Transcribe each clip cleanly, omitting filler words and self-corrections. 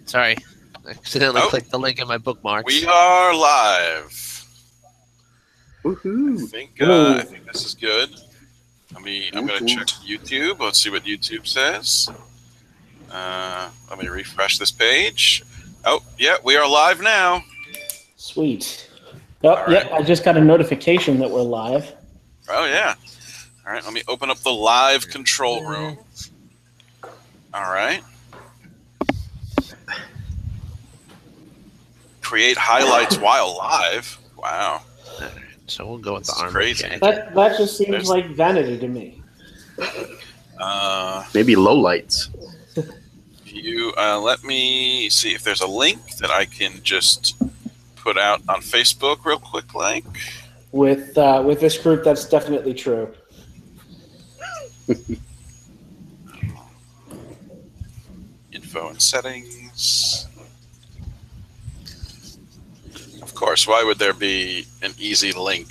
Sorry. I accidentally clicked the link in my bookmarks. We are live. Woohoo! I think this is good. I'm going to check YouTube. Let's see what YouTube says. Let me refresh this page. Oh, yeah, we are live now. Sweet. Oh, right. Yep, I just got a notification that we're live. Oh, yeah. All right, let me open up the live control room. All right. Create highlights while live. Wow. So we'll go with the armor. Crazy. That just seems like vanity to me. Maybe lowlights. Let me see if there's a link that I can just put out on Facebook real quick. Like with this group, that's definitely true. Info and settings. Of course, why would there be an easy link?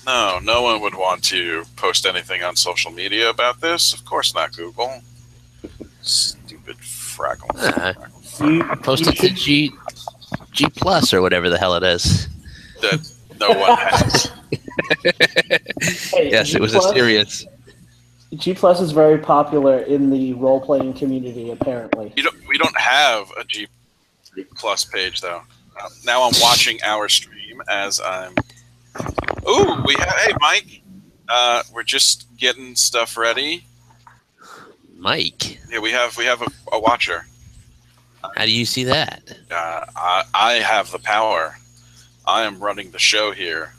No one would want to post anything on social media about this. Of course not, Google. Stupid fraggle. Post it to G Plus or whatever the hell it is. That no one has. Hey, yes, it was a serious. G Plus is very popular in the role-playing community, apparently. We don't have a G Plus page though. Now I'm watching our stream as I'm. Ooh, hey Mike. We're just getting stuff ready. Mike. Yeah, we have a watcher. How do you see that? I have the power. I am running the show here.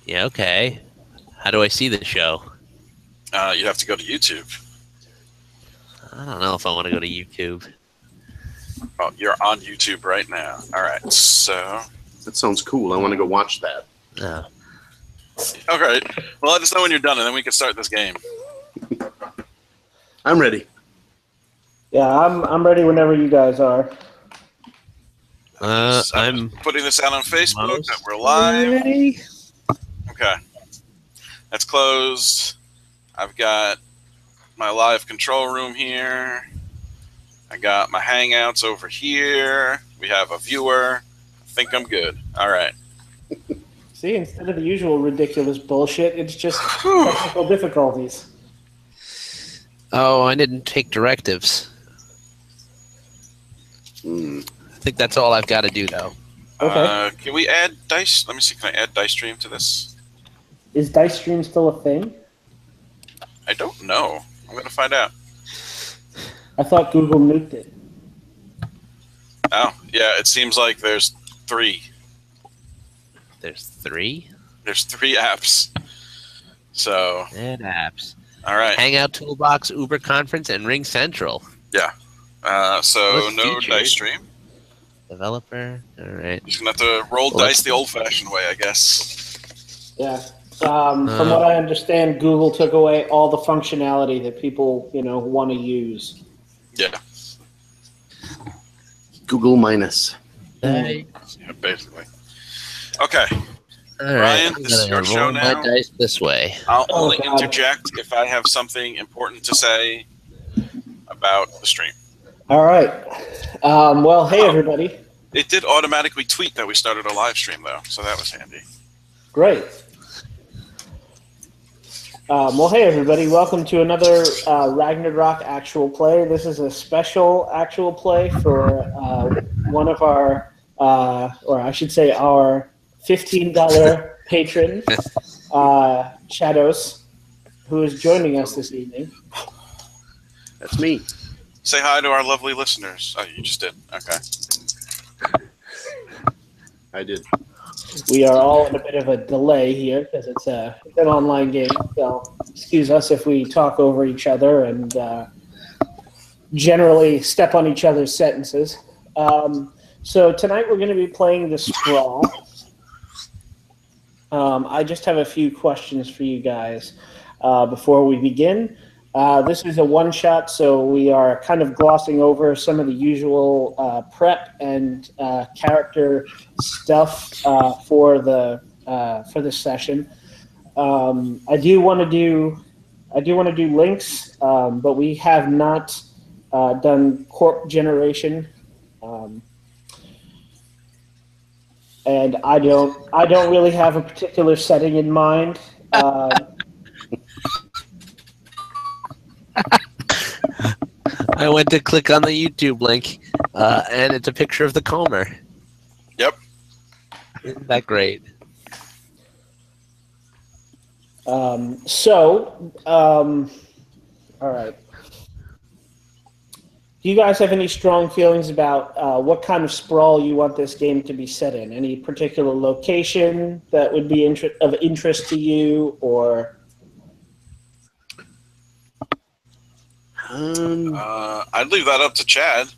Yeah. Okay. How do I see the show? You have to go to YouTube. I don't know if I want to go to YouTube. Well, you're on YouTube right now. All right, so that sounds cool. I want to go watch that. Oh. All right. Well, let us know when you're done, and then we can start this game. I'm ready. Yeah, I'm ready whenever you guys are. So I'm putting this out on Facebook that we're live. Ready? Okay. That's closed. I've got my live control room here. I got my Hangouts over here. We have a viewer. I think I'm good. All right. See, instead of the usual ridiculous bullshit, it's just technical difficulties. Oh, I didn't take directives. I think that's all I've got to do, though. Okay. Can we add dice? Let me see. Can I add dice stream to this? Is dice stream still a thing? I don't know. I'm going to find out. I thought Google nuked it. Oh, yeah. It seems like there's 3. There's 3? There's 3 apps. So. And apps. All right. Hangout Toolbox, Uber Conference, and Ring Central. Yeah. So no featured? dice stream. Developer. All right. Just going to have to roll dice the old-fashioned way, I guess. Yeah. From what I understand, Google took away all the functionality that people, want to use. Yeah. Google minus. Yeah, basically. Okay. All right. Ryan, this is your show now. My dice this way. I'll only interject if I have something important to say about the stream. All right. Well, hey, everybody. It did automatically tweet that we started a live stream, though, so that was handy. Great. Well, hey, everybody. Welcome to another Rag-NERD-Rok actual play. This is a special actual play for one of our, or I should say our $15 patron, Shadows, who is joining us this evening. That's me. Say hi to our lovely listeners. Oh, you just did. Okay. I did. We are all in a bit of a delay here because it's an online game. So excuse us if we talk over each other and generally step on each other's sentences. So tonight we're going to be playing the Sprawl. I just have a few questions for you guys before we begin. This is a one-shot, so we are kind of glossing over some of the usual prep and character stuff for this session. I do want to do I do want to do links, but we have not done corp generation, and I don't really have a particular setting in mind. I went to click on the YouTube link, and it's a picture of the comber. Yep. Isn't that great? All right. Do you guys have any strong feelings about what kind of sprawl you want this game to be set in? Any particular location that would be of interest to you, or? I'd leave that up to Chad.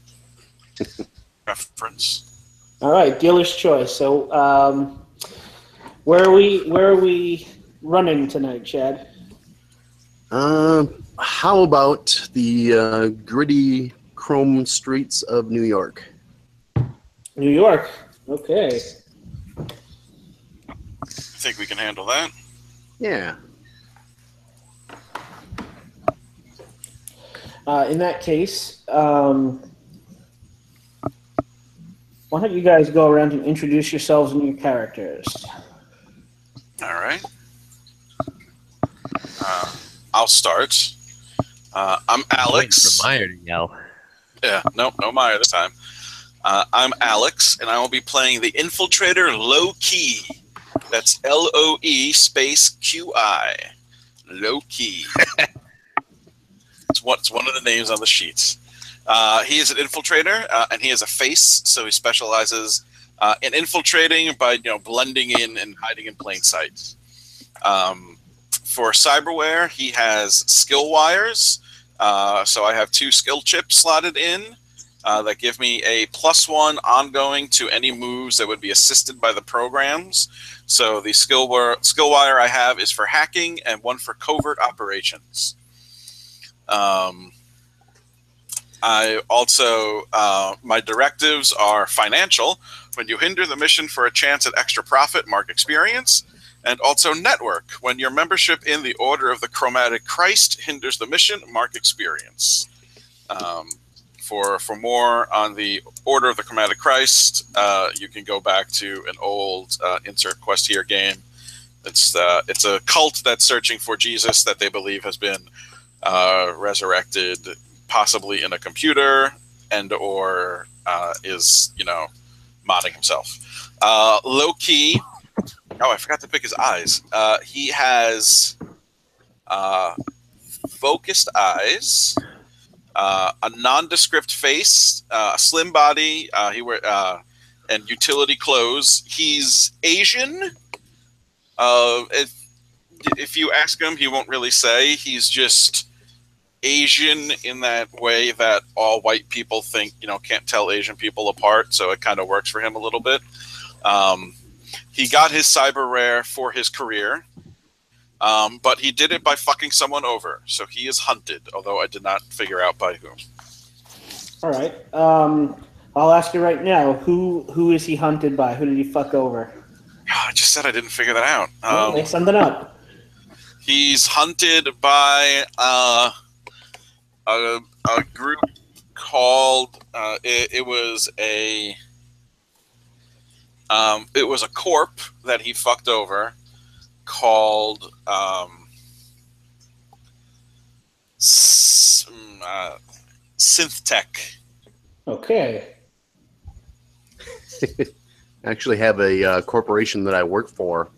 Preference. All right, dealer's choice. So, where are we running tonight, Chad? How about the gritty chrome streets of New York? New York. Okay. I think we can handle that. Yeah. In that case, why don't you guys go around and introduce yourselves and your characters? All right. I'll start. I'm Alex. Meyer to yell. Yeah, no Meyer this time. I'm Alex, and I will be playing the Infiltrator Low Key. That's LOE space QI. Low Key. It's one of the names on the sheets. He is an infiltrator, and he has a face, so he specializes in infiltrating by blending in and hiding in plain sight. For cyberware, he has skill wires. So I have 2 skill chips slotted in that give me a +1 ongoing to any moves that would be assisted by the programs. So the skill wire I have is for hacking and 1 for covert operations. I also, my directives are financial. When you hinder the mission for a chance at extra profit, mark experience. And also network. When your membership in the Order of the Chromatic Christ hinders the mission, mark experience. For more on the Order of the Chromatic Christ, you can go back to an old Insert Quest Here game. It's a cult that's searching for Jesus that they believe has been resurrected, possibly in a computer, and/or is modding himself. Low key. Oh, I forgot to pick his eyes. He has focused eyes, a nondescript face, a slim body. He wears and utility clothes. He's Asian. If you ask him, he won't really say. He's just Asian in that way that all white people think can't tell Asian people apart. So it kind of works for him a little bit. He got his cyber rare for his career, but he did it by fucking someone over. So he is hunted, although I did not figure out by whom. All right. I'll ask you right now. Who is he hunted by? Who did he fuck over? I just said I didn't figure that out. Make something up. He's hunted by a group called. It was a corp that he fucked over called Synth Tech. Okay. I actually have a corporation that I work for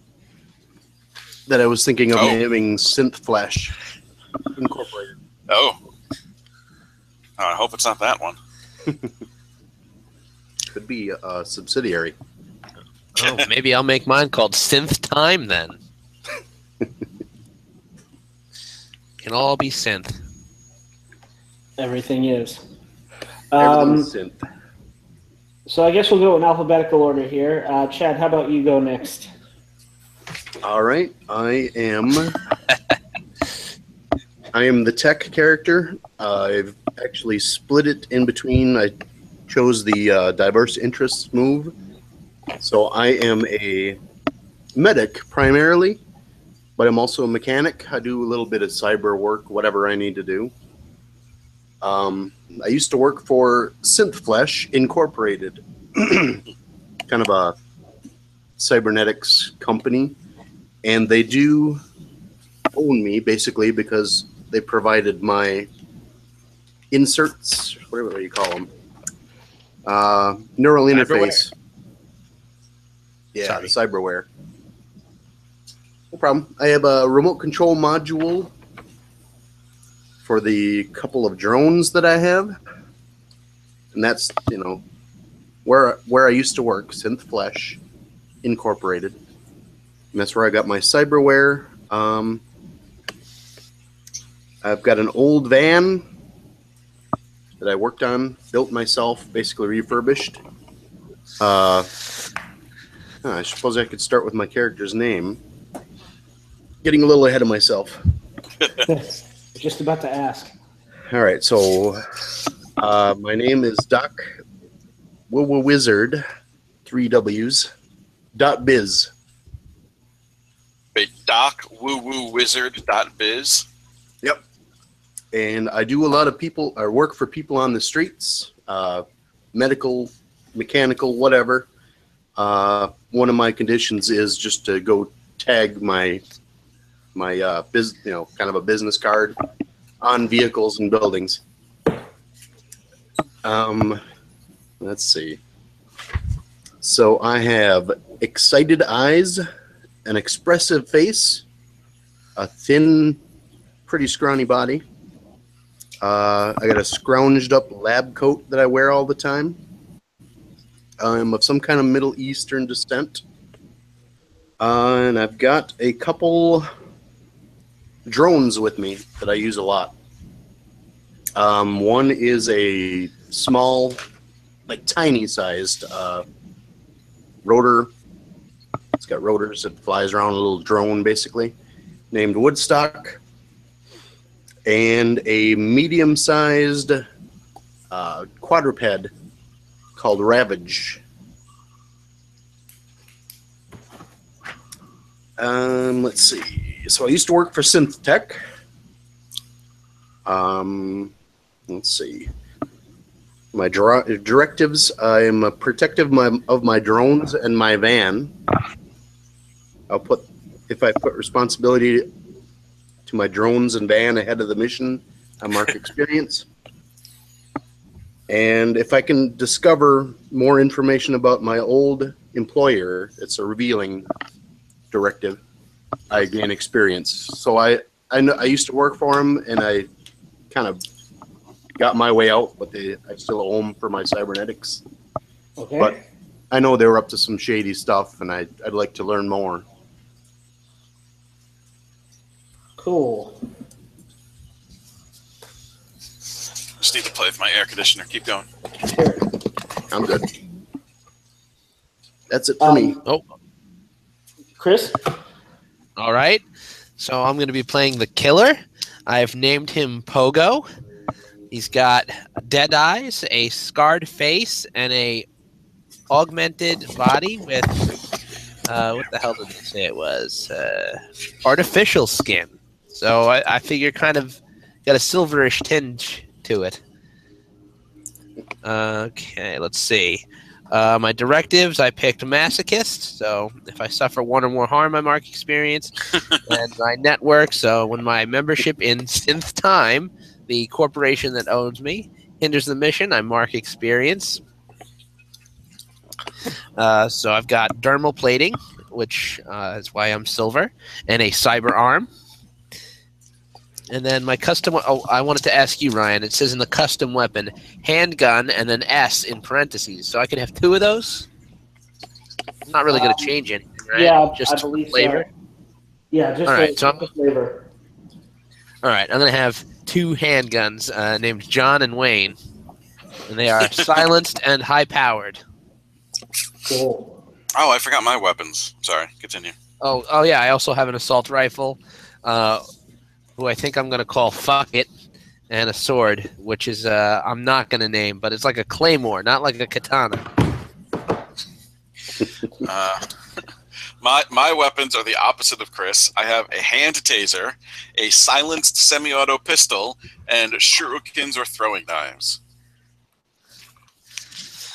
that I was thinking of naming Synth Flash Incorporated. Oh. I hope it's not that one. Could be a subsidiary. Oh, maybe I'll make mine called Synth Time then. Can all be synth. Everything is. Everything's synth. So I guess we'll go in alphabetical order here. Chad, how about you go next? All right, I am the tech character. I've actually split it in between. I chose the diverse interests move. So I am a medic primarily, but I'm also a mechanic. I do a little bit of cyber work, whatever I need to do. I used to work for Synthflesh Incorporated, kind of a cybernetics company, and they do own me basically because they provided my inserts, whatever you call them, neural interface. Yeah, Sorry. the cyberware. No problem. I have a remote control module for the couple of drones that I have, and that's where I used to work, Synthflesh Incorporated, and that's where I got my cyberware. I've got an old van that I worked on, built myself, basically refurbished. I suppose I could start with my character's name. Getting a little ahead of myself. Just about to ask. All right, so my name is Doc Wizard, 3 W's, .biz. Wait, DocWooWooWizard.biz? Yep. And I do a lot of work for people on the streets, medical, mechanical, whatever. One of my conditions is just to go tag my kind of a business card on vehicles and buildings. Let's see. So I have excited eyes, an expressive face, a thin, pretty scrawny body. I got a scrounged up lab coat that I wear all the time. I'm of some kind of Middle Eastern descent. And I've got a couple drones with me that I use a lot. One is a small, like tiny sized rotor. It's got rotors. It flies around, a little drone basically, named Woodstock. And a medium sized quadruped called Ravage. Let's see. So I used to work for SynthTech. Let's see. My directives: I am protective of my drones and my van. If I put responsibility to my drones and van ahead of the mission, I mark experience. And if I can discover more information about my old employer, it's a revealing directive, I gain experience. So I used to work for him, and I kind of got my way out, but I still owe them for my cybernetics. Okay. But I know they were up to some shady stuff, and I'd like to learn more. Cool. Just need to play with my air conditioner. Keep going. Sure. I'm good. That's it for me. Oh, Chris? all right. So I'm going to be playing the killer. I've named him Pogo. He's got dead eyes, a scarred face, and a augmented body with what the hell did they say it was? Artificial skin. So I figure kind of got a silverish tinge to it. Okay, let's see. My directives, I picked masochist, so if I suffer one or more harm, I mark experience. And my network, so when my membership in Synth Time, the corporation that owns me, hinders the mission, I mark experience. So I've got dermal plating, which is why I'm silver, and a cyber arm. And then my custom... Oh, I wanted to ask you, Ryan. It says in the custom weapon, handgun, and then S in parentheses. So I can have 2 of those? I'm not really going to change anything, right? Yeah, just I believe flavor? so. Yeah, just All right, so the flavor. All right, I'm going to have 2 handguns named John and Wayne. And they are silenced and high-powered. Cool. Oh, I forgot my weapons. Sorry. Continue. Oh yeah, I also have an assault rifle, who I think I'm going to call Fuck It, and a sword, which is I'm not going to name, but it's like a claymore, not like a katana. My weapons are the opposite of Chris. I have a hand taser, a silenced semi-auto pistol, and shurikens or throwing knives.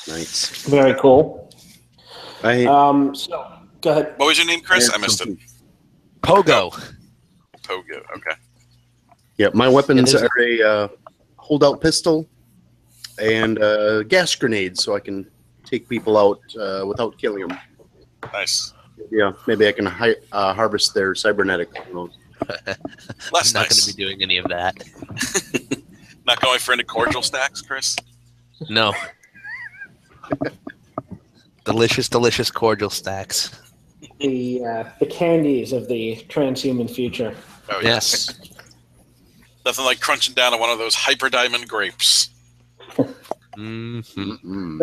Nice. Very cool. So go ahead. What was your name, Chris? I missed it. Pogo. Pogo. Okay. Yeah, my weapons Yeah, are a holdout pistol and a gas grenade, so I can take people out without killing them. Nice. Yeah, maybe I can harvest their cybernetic. Less I'm not going nice. to be doing any of that. Not going for any cordial stacks, Chris? No. Delicious, delicious cordial stacks. The candies of the transhuman future. Oh, Yes. Nothing like crunching down on one of those hyper diamond grapes. Mm-hmm. Mm-mm.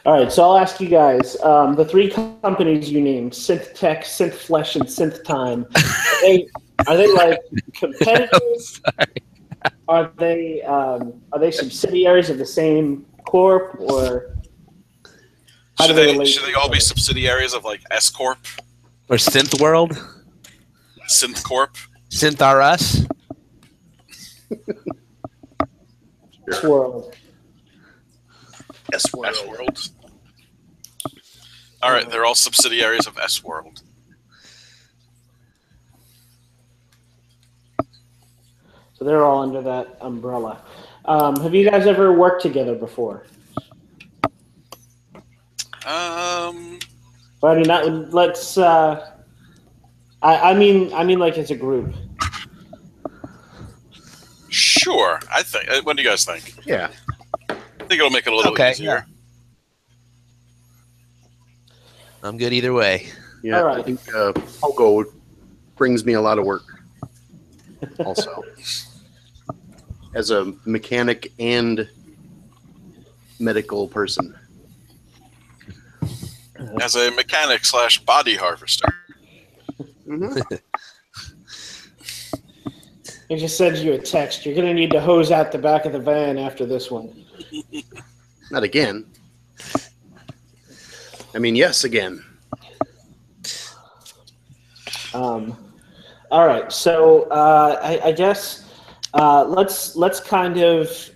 All right, so I'll ask you guys, the three companies you named, Synth Tech, Synth Flesh, and Synth Time, are they like competitors? Are they subsidiaries of the same corp, or how do they relate Should to they each all be other? subsidiaries of like S Corp, Or Synth World? Synth Corp? Synth R Us? World? S World. S World. All right, they're all subsidiaries of S World. So they're all under that umbrella. Have you guys ever worked together before? Well, I mean, let's. I mean, like as a group. Sure. I think. What do you guys think? Yeah. I think it'll make it a little easier. I'm good either way. Yeah, All right. I think Pogo brings me a lot of work. Also, as a mechanic and medical person. As a mechanic / body harvester. Mm-hmm. I just sent you a text. You're going to need to hose out the back of the van after this one. Not again. I mean, yes, again. All right, so I guess let's kind of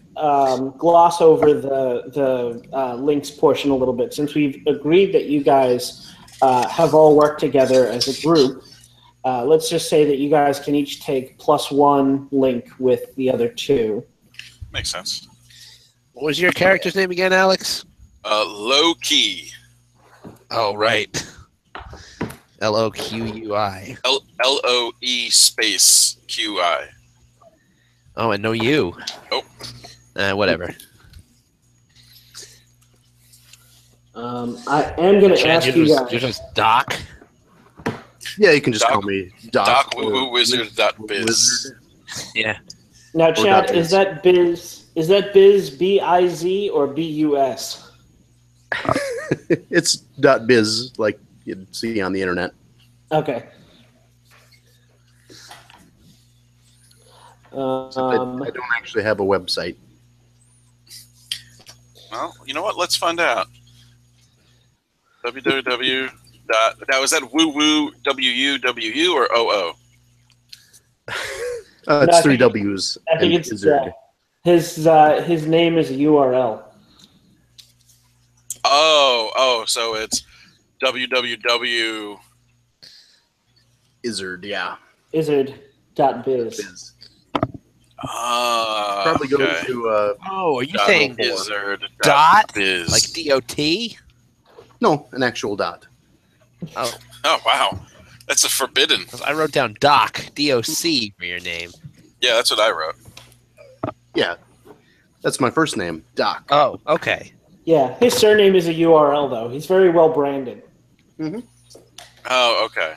gloss over the links portion a little bit, since we've agreed that you guys have all worked together as a group. Let's just say that you guys can each take +1 link with the other two. Makes sense. What was your character's name again, Alex? Low key. Oh, right. LOQUI. LOE space QI. Oh, and no you. Oh. Whatever. I am going to Chad, ask you guys. you're just Doc. Yeah, you can just Doc- call me Doc. DocWooWooWizard.biz. Wizard. Yeah. Now, Or Chad, Dr. is that Biz? Is that Biz BIZ or BUS? It's .biz, like you'd see on the internet. Okay. I don't actually have a website. Well, you know what? Let's find out. www. Now, is that woo WUWU or OO? It's No, I 3 think- W's. I think and it's Wizard. his name is a URL. Oh, so it's www. Izzard, yeah. Izzard.biz. Biz. Probably Probably goes to Oh, are you saying Izzard. dot? Biz. Like DOT? no, an actual dot. Oh, Oh, wow. That's a forbidden. I wrote down Doc, DOC for your name. Yeah, that's what I wrote. Yeah, that's my first name, Doc. Oh, okay. Yeah, his surname is a URL though. He's very well branded. Oh, okay.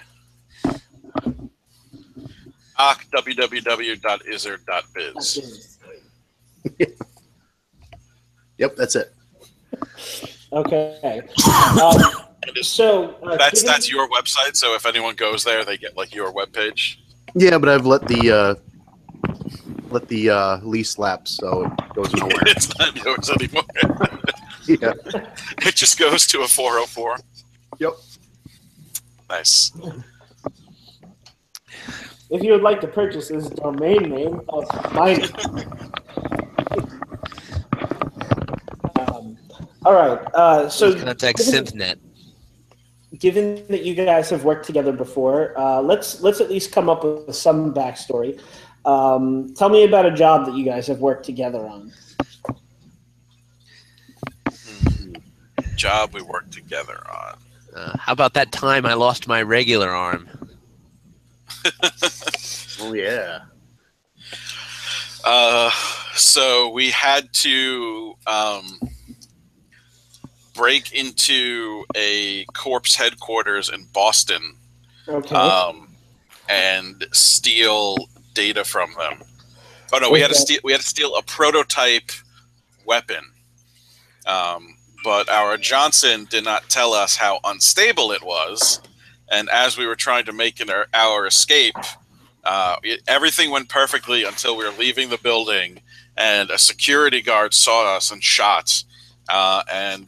www.izzard.biz. Yep, that's it. Okay. So That's your website, so if anyone goes there, they get like your webpage. Yeah, but I've let the lease lapse, so it goes nowhere. It's not yours anymore. Yeah. It just goes to a 404. Yep. Nice. If you would like to purchase this domain name of mining. All right. So contact SynthNet. Given that you guys have worked together before, let's at least come up with some backstory. Tell me about a job that you guys have worked together on. Job we worked together on. How about that time I lost my regular arm? Oh yeah. So we had to break into a corpse headquarters in Boston, Okay. and steal data from them. Oh no, we had to steal a prototype weapon. But our Johnson did not tell us how unstable it was, and as we were trying to make our escape, everything went perfectly until we were leaving the building, and a security guard saw us and shot. And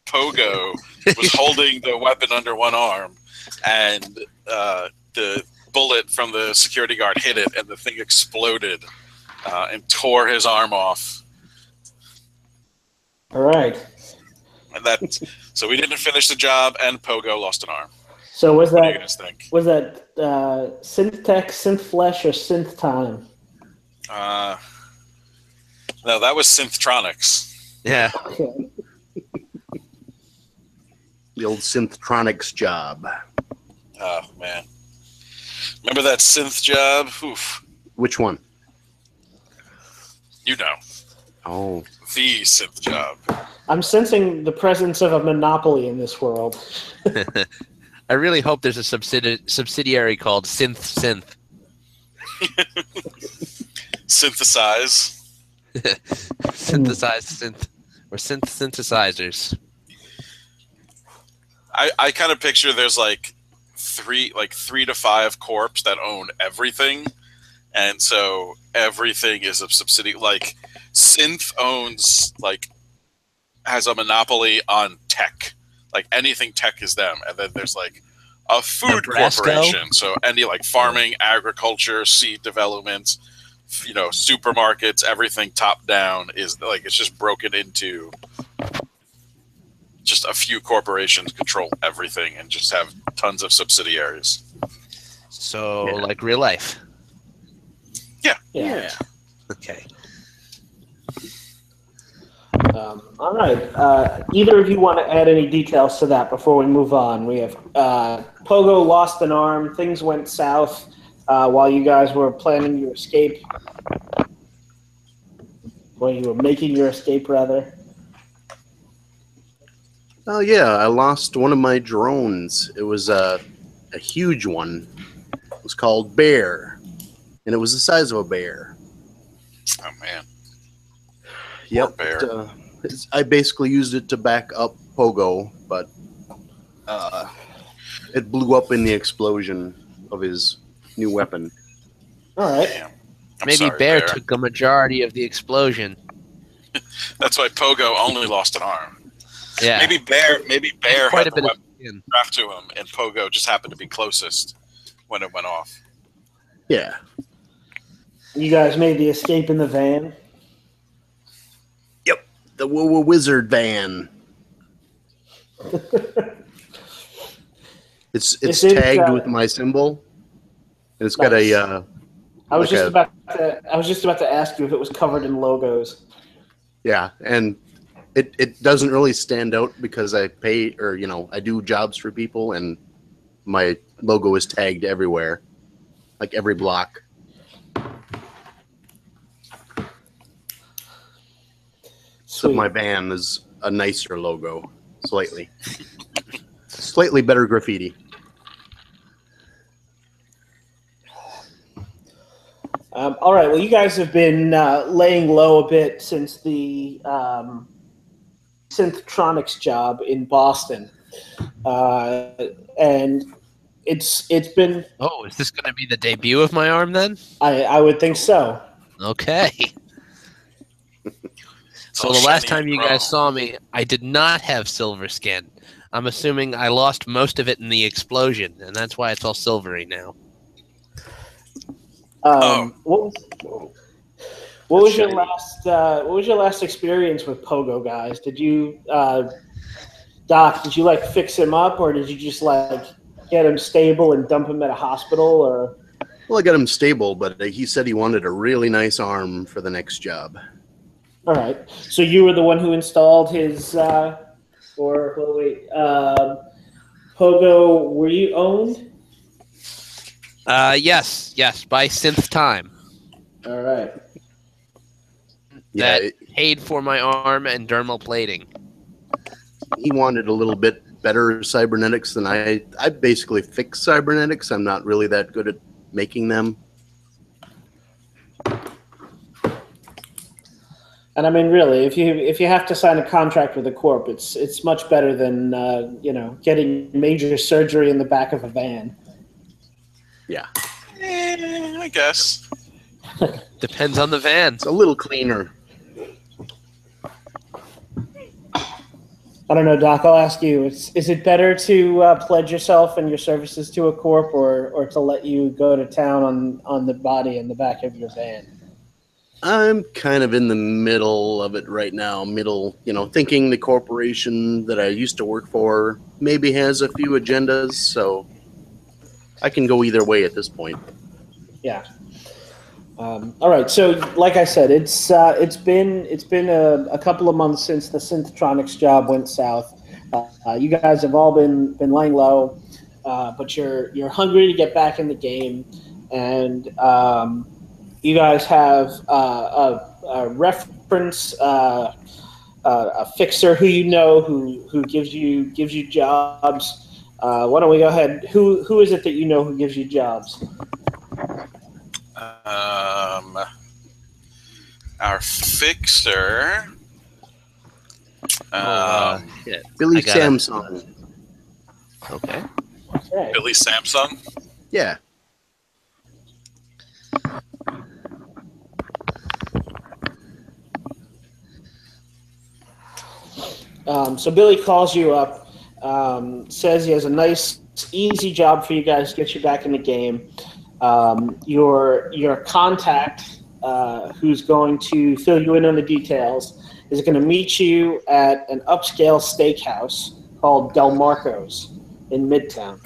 Pogo was holding the weapon under one arm, and the bullet from the security guard hit it, and the thing exploded and tore his arm off. All right. And so we didn't finish the job, and Pogo lost an arm. So was What do you that guys think? synth tech, synth flesh, or synth time? No, that was Synthtronics. Yeah. Okay. The old Synthtronics job. Oh man, remember that synth job? Oof. Which one? You know, Oh. the synth job. I'm sensing the presence of a monopoly in this world. I really hope there's a subsidiary called Synth. Synthesize. Synthesized synth. Or synthesizers. I kind of picture there's like three to five corps that own everything, and so everything is a subsidiary. Like Synth owns has a monopoly on tech. Like anything tech is them, and then there's like a food Nebraska? corporation. So any farming, agriculture, seed development, supermarkets, everything top down is it's just broken into. Just a few corporations control everything and just have tons of subsidiaries. So, like real life. Yeah. Okay. All right. Either of you want to add any details to that before we move on? We have Pogo lost an arm. Things went south while you guys were planning your escape. While you were making your escape, rather. Oh yeah, I lost one of my drones. It was a huge one. It was called Bear, and it was the size of a bear. Oh man. Yep. Bear. I basically used it to back up Pogo, but it blew up in the explosion of his new weapon. All right. Damn. I'm Maybe sorry, Bear took a majority of the explosion. That's why Pogo only lost an arm. Yeah. Maybe Bear Quite had a the bit of weapon skin. strapped to him, and Pogo just happened to be closest when it went off. Yeah. You guys made the escape in the van. Yep. The Wizard van. It's Is it, tagged with my symbol. And it's got Nice. a. I was like just about to ask you if it was covered in logos. Yeah, and it doesn't really stand out because I pay I do jobs for people, and my logo is tagged everywhere, like every block. So Sweet. my van is a nicer logo, slightly better graffiti. All right. Well, you guys have been laying low a bit since the Synthtronics job in Boston, and it's been. Oh, is this going to be the debut of my arm then? I would think so. Okay. So the last time you guys saw me, I did not have silver skin. I'm assuming I lost most of it in the explosion, and that's why it's all silvery now. What was your last experience with Pogo, guys? Did you Doc, did you like fix him up, or did you just like get him stable and dump him at a hospital, or? Well, I got him stable, but he said he wanted a really nice arm for the next job. All right. So you were the one who installed his, Pogo, were you owned? Yes, by Synth Time. All right. That paid for my arm and dermal plating. He wanted a little bit better cybernetics than I basically fix cybernetics. I'm not really that good at making them. And I mean, really, if you have to sign a contract with a corp, it's much better than getting major surgery in the back of a van. Yeah. I guess. Depends on the van. It's a little cleaner. I don't know, Doc. I'll ask you: is it better to pledge yourself and your services to a corp, or to let you go to town on the body in the back of your van? I'm kind of in the middle of it right now. Thinking the corporation that I used to work for maybe has a few agendas, so I can go either way at this point. Yeah. All right. So, like I said, it's been a couple of months since the Synthtronics job went south. You guys have all been laying low, but you're hungry to get back in the game, and you guys have a reference, a fixer who gives you jobs. Why don't we go ahead? Who is it that you know who gives you jobs? Our fixer. Billy Samsung. Okay. Billy Samsung? Yeah. So Billy calls you up, says he has a nice, easy job for you guys to get you back in the game. Your contact, who's going to fill you in on the details, is going to meet you at an upscale steakhouse called Del Marco's in Midtown.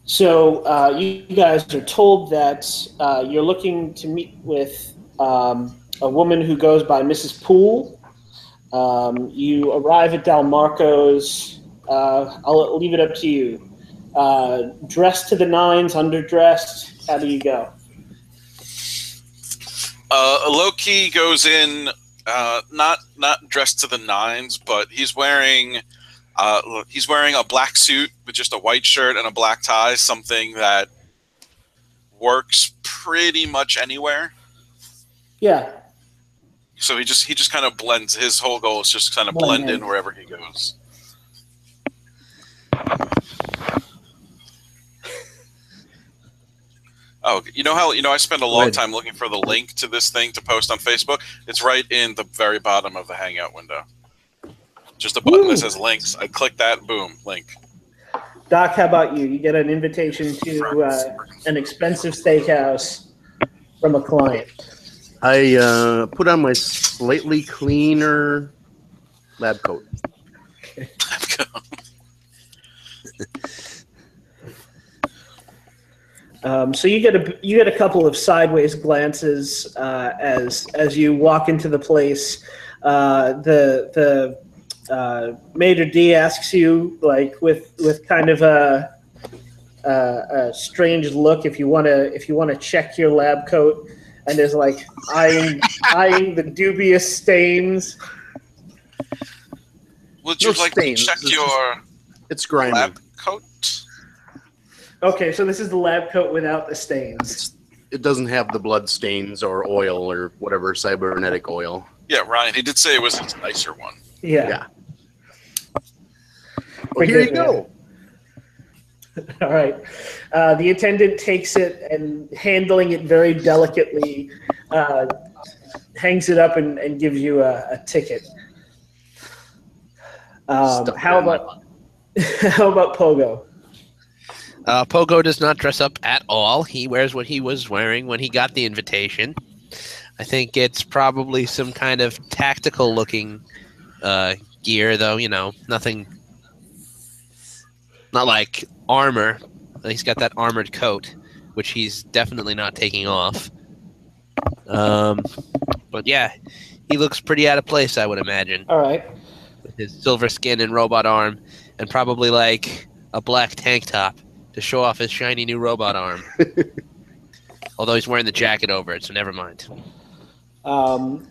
So you guys are told that you're looking to meet with a woman who goes by Mrs. Poole. You arrive at Del Marco's. I'll leave it up to you. Dressed to the nines, underdressed. How do you go? Low-key goes in, not dressed to the nines, but he's wearing a black suit with just a white shirt and a black tie, something that works pretty much anywhere. Yeah. So he just kind of blends. His whole goal is just kind of blend in wherever he goes. Oh, I spend a long time looking for the link to this thing to post on Facebook. It's right in the very bottom of the Hangout window. Just a button that says links. I click that, boom, link. Doc, how about you? You get an invitation to an expensive steakhouse from a client. I put on my slightly cleaner lab coat. So you get a couple of sideways glances as you walk into the place. The Maitre D asks you, like, with kind of a strange look, if you want to check your lab coat, and there's like eyeing the dubious stains. Would you like to check your lab coat? Okay, so this is the lab coat without the stains. It doesn't have the blood stains or oil or whatever cybernetic oil. Yeah, Ryan, he did say it was his nicer one. Yeah. Well, here you go. All right. The attendant takes it and, handling it very delicately, hangs it up and gives you a ticket. Stuff How in my about how about Pogo? Pogo does not dress up at all. He wears what he was wearing when he got the invitation. I think it's probably some kind of tactical looking gear, though, nothing, not like armor. He's got that armored coat, which he's definitely not taking off. But yeah, he looks pretty out of place, I would imagine. All right. With his silver skin and robot arm, and probably like a black tank top to show off his shiny new robot arm. Although he's wearing the jacket over it, so never mind.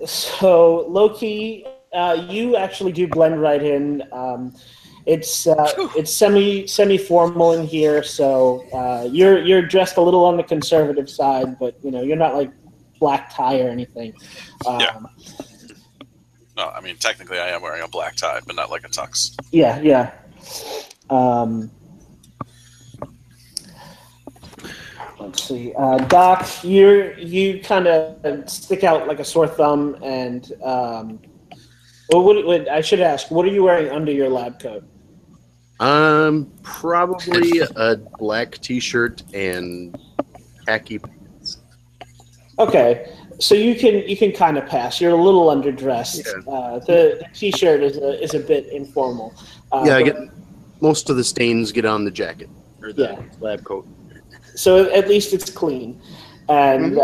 So Loki, you actually do blend right in. It's semi formal in here, so you're dressed a little on the conservative side, but you're not like black tie or anything. Yeah. No, I mean technically I am wearing a black tie, but not like a tux. Yeah. Let's see, Doc. You kind of stick out like a sore thumb, and what I should ask, what are you wearing under your lab coat? Probably a black T-shirt and khaki pants. Okay, so you can kind of pass. You're a little underdressed. Yeah. The T-shirt is a bit informal. I get most of the stains get on the jacket or the lab coat. So at least it's clean. And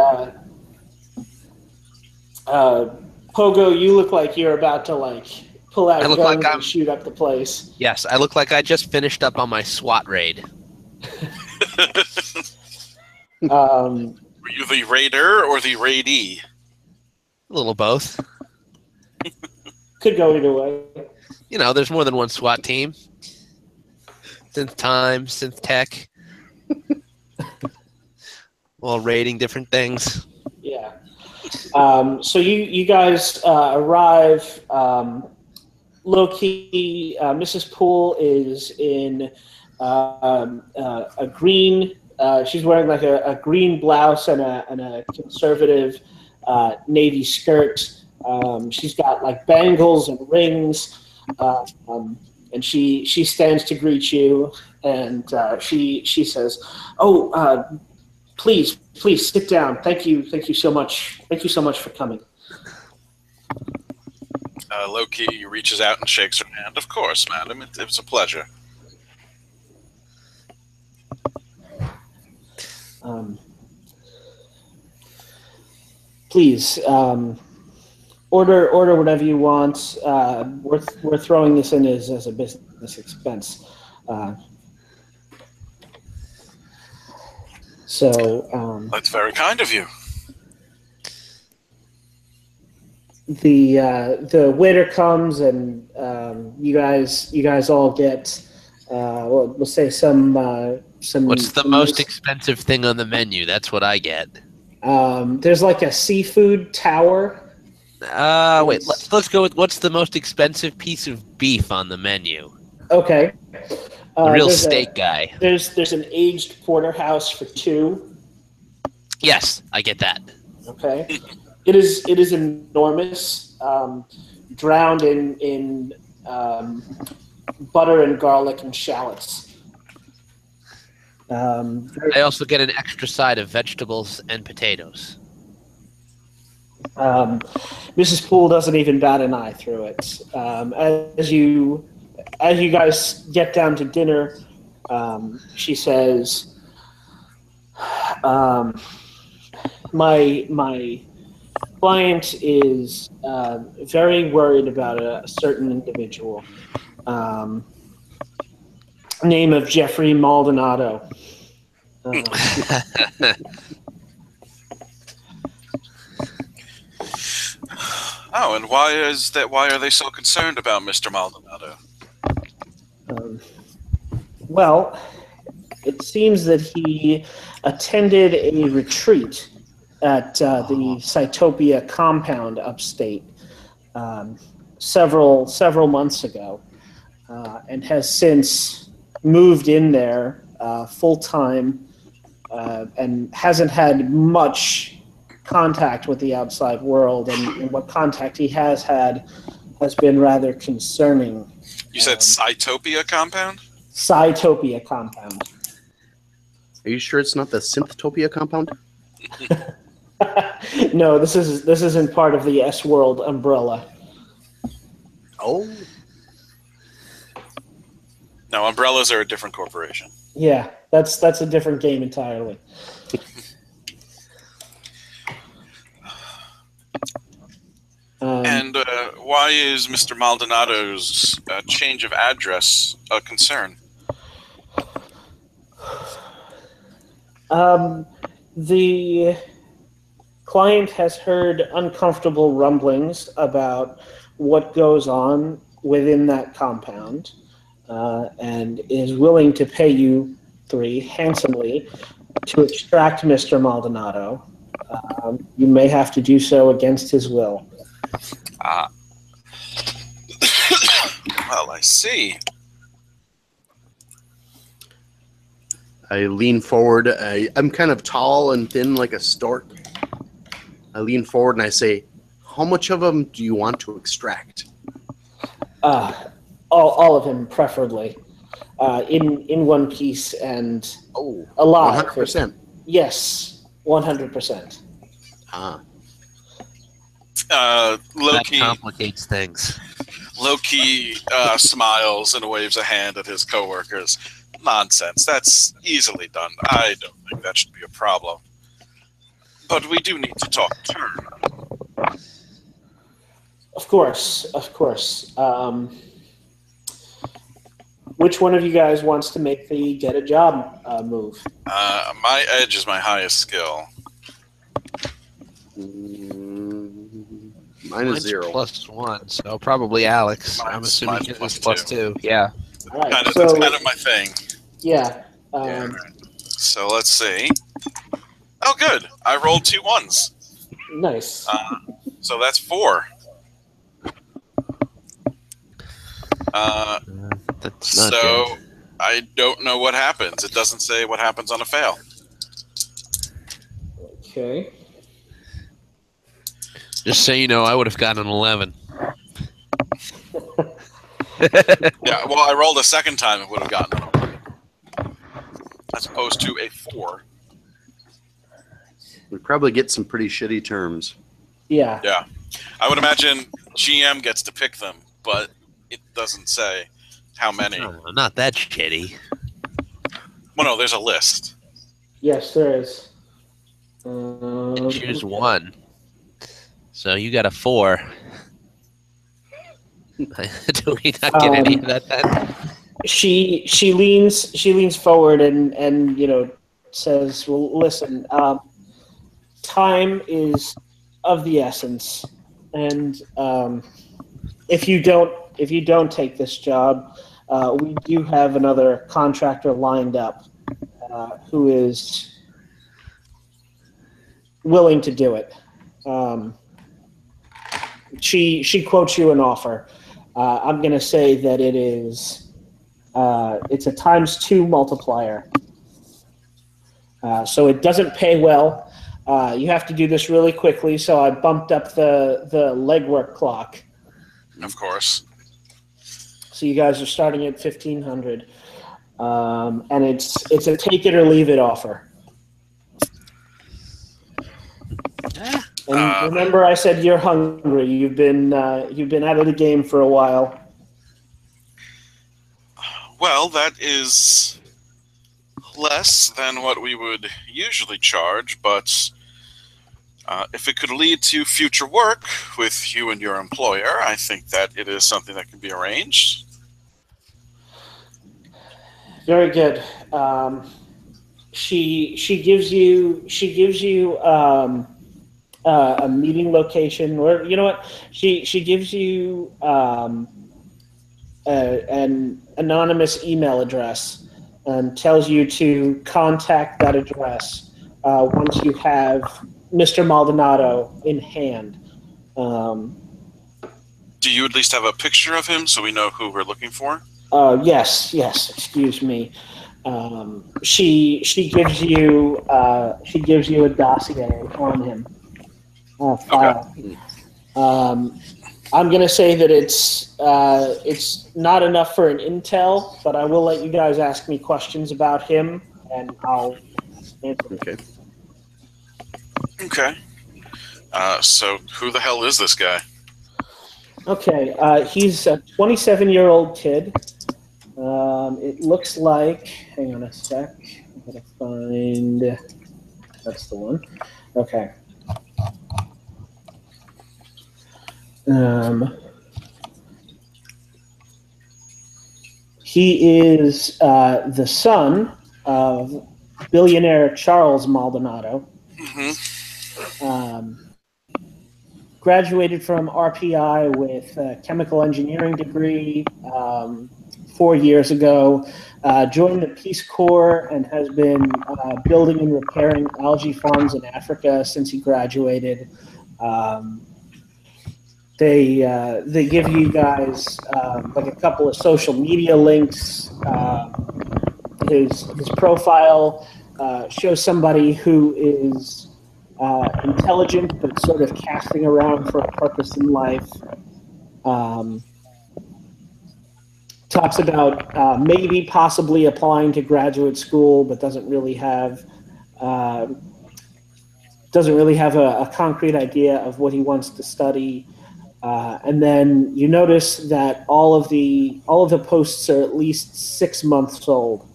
Pogo, you look like you're about to pull out guns and shoot up the place. Yes, I look like I just finished up on my SWAT raid. Were you the raider or the raidee? A little both. Could go either way. There's more than one SWAT team. Synth time, synth tech. All raiding different things. Yeah. So you guys arrive. Low-key, Mrs. Poole is in a green. She's wearing like a green blouse and a conservative navy skirt. She's got like bangles and rings, and she stands to greet you, and she says, "Oh, please sit down. Thank you so much. Thank you so much for coming." Loki reaches out and shakes her hand. Of course, madam. It was a pleasure. Please order whatever you want. We're throwing this in as a business expense. That's very kind of you. The waiter comes, and you guys all get we'll say some. What's the most expensive thing on the menu? That's what I get. There's like a seafood tower. Wait. Let's go with what's the most expensive piece of beef on the menu. Okay. The real steak guy. There's an aged porterhouse for 2. Yes, I get that. Okay. It is enormous, drowned in butter and garlic and shallots. I also get an extra side of vegetables and potatoes. Mrs. Poole doesn't even bat an eye through it. As you guys get down to dinner, she says, "My client is very worried about a certain individual, name of Jeffrey Maldonado." Oh, and why is that? Why are they so concerned about Mr. Maldonado? Well, it seems that he attended a retreat at the Cytopia compound upstate several months ago, and has since moved in there full time, and hasn't had much contact with the outside world, and what contact he has had has been rather concerning. You said Cytopia compound? Cytopia compound. Are you sure it's not the Synthtopia compound? No, this isn't part of the S World umbrella. Oh. No, umbrellas are a different corporation. Yeah, that's a different game entirely. And why is Mr. Maldonado's change of address a concern? The client has heard uncomfortable rumblings about what goes on within that compound, and is willing to pay you 3 handsomely to extract Mr. Maldonado. You may have to do so against his will. Well, I see. I lean forward. I'm kind of tall and thin like a stork. I lean forward and I say, how much of them do you want to extract? All of him, preferably. In one piece and alive. 100%. Yes, 100%. That Loki complicates things. Loki smiles and waves a hand at his coworkers. Nonsense. That's easily done. I don't think that should be a problem. But we do need to talk turn. Of course. Which one of you guys wants to make the get a job move? My edge is my highest skill. Mine is 0. +1, so probably Alex. I'm Mine's assuming his is +2. +2. Yeah. All right, That's so kind of my thing. yeah. So let's see. Oh, good. I rolled 2 1s. Nice. So that's 4. That's not So good. I don't know what happens. It doesn't say what happens on a fail. Okay. Just so you know, I would have gotten an 11. Yeah, well, I rolled a second time and would have gotten an 11. As opposed to a 4. We probably get some pretty shitty terms. Yeah. Yeah. I would imagine GM gets to pick them, but it doesn't say how many. No, not that shitty. Well, no, there's a list. Yes, there is. Choose 1. So you got a 4. Do we not get any of that then? She leans forward and says, "Well, listen. Time is of the essence, and if you don't take this job, we do have another contractor lined up who is willing to do it." She quotes you an offer. I'm going to say that it's a ×2 multiplier. So it doesn't pay well. You have to do this really quickly, so I bumped up the legwork clock. Of course. So you guys are starting at 1,500, and it's a take it or leave it offer. And remember, I said you're hungry. You've been out of the game for a while. Well, that is less than what we would usually charge, but if it could lead to future work with you and your employer, I think that it is something that can be arranged. Very good. She gives you a meeting location, or you know what? She gives you an anonymous email address and tells you to contact that address once you have Mr. Maldonado in hand. Do you at least have a picture of him so we know who we're looking for? Yes. Excuse me. She gives you a dossier on him. File. Okay. I'm going to say that it's not enough for an intel, but I will let you guys ask me questions about him, and I'll answer. Okay. Okay. So who the hell is this guy? Okay, he's a 27-year-old kid. It looks like. Hang on a sec. I'm gonna find. That's the one. Okay. He is the son of billionaire Charles Maldonado. Mm-hmm. Graduated from RPI with a chemical engineering degree 4 years ago. Joined the Peace Corps and has been building and repairing algae farms in Africa since he graduated. They give you guys like a couple of social media links. His profile shows somebody who is intelligent but sort of casting around for a purpose in life. Talks about maybe possibly applying to graduate school, but doesn't really have a concrete idea of what he wants to study. And then you notice that all of the posts are at least 6 months old.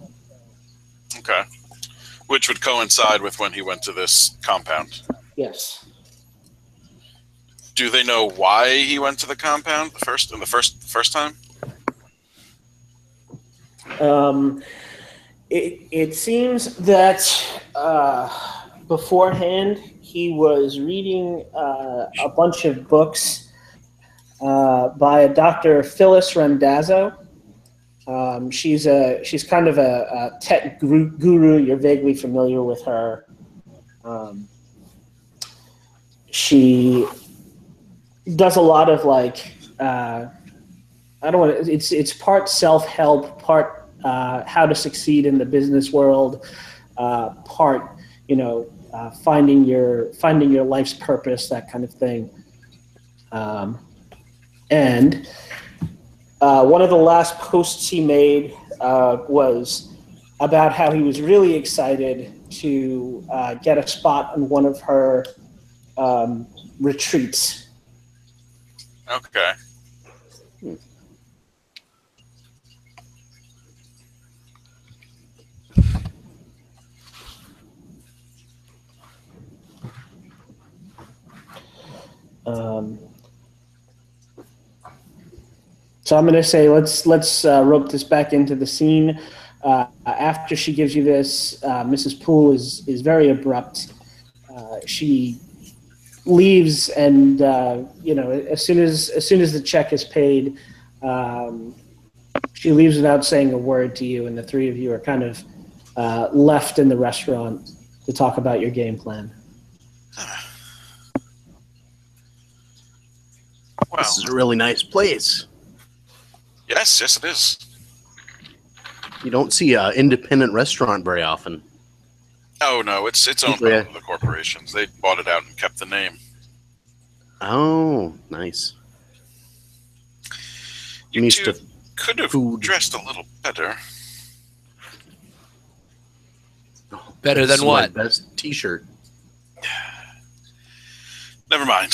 Okay. Which would coincide with when he went to this compound. Yes. Do they know why he went to the compound the first time? It seems that beforehand he was reading a bunch of books by a Dr. Phyllis Randazzo. She's kind of a tech guru. You're vaguely familiar with her. She does a lot of like it's part self-help, part how to succeed in the business world, part finding your life's purpose, that kind of thing. And one of the last posts he made was about how he was really excited to get a spot on one of her retreats. Okay. So I'm going to say let's rope this back into the scene. After she gives you this, Mrs. Poole is very abrupt. She leaves, and as soon as the check is paid, she leaves without saying a word to you, and the three of you are kind of left in the restaurant to talk about your game plan. Well, This is a really nice place. yes, it is. You don't see an independent restaurant very often. Oh no, it's owned by the corporations. They bought it out and kept the name. Oh, nice. You Used two to could have food. dressed a little better. Better This than is my what? best T-shirt. Never mind.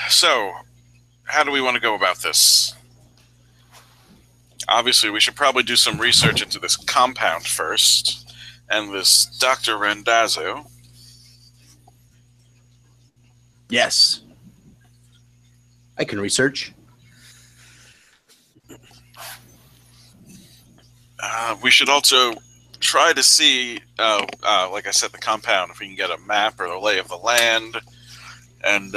So, how do we want to go about this? Obviously, we should probably do some research into this compound first, and this Dr. Randazzo. Yes, I can research. We should also try to see, like I said, the compound, if we can get a map or the lay of the land. And,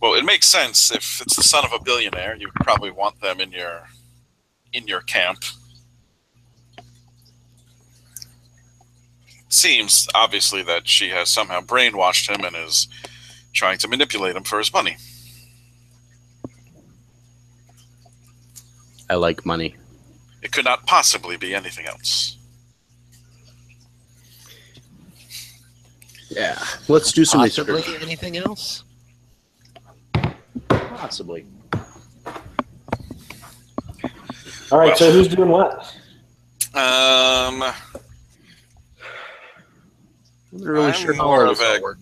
well, it makes sense. If it's the son of a billionaire, you probably want them in your camp. It seems, obviously, that she has somehow brainwashed him and is trying to manipulate him for his money. I like money. It could not possibly be anything else. Yeah, let's do some Possibly research. anything else? possibly. All right, so who's doing what? I'm not really sure how more all of this all a works.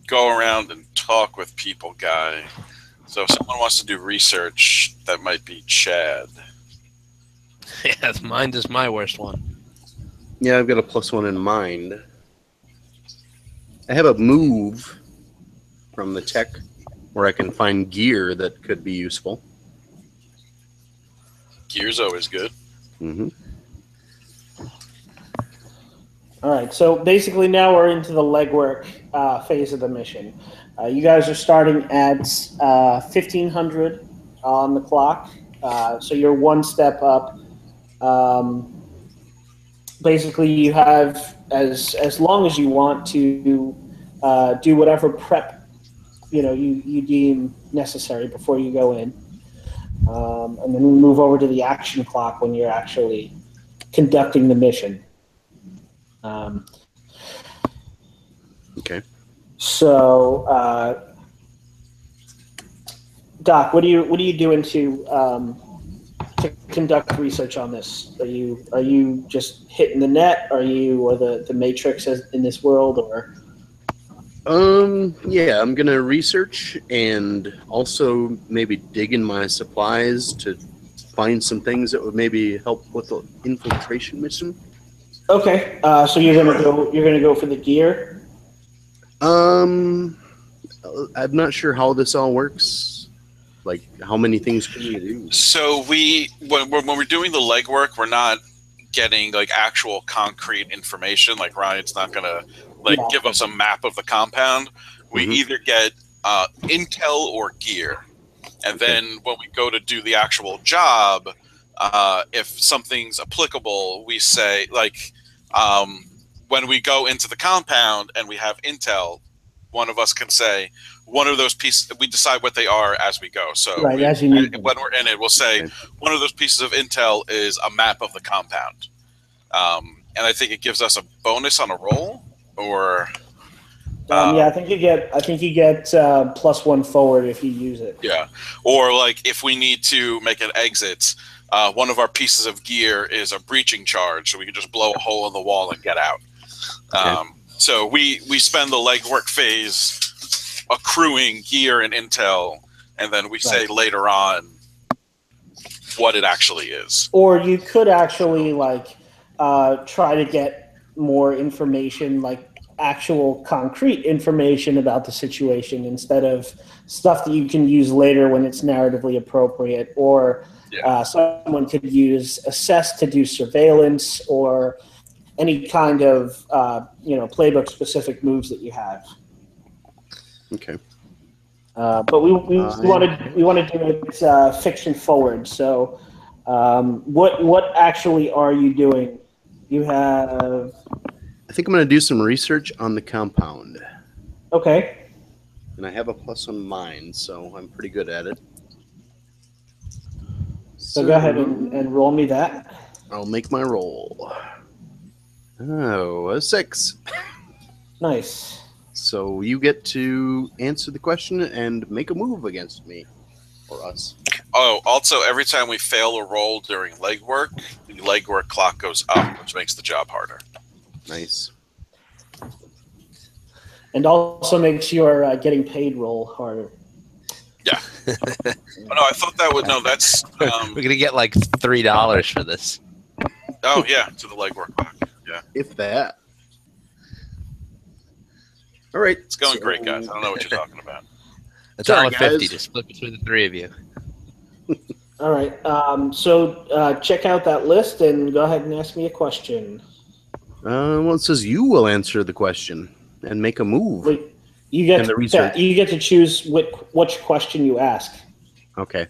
go around and talk with people guy. So if someone wants to do research, that might be Chad. Yeah, mind is my worst one. Yeah, I've got a +1 in mind. I have a move from the tech where I can find gear that could be useful. Gear's always good. Mm-hmm. All right, so basically now we're into the legwork phase of the mission. You guys are starting at 1500 on the clock, so you're one step up. Basically, you have as long as you want to do whatever prep you deem necessary before you go in, and then we move over to the action clock when you're actually conducting the mission. Okay. So, Doc, what are you doing to conduct research on this? Are you just hitting the net? Are you or the matrix in this world, or? Yeah, I'm gonna research and also maybe dig in my supplies to find some things that would maybe help with the infiltration mission. Okay, so you're gonna go for the gear. I'm not sure how this all works. Like, how many things can you do? So when we're doing the legwork, we're not getting like actual concrete information. Like Ryan's not gonna Yeah. give us a map of the compound. We Mhm. either get intel or gear, and then when we go to do the actual job, if something's applicable, we say when we go into the compound and we have intel, one of us can say one of those pieces. We decide what they are as we go. So Right, as you need them. when we're in it, we'll say one of those pieces of intel is a map of the compound, and I think it gives us a bonus on a roll. Or Yeah, I think you get +1 forward if you use it. yeah, or like if we need to make an exit, one of our pieces of gear is a breaching charge, so we can just blow a hole in the wall and get out. So we spend the legwork phase accruing gear and intel, and then we say later on what it actually is. Or you could actually try to get more information, like actual concrete information about the situation, instead of stuff that you can use later when it's narratively appropriate. Or someone could use assess to do surveillance, or any kind of playbook specific moves that you have. Okay. But we want to do it fiction forward. So, what actually are you doing? You have. I think I'm going to do some research on the compound. Okay. And I have a + on mine, so I'm pretty good at it. So go ahead and roll me that. I'll make my roll. Oh, a 6. Nice. So you get to answer the question and make a move against me or us. Oh, also, every time we fail a roll during legwork, the legwork clock goes up, which makes the job harder. Nice. And also makes your getting paid roll harder. Yeah. Oh, no, I thought that would. No, that's. We're gonna get like $3 for this. Oh yeah, to the legwork clock. Yeah. If that. All right. It's going great, guys. I don't know what you're talking about. It's Sorry, $1.50 guys. to split between the three of you. All right. So check out that list and go ahead and ask me a question. Well, it says you will answer the question and make a move. Wait, you get And the research. you get to choose which question you ask. Okay.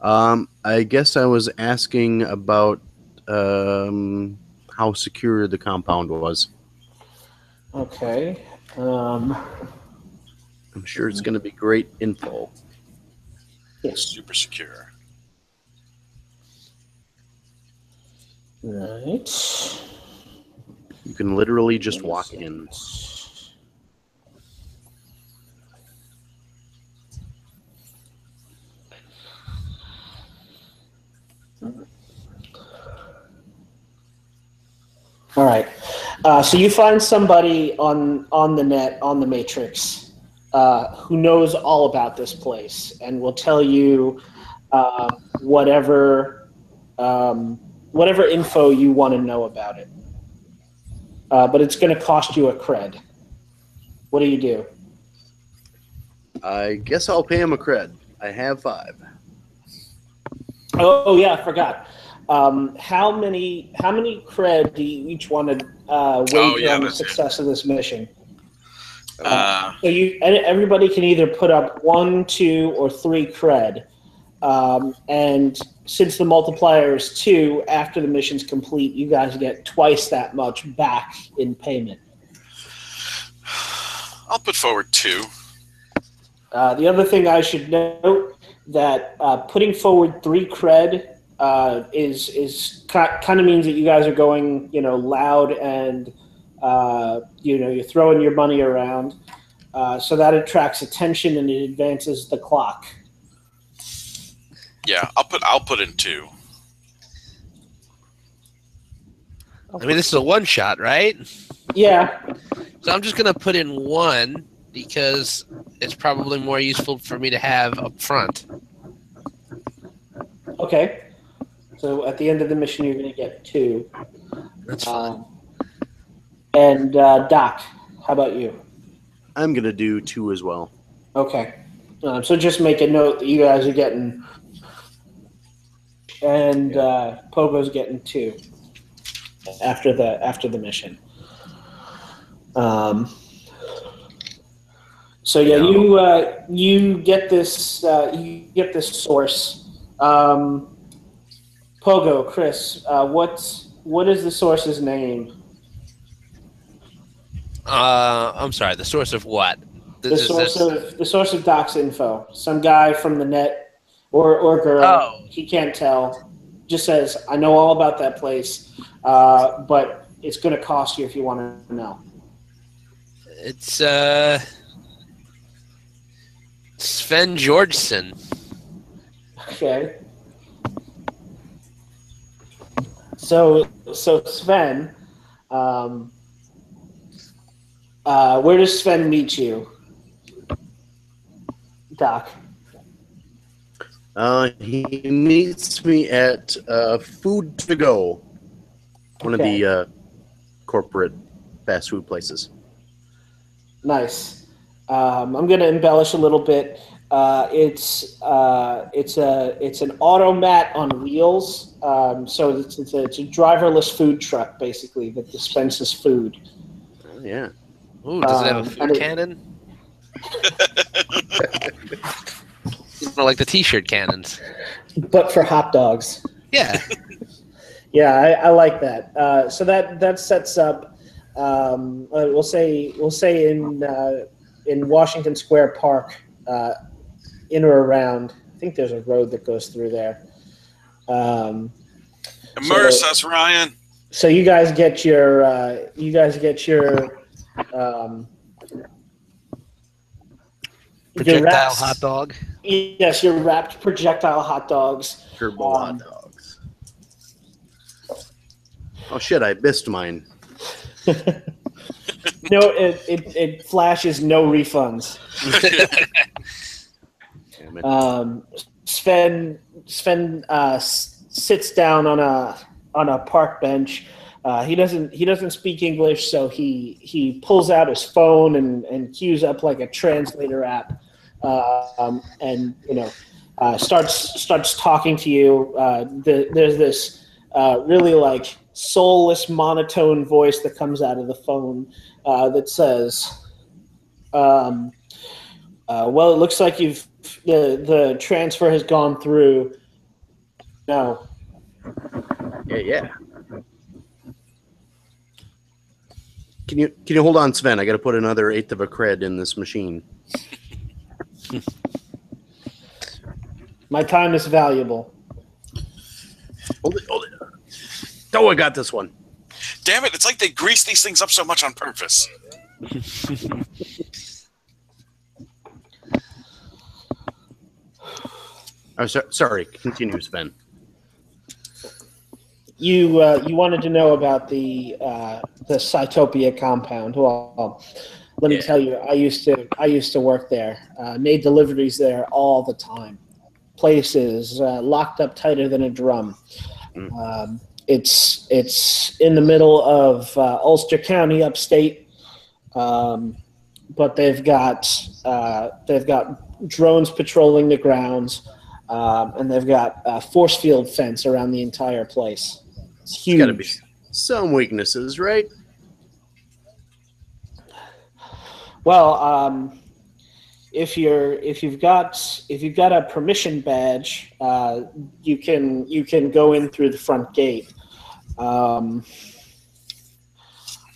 I guess I was asking about how secure the compound was. Okay. I'm sure it's going to be great info. Yes. Super secure. Right. You can literally just walk in. So you find somebody on the net, on the Matrix, who knows all about this place and will tell you whatever info you want to know about it. But it's going to cost you a cred. What do you do? I guess I'll pay him a cred. I have 5. Oh yeah, I forgot. How many cred do you each want to wager on the success of this mission? So everybody can either put up 1, 2, or 3 cred, and since the multiplier is 2, after the mission's complete, you guys get twice that much back in payment. I'll put forward 2. The other thing I should note that putting forward 3 cred is kind of means that you guys are going, loud and you're throwing your money around, so that attracts attention and it advances the clock. Yeah, I'll put in 2. I mean, this is a one shot, right? Yeah. So I'm just gonna put in 1 because it's probably more useful for me to have up front. Okay. So at the end of the mission, you're going to get 2. That's fine. And Doc, how about you? I'm going to do 2 as well. Okay. So just make a note that you guys are getting, and Pogo's getting 2 after the mission. So yeah, you get this source. Pogo, Chris, what is the source's name? I'm sorry. The source of what? The source of Doc's info. Some guy from the net or girl. Oh. He can't tell. Just says, I know all about that place, but it's going to cost you if you want to know. It's Sven Georgeson. Okay. So Sven, where does Sven meet you, Doc? He meets me at Food to Go, one of the corporate fast food places. Nice. I'm going to embellish a little bit. It's an automat on wheels. So it's a driverless food truck basically that dispenses food. Oh, yeah. Ooh, does it have a food cannon? Like the T-shirt cannons. But for hot dogs. Yeah. Yeah, I like that. So that sets up. We'll say in Washington Square Park, in or around. I think there's a road that goes through there. Immerse us, Ryan. So you guys get your projectile hot dog. Yes, your wrapped projectile hot dogs. Turbo hot dogs. Oh shit! I missed mine. No, it flashes no refunds. Sven sits down on a park bench. He doesn't speak English, so he pulls out his phone and queues up like a translator app, and starts talking to you. There's this really like soulless monotone voice that comes out of the phone that says, "Well, it looks like the transfer has gone through." No. Yeah. Can you hold on, Sven? I got to put another 1/8 of a cred in this machine. My time is valuable. Hold it. Oh, I got this one. Damn it! It's like they grease these things up so much on purpose. Oh, sorry. Continue, Sven. you wanted to know about the Cytopia compound. Well, let me tell you, I used to work there. Made deliveries there all the time. Places locked up tighter than a drum. It's in the middle of Ulster County, upstate, but they've got drones patrolling the grounds, and they've got a force field fence around the entire place. It's huge. Got to be some weaknesses, right? Well, if you've got a permission badge, you can go in through the front gate.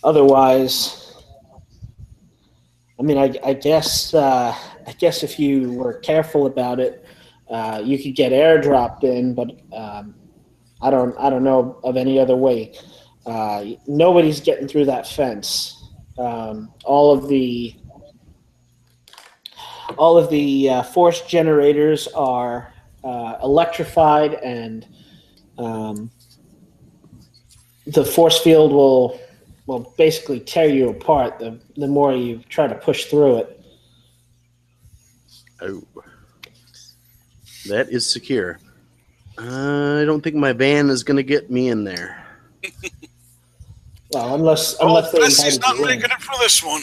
Otherwise, I mean, I guess if you were careful about it, you could get airdropped in, but I don't know of any other way. Nobody's getting through that fence. All of the force generators are electrified, and the force field will basically tear you apart the more you try to push through it. Oh, that is secure. I don't think my van is going to get me in there. Well, unless they Bessie's invited not you in. making it for this one.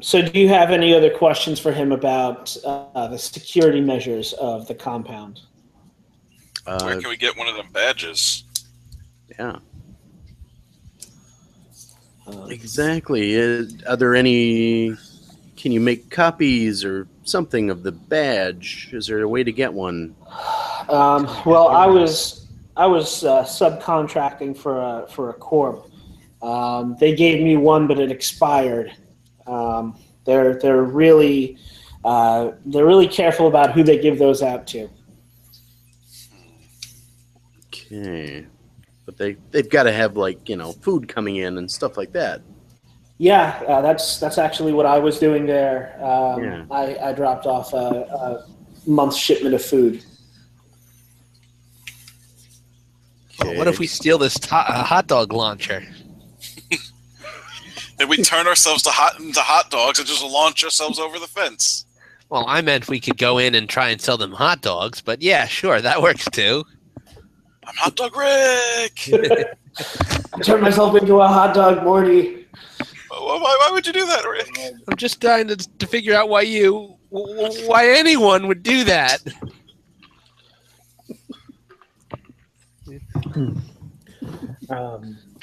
So do you have any other questions for him about the security measures of the compound? Where can we get one of them badges? Yeah. Exactly. Are there any... Can you make copies or something of the badge? Is there a way to get one? Well, I was subcontracting for a corp. They gave me one, but it expired. They're really careful about who they give those out to. Okay, but they've got to have, like, food coming in and stuff like that. Yeah, that's actually what I was doing there. Yeah. I dropped off a month's shipment of food. Well, what if we steal this hot dog launcher? Then we turn ourselves into hot dogs and just launch ourselves over the fence. Well, I meant we could go in and try and sell them hot dogs, but yeah, sure, that works too. I'm Hot Dog Rick! I turned myself into a hot dog, Morty. Why would you do that, Rick? I'm just trying to figure out why anyone would do that.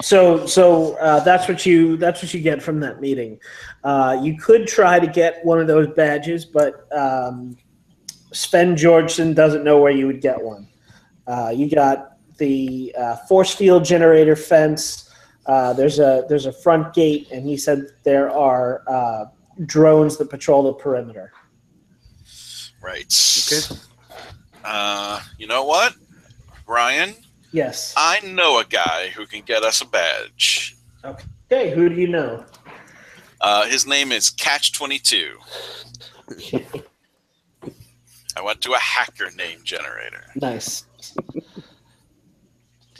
So that's what you get from that meeting. You could try to get one of those badges, but Sven Georgeson doesn't know where you would get one. You got the force field generator fence. There's a front gate, and he said there are drones that patrol the perimeter. Right. Okay. You know what, Ryan? Yes. I know a guy who can get us a badge. Okay, who do you know? His name is Catch-22. I went to a hacker name generator. Nice.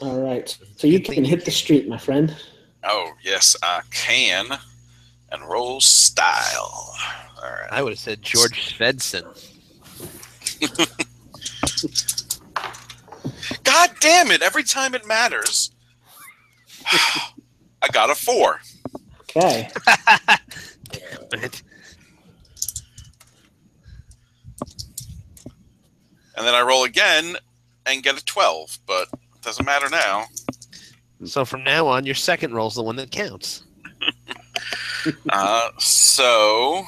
All right. So you can hit the street, my friend. Oh, yes, I can. And roll style. All right. I would have said George Svedson. God damn it, every time it matters. I got a 4. Okay. Damn it. And then I roll again and get a 12, but it doesn't matter now. So from now on, your second roll's the one that counts. So...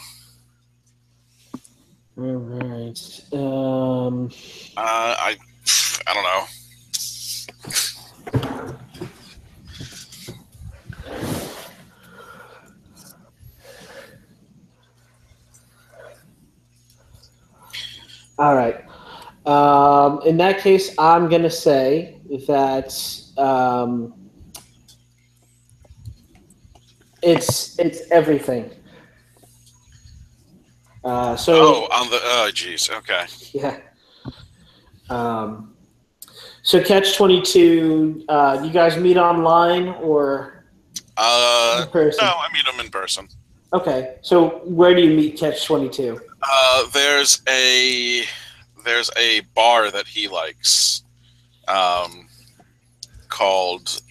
All right. I don't know. All right. In that case, I'm going to say that it's everything. Oh, on the... Oh, jeez. Okay. Yeah. So Catch-22, you guys meet online or in person? No, I meet him in person. Okay, so where do you meet Catch-22? There's a bar that he likes, called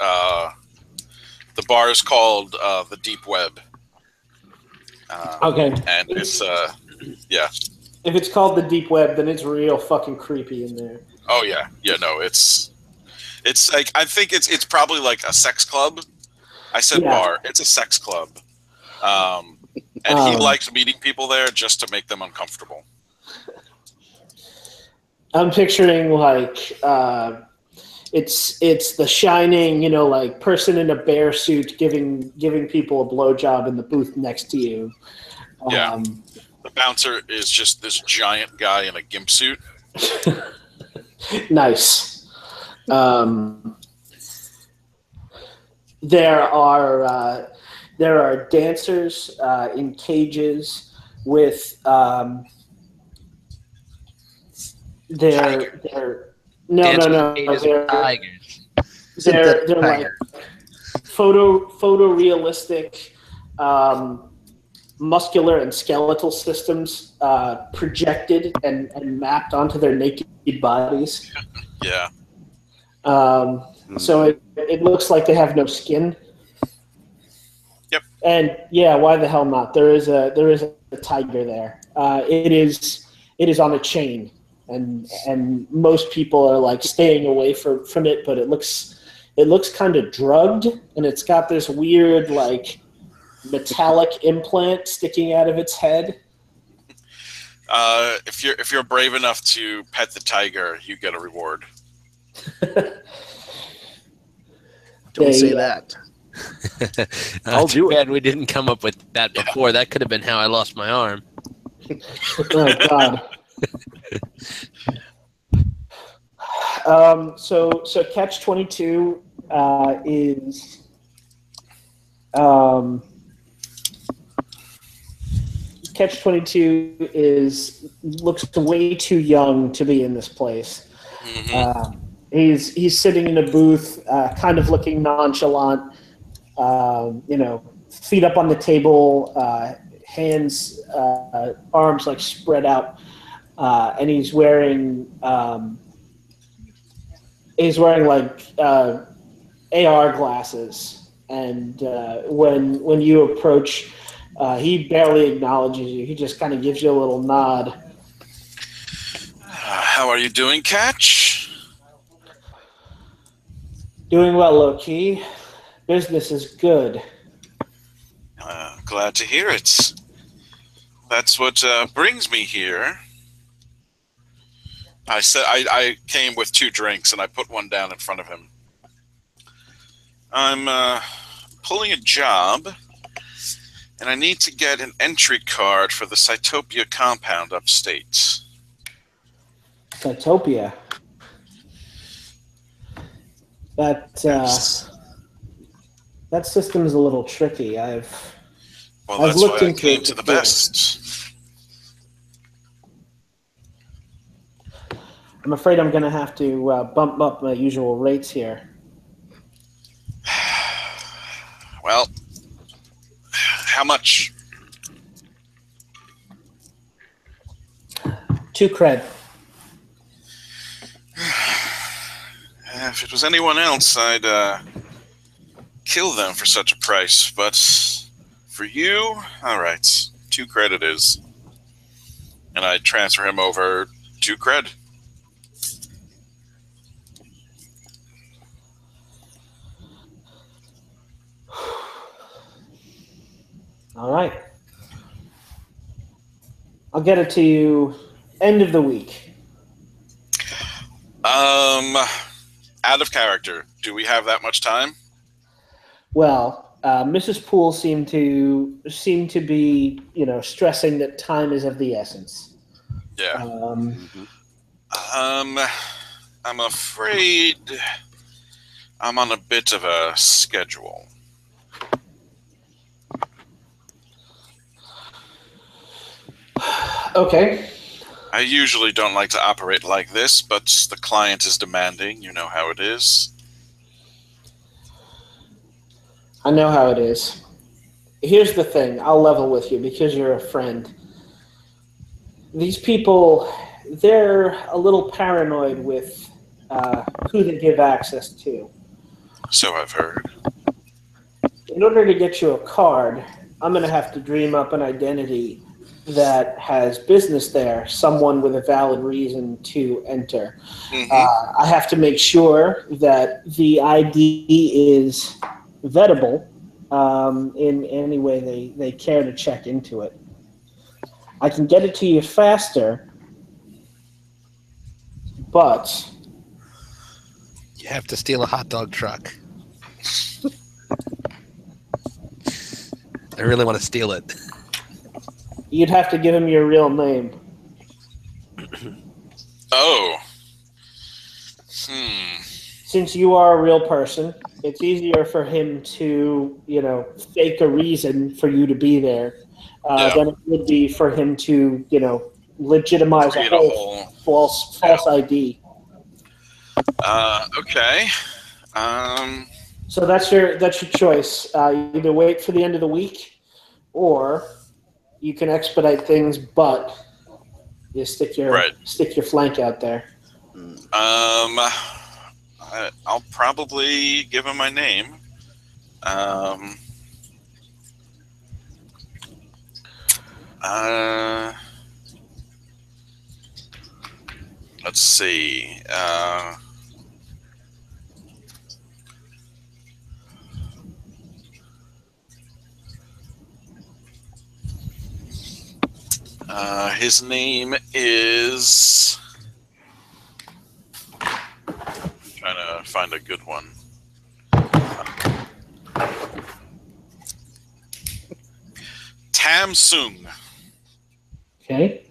the bar is called the Deep Web. Okay, and it's yeah. if it's called the Deep Web, then it's real fucking creepy in there. Oh yeah, no, it's like, I think it's probably like a sex club. I said bar. It's a sex club. And he likes meeting people there just to make them uncomfortable. I'm picturing like it's The Shining, like person in a bear suit giving people a blowjob in the booth next to you. Yeah, the bouncer is just this giant guy in a gimp suit. Nice. There are dancers in cages with they're tigers. They're like photorealistic muscular and skeletal systems projected and mapped onto their naked bodies. Yeah. So it looks like they have no skin. Yep. And yeah, why the hell not? There is a tiger there. It is on a chain, and most people are like staying away from it. But it looks kind of drugged, and it's got this weird like metallic implant sticking out of its head. If you're brave enough to pet the tiger, you get a reward. Don't say that. I'll do it. Bad we didn't come up with that before. Yeah. That could have been how I lost my arm. Oh God. So Catch-22 is Catch-22 looks way too young to be in this place. Mm-hmm. He's sitting in a booth, kind of looking nonchalant, feet up on the table, hands, arms like spread out, and he's wearing like AR glasses. And when you approach, he barely acknowledges you. He just kind of gives you a little nod. How are you doing, Catch? Doing well, low-key. Business is good. Glad to hear it. That's what brings me here. I came with 2 drinks, and I put one down in front of him. I'm pulling a job, and I need to get an entry card for the Cytopia compound upstate. Cytopia? That system is a little tricky. I've looked into it to the best. I'm afraid I'm going to have to bump up my usual rates here. Well, how much? 2 cred. If it was anyone else, I'd kill them for such a price. But for you, all right, 2 cred it is. And I transfer him over 2 cred. All right. I'll get it to you end of the week. Out of character. Do we have that much time? Well, Mrs. Poole seemed to be, stressing that time is of the essence. Yeah. I'm afraid I'm on a bit of a schedule. Okay. I usually don't like to operate like this, but the client is demanding. You know how it is. I know how it is. Here's the thing. I'll level with you because you're a friend. These people, they're a little paranoid with who they give access to. So I've heard. In order to get you a card, I'm going to have to dream up an identity that has business there, someone with a valid reason to enter. Mm-hmm. I have to make sure that the ID is vettable in any way they care to check into it. I can get it to you faster, but You have to steal a hot dog truck. I really want to steal it. you'd have to give him your real name. Oh. Since you are a real person, it's easier for him to, fake a reason for you to be there than it would be for him to, legitimize Create a whole false ID. Okay. So that's your choice. You either wait for the end of the week, or you can expedite things, but you stick your flank out there. I'll probably give him my name. Let's see. His name is... trying to find a good one. Tam Sung. Okay.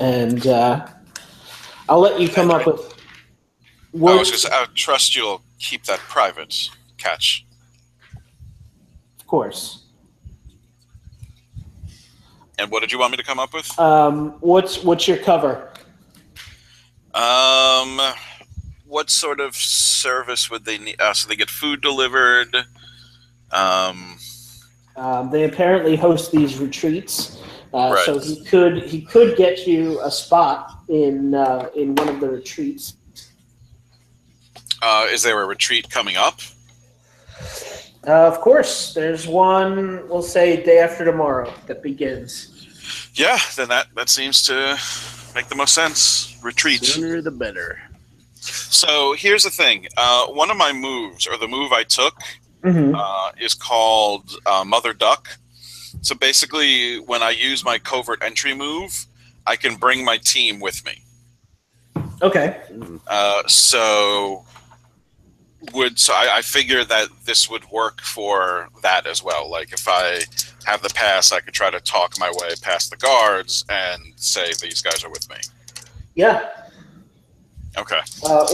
And I'll let you come up with words. I trust you'll keep that private, Catch. Of course. And what did you want me to come up with? What's your cover? What sort of service would they need? So they get food delivered. They apparently host these retreats, Right. so he could get you a spot in one of the retreats. Is there a retreat coming up? Of course, there's one. We'll say day after tomorrow that begins. Yeah, then that seems to make the most sense. Retreat. Sooner the better. So here's the thing. One of my moves, or the move I took, is called Mother Duck. So basically, when I use my covert entry move, I can bring my team with me. Okay. So I figure that this would work for that as well. Like if I have the pass, I could try to talk my way past the guards and say these guys are with me. Yeah. Okay.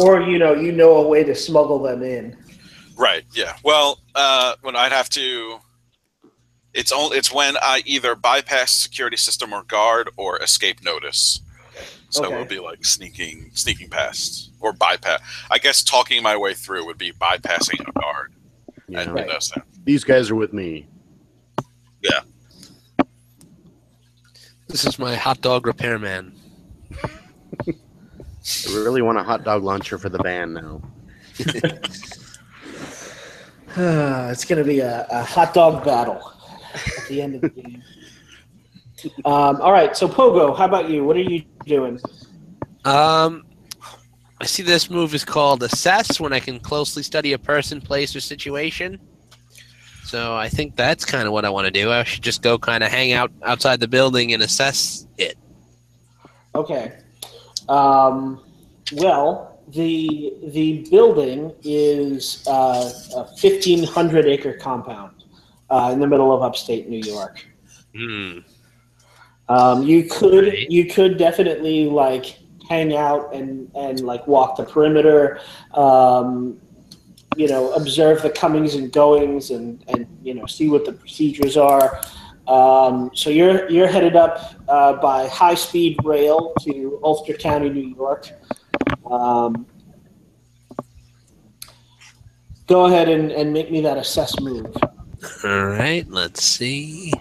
Or you know a way to smuggle them in. Right. Yeah. Well, when I'd have to, it's when I either bypass security system or guard or escape notice. So it would be like sneaking past or bypass. I guess talking my way through would be bypassing a guard. Yeah. Right. These guys are with me. Yeah. This is my hot dog repairman. I really want a hot dog launcher for the van now. It's going to be a hot dog battle at the end of the game. All right, so Pogo, how about you? What are you doing? I see this move is called Assess, when I can closely study a person, place, or situation. So I think that's kind of what I want to do. I should just go kind of hang out outside the building and assess it. Okay. Well, the building is a 1,500-acre compound in the middle of upstate New York. You could definitely like hang out and like walk the perimeter. observe the comings and goings and see what the procedures are. So you're headed up by high-speed rail to Ulster County, New York. Go ahead and make me that assess move. All right, let's see.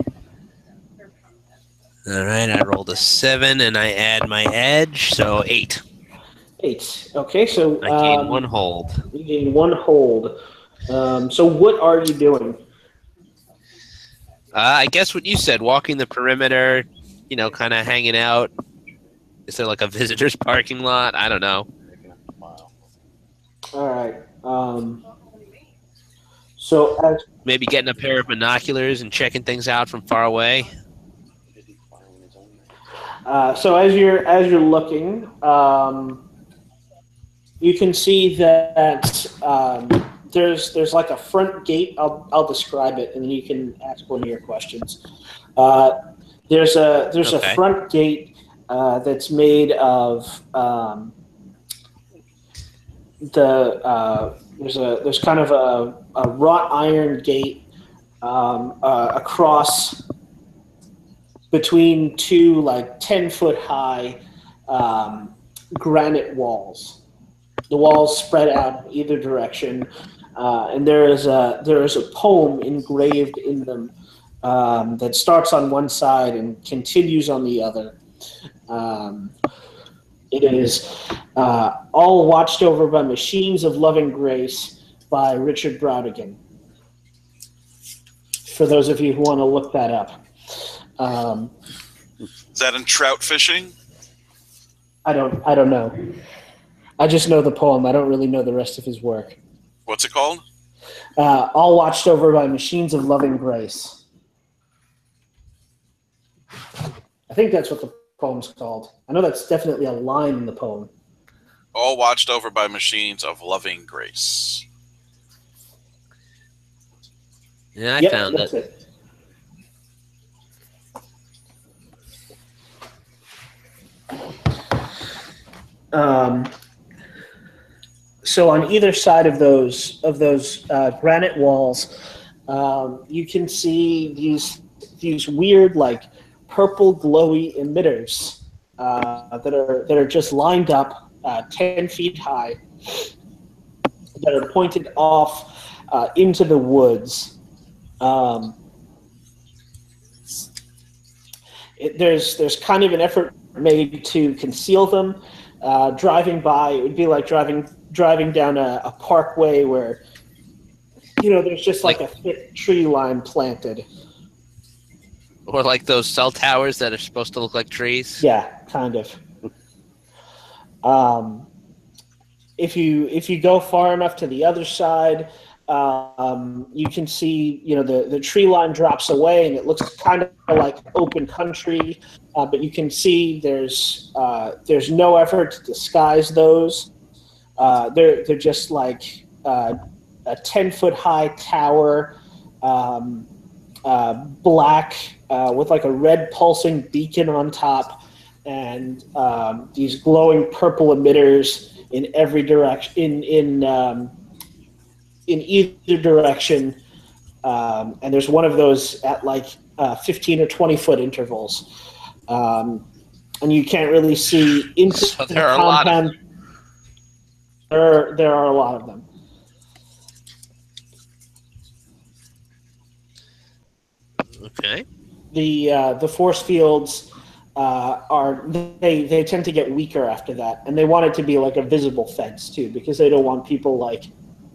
All right, I rolled a 7 and I add my edge, so 8. 8. Okay, so I gain 1 hold. You gain 1 hold. So what are you doing? I guess what you said, walking the perimeter, kind of hanging out. Is there like a visitor's parking lot? I don't know. All right. So as Maybe getting a pair of binoculars and checking things out from far away. So as you're looking, you can see that there's like a front gate. I'll describe it, and then you can ask one of your questions. There's a front gate that's made of there's kind of a wrought iron gate across between 2 like 10-foot high granite walls. The walls spread out in either direction, and there is a poem engraved in them that starts on one side and continues on the other. It is All Watched Over by Machines of Loving Grace by Richard Brautigan. For those of you who want to look that up. Is that in trout fishing? I don't know. I just know the poem. I don't really know the rest of his work. What's it called? All Watched Over by Machines of Loving Grace. I think that's what the poem's called. I know that's definitely a line in the poem. All Watched Over by Machines of Loving Grace. Yeah, I found that's it. So on either side of those granite walls, you can see these weird like purple glowy emitters that are just lined up 10 feet high that are pointed off into the woods. There's kind of an effort made to conceal them. Driving by, it would be like driving down a parkway where there's just like a thick tree line planted. Or like those cell towers that are supposed to look like trees. Yeah, kind of. If you go far enough to the other side, you can see the tree line drops away and it looks kind of like open country, but you can see there's no effort to disguise those. They're just like a 10-foot high tower, black with like a red pulsing beacon on top, and these glowing purple emitters in every direction in either direction, and there's one of those at like 15 or 20-foot intervals, and you can't really see into So the there are a lot of compound. There are a lot of them. Okay. The force fields they tend to get weaker after that, and they want it to be like a visible fence too, because they don't want people like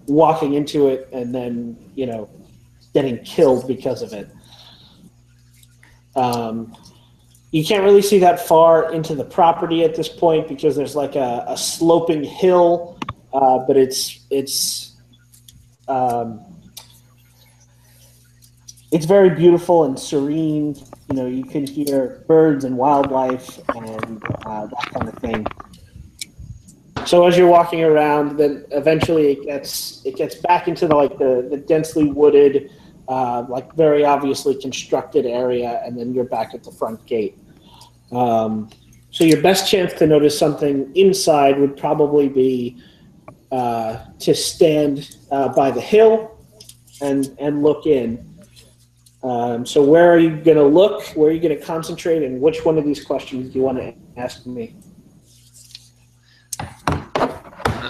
walking into it and then getting killed because of it. You can't really see that far into the property at this point because there's like a sloping hill, but it's very beautiful and serene. You can hear birds and wildlife and that kind of thing. So as you're walking around, then eventually it gets back into the densely wooded, like very obviously constructed area, and then you're back at the front gate. So your best chance to notice something inside would probably be to stand by the hill and look in. So where are you going to look? Where are you going to concentrate? And which one of these questions do you want to ask me?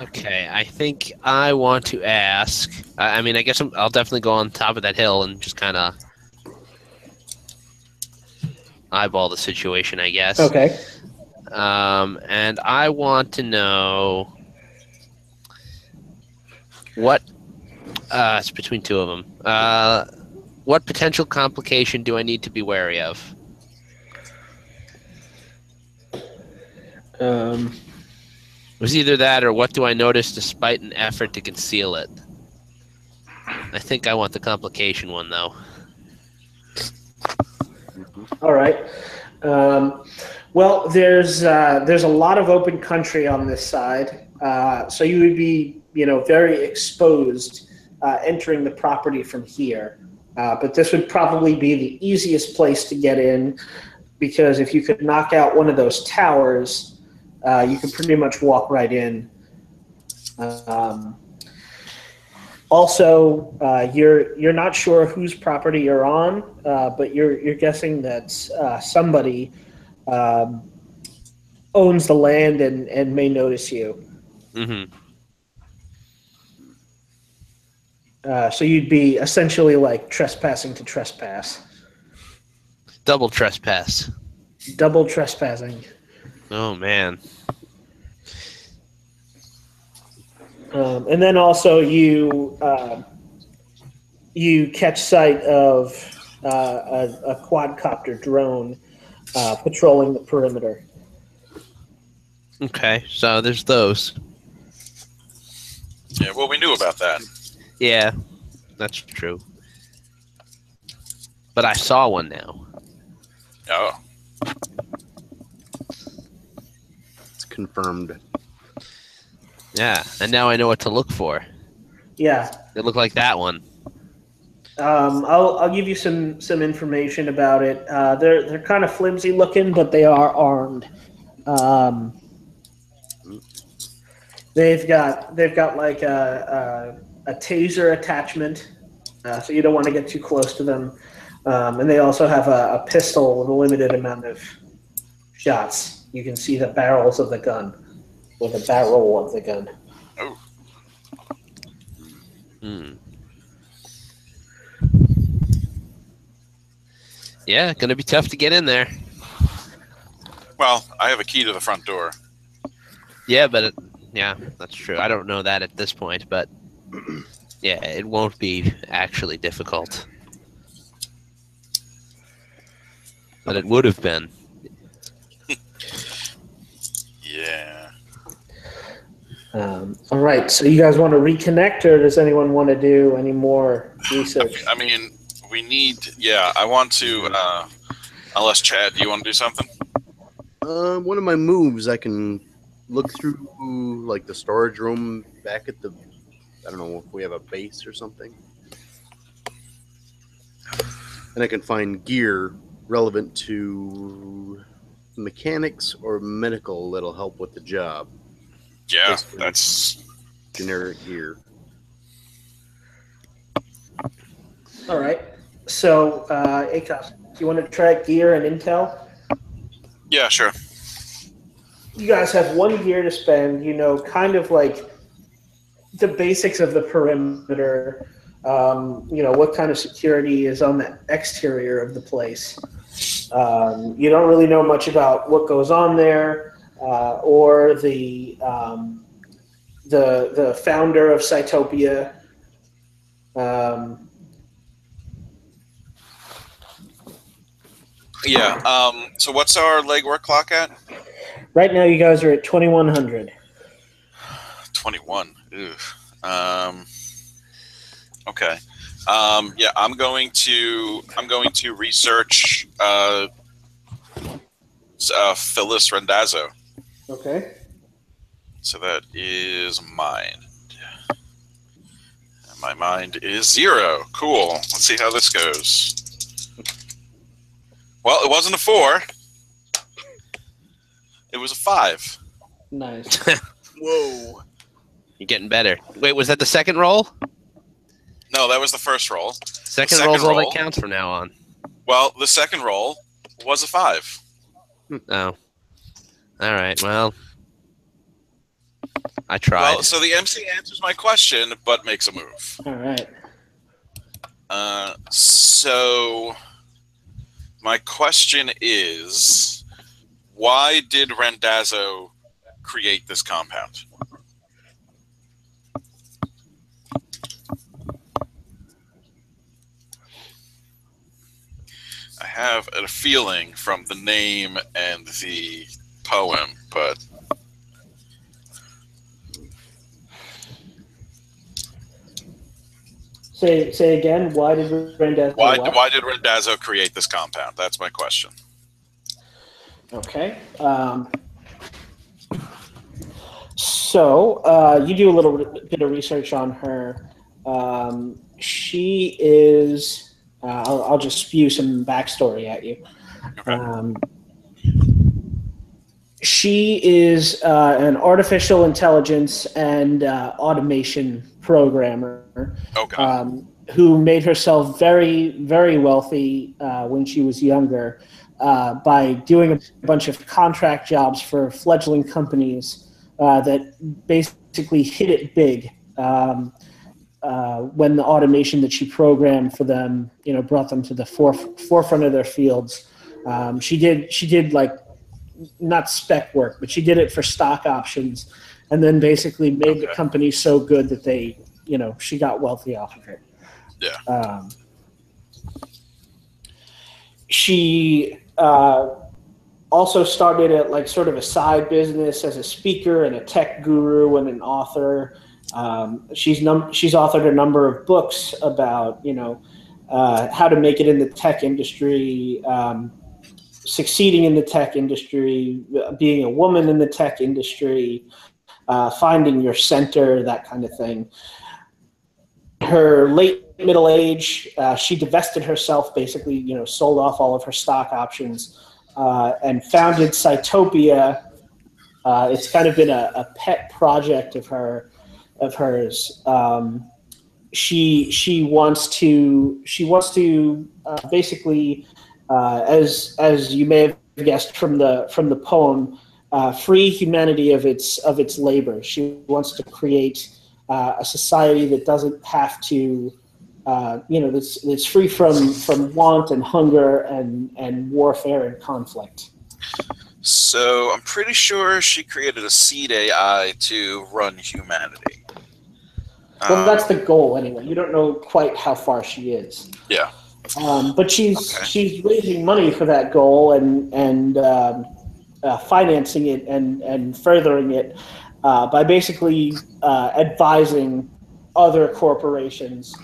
Okay, I think I want to ask. I mean, I guess I'll definitely go on top of that hill and just kind of eyeball the situation, I guess. Okay. And I want to know what. It's between two of them. What potential complication do I need to be wary of? It was either that or what do I notice despite an effort to conceal it? I think I want the complication one, though. All right. Well, there's a lot of open country on this side, so you would be, very exposed entering the property from here. But this would probably be the easiest place to get in, because if you could knock out one of those towers, you could pretty much walk right in. Also, you're not sure whose property you're on, but you're guessing that somebody owns the land and may notice you. Mm-hmm. So you'd be essentially like trespassing to trespass. Double trespass. Double trespassing. Oh, man. And then also you catch sight of a quadcopter drone patrolling the perimeter. Okay, so there's those. Yeah, well, we knew about that. Yeah, that's true. But I saw one now. Oh. It's confirmed. Yeah, and now I know what to look for. Yeah. It looked like that one. I'll give you some information about it. They're kind of flimsy looking, but they are armed. They've got like a taser attachment, so you don't want to get too close to them. And they also have a pistol with a limited amount of shots. You can see the barrels of the gun, or the barrel of the gun. Oh. Yeah, gonna be tough to get in there. Well, I have a key to the front door. Yeah, but yeah, that's true. I don't know that at this point, but yeah, it won't be actually difficult. But it would have been. Yeah. All right, so you guys want to reconnect, or does anyone want to do any more research? I mean, we need... Yeah, I want to... unless, Chad, do you want to do something? One of my moves, I can look through, like, the storage room back at the... I don't know if we have a base or something. And I can find gear relevant to mechanics or medical that'll help with the job. Yeah, Basically, that's... generic gear. All right, so Akos, do you want to try gear and intel? Yeah, sure. You guys have one gear to spend, kind of like the basics of the perimeter, what kind of security is on the exterior of the place. You don't really know much about what goes on there, or the founder of Cytopia. So what's our legwork clock at? Right now, you guys are at 2100. 21. Okay. Yeah, I'm going to research Phyllis Rendazzo. Okay. So that is mind. And my mind is 0. Cool. Let's see how this goes. Well, it wasn't a 4. It was a 5. Nice. Whoa. You're getting better. Wait, was that the second roll? No, that was the first roll. Second roll's all that counts from now on. Well, the second roll was a 5. Oh. All right, well, I tried. Well, so the MC answers my question, but makes a move. All right. So my question is, why did Randazzo create this compound? I have a feeling from the name and the poem, but Say again. Why did Randazzo? Why did Randazzo create this compound? That's my question. Okay. So you do a little bit of research on her. She is. I'll just spew some backstory at you. Okay. She is an artificial intelligence and automation programmer. Okay. Who made herself very, very wealthy when she was younger by doing a bunch of contract jobs for fledgling companies that basically hit it big when the automation that she programmed for them, brought them to the forefront of their fields. She did like not spec work, but she did it for stock options, and then basically made the company so good that they, she got wealthy off of it. Yeah. She also started at like sort of a side business as a speaker and a tech guru and an author. She's authored a number of books about how to make it in the tech industry, succeeding in the tech industry, being a woman in the tech industry, finding your center, that kind of thing. Her late middle age, she divested herself, basically, sold off all of her stock options, and founded Cytopia. It's kind of been a pet project of hers. She wants to basically, as you may have guessed from the poem, free humanity of its labor. She wants to create a society that doesn't have to, that's free from want and hunger and warfare and conflict. So I'm pretty sure she created a seed AI to run humanity. Well, that's the goal anyway. You don't know quite how far she is. Yeah. But she's raising money for that goal and financing it and furthering it by basically advising other corporations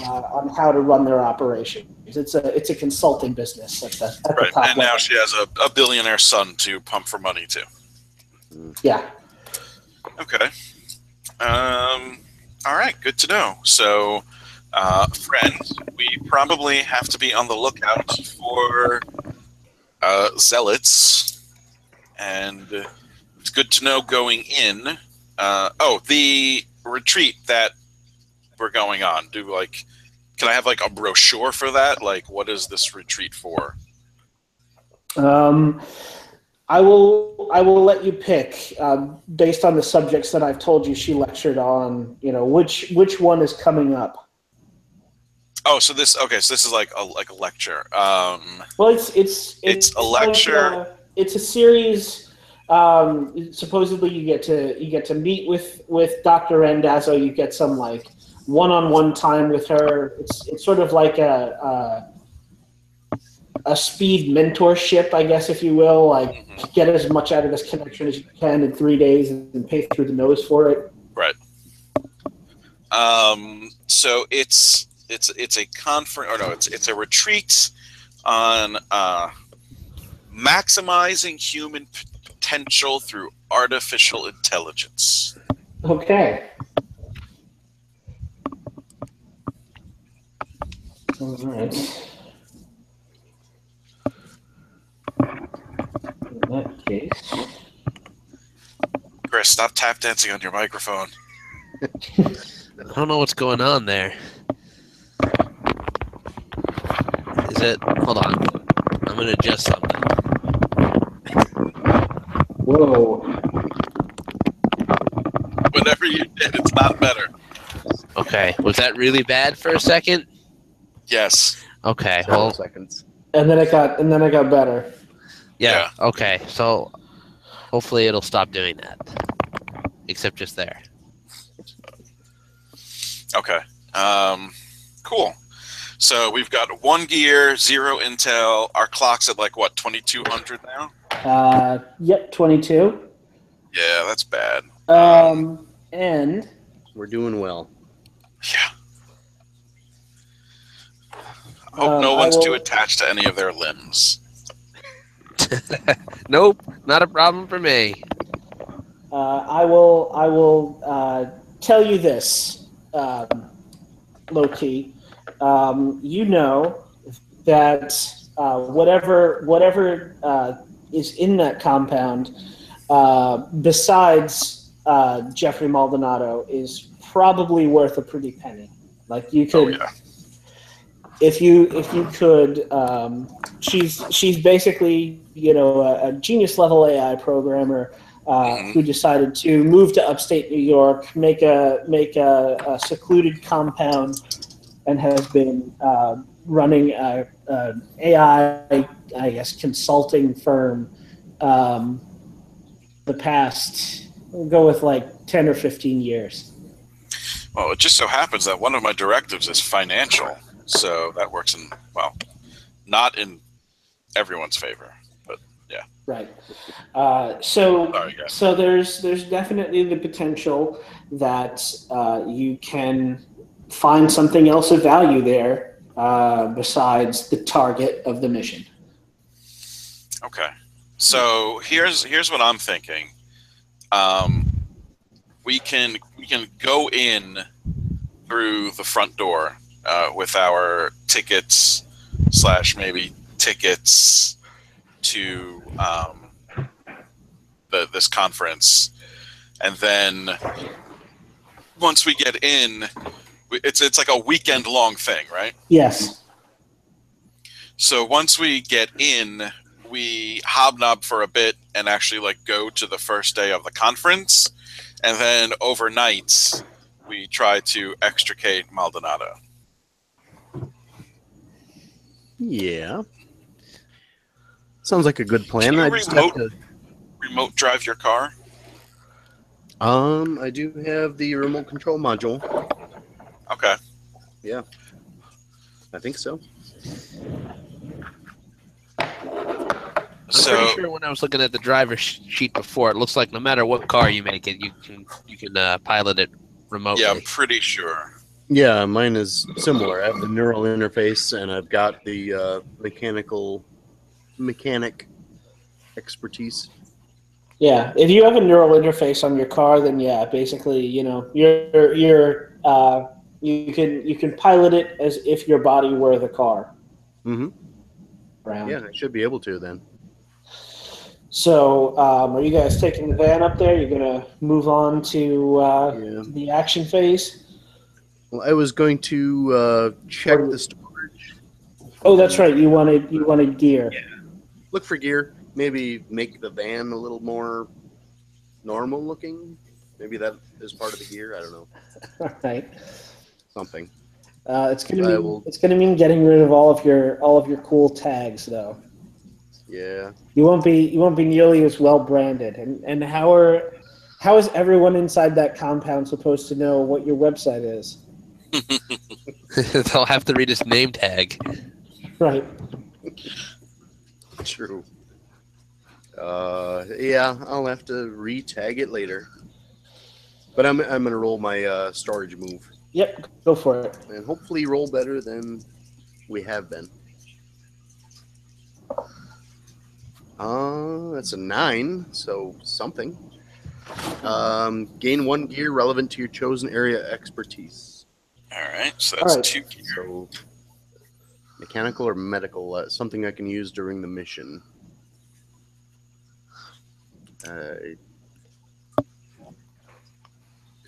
on how to run their operations. It's a consulting business at the right. top and level. Now she has a billionaire son to pump for money to. Yeah. Okay. All right. Good to know. So, friends, we probably have to be on the lookout for zealots, and it's good to know going in. The retreat that we're going on. Can I have like a brochure for that? Like, what is this retreat for? I will let you pick based on the subjects that I've told you she lectured on. Which one is coming up. Oh, so this is like a lecture. Well, it's a lecture. It's a series. Supposedly, you get to meet with Dr. Randazzo. You get some like one-on-one time with her. It's sort of like a speed mentorship, I guess, if you will. Like, get as much out of this connection as you can in 3 days and pay through the nose for it. Right. So it's a conference, or no, it's a retreat on maximizing human potential through artificial intelligence. Okay. All right. In that case, Chris, stop tap dancing on your microphone. I don't know what's going on there. Is it? Hold on. I'm going to adjust something. Whoa. Whatever you did, it's not better. Okay. Was that really bad for a second? Yes. Okay. Several Well, seconds. And then it got better. yeah. Okay. So hopefully it'll stop doing that. Except just there. Okay. Cool. So we've got 1 gear, 0 intel. Our clock's at like what, 2200 now? Yep, 22. Yeah, that's bad. And We're doing well. Yeah. Hope no I one's too will- attached to any of their limbs. Nope. Not a problem for me. I will tell you this, low key. You know that whatever is in that compound, besides Jeffrey Maldonado, is probably worth a pretty penny. Like you could, Oh, yeah. if you could, she's basically a genius level AI programmer. Who decided to move to upstate New York, make a secluded compound, and has been running a AI, I guess, consulting firm. The past, we'll go with like 10 or 15 years. Well, it just so happens that one of my directives is financial. So that works in, well, not in everyone's favor. But yeah. Right. Sorry, guys. So there's definitely the potential that you can find something else of value there besides the target of the mission. Okay. So here's what I'm thinking. We can go in through the front door with our tickets / maybe tickets to this conference, and then once we get in, it's like a weekend long thing, right? Yes. So once we get in, we hobnob for a bit and actually like go to the first day of the conference, and then overnight we try to extricate Maldonado. Yeah. Sounds like a good plan. Can you I just have to. remote drive your car? I do have the remote control module. Okay. Yeah. I think so. I'm pretty sure when I was looking at the driver's sheet before, it looks like no matter what car you make it, you can pilot it remotely. Yeah, I'm pretty sure. Yeah, mine is similar. I have the neural interface, and I've got the mechanic expertise. Yeah. If you have a neural interface on your car, then yeah, basically, you can pilot it as if your body were the car. Mm-hmm. Around. Yeah, I should be able to then. So, are you guys taking the van up there? You're gonna move on to the action phase. Well, I was going to check the storage. Oh, that's right. You wanted gear. Yeah. Look for gear. Maybe make the van a little more normal looking. Maybe that is part of the gear. I don't know. All right. Something. It's gonna mean getting rid of all of your cool tags, though. Yeah. You won't be nearly as well branded. And how is everyone inside that compound supposed to know what your website is? They'll have to read his name tag. Right. True. Yeah, I'll have to re-tag it later. But I'm gonna roll my storage move. Yep, go for it. And hopefully roll better than we have been. That's a 9, so something. Gain 1 gear relevant to your chosen area expertise. All right, so that's 2 gear. So mechanical or medical, something I can use during the mission. Because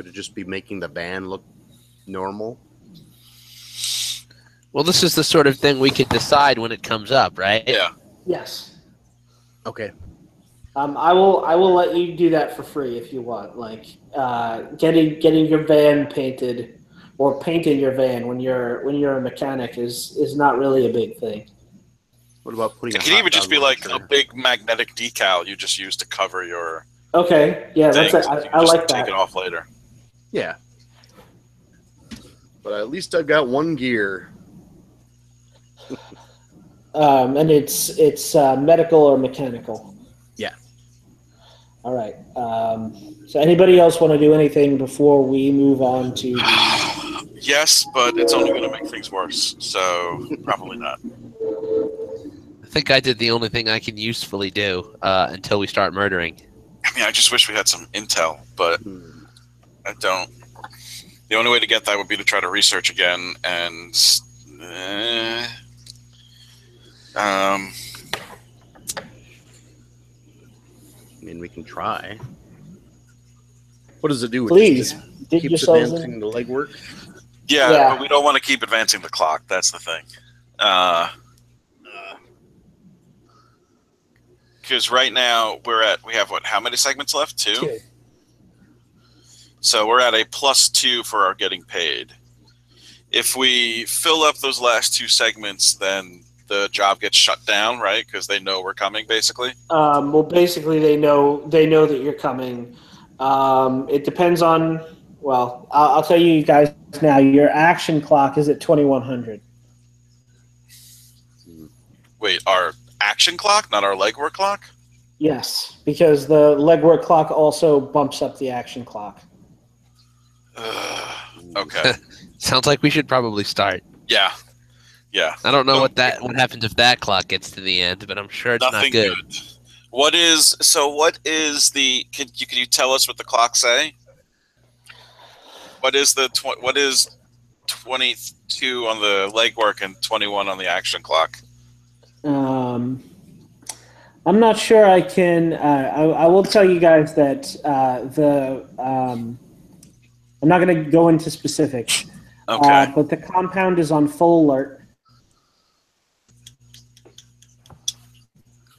Could it just be making the van look normal? Well, this is the sort of thing we could decide when it comes up, right? Yeah. Yes. Okay. I will let you do that for free if you want. Like getting your van painted or painting your van when you're a mechanic is not really a big thing. What about putting It a could hot even just dog be like a launcher? big magnetic decal you just use to cover your Okay, yeah, things. that's You I can just like take that. it off later. Yeah. But at least I've got one gear. And it's medical or mechanical. Yeah. All right. So anybody else want to do anything before we move on to the... Yes, but it's only going to make things worse. So probably not. I think I did the only thing I can usefully do until we start murdering. I mean, I just wish we had some intel, but I don't. The only way to get that would be to try to research again, and I mean, we can try. What does it do? Please, It dig keeps yourselves advancing in. the legwork. yeah, but we don't want to keep advancing the clock. That's the thing. Because right now we have what? How many segments left? Two. So we're at a +2 for our getting paid. If we fill up those last 2 segments, then the job gets shut down, right? Because they know we're coming, basically. Well, basically, they know that you're coming. It depends on. Well, I'll tell you guys now. Your action clock is at 2100. Wait, our action clock, not our legwork clock? Yes, because the legwork clock also bumps up the action clock. Okay. Sounds like we should probably start. Yeah. I don't know what happens if that clock gets to the end, but I'm sure it's Nothing not good. What is the? Can you tell us what the clocks say? What is 22 on the legwork and 21 on the action clock? I'm not sure I can. I will tell you guys that I'm not going to go into specifics. Okay. But the compound is on full alert.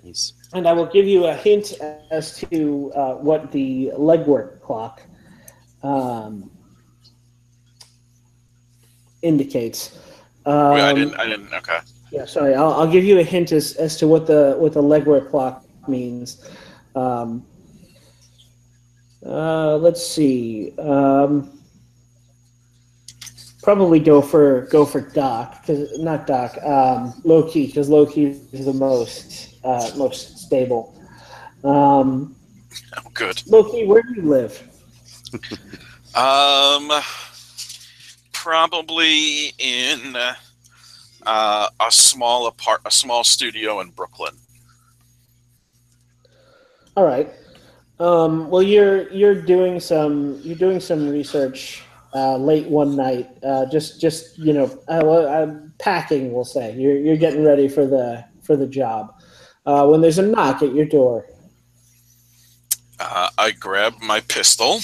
Nice. And I will give you a hint as to what the legwork clock indicates. Wait, I didn't. Okay. Yeah, sorry. I'll give you a hint as to what the legwork clock means. Let's see. Probably go for Doc, because not Doc. Low key, because low key is the most stable. Oh, good. Low key, where do you live? Probably in a small studio in Brooklyn. All right. Well, you're doing some research late one night. Just packing. We'll say you're getting ready for the job. When there's a knock at your door. I grab my pistol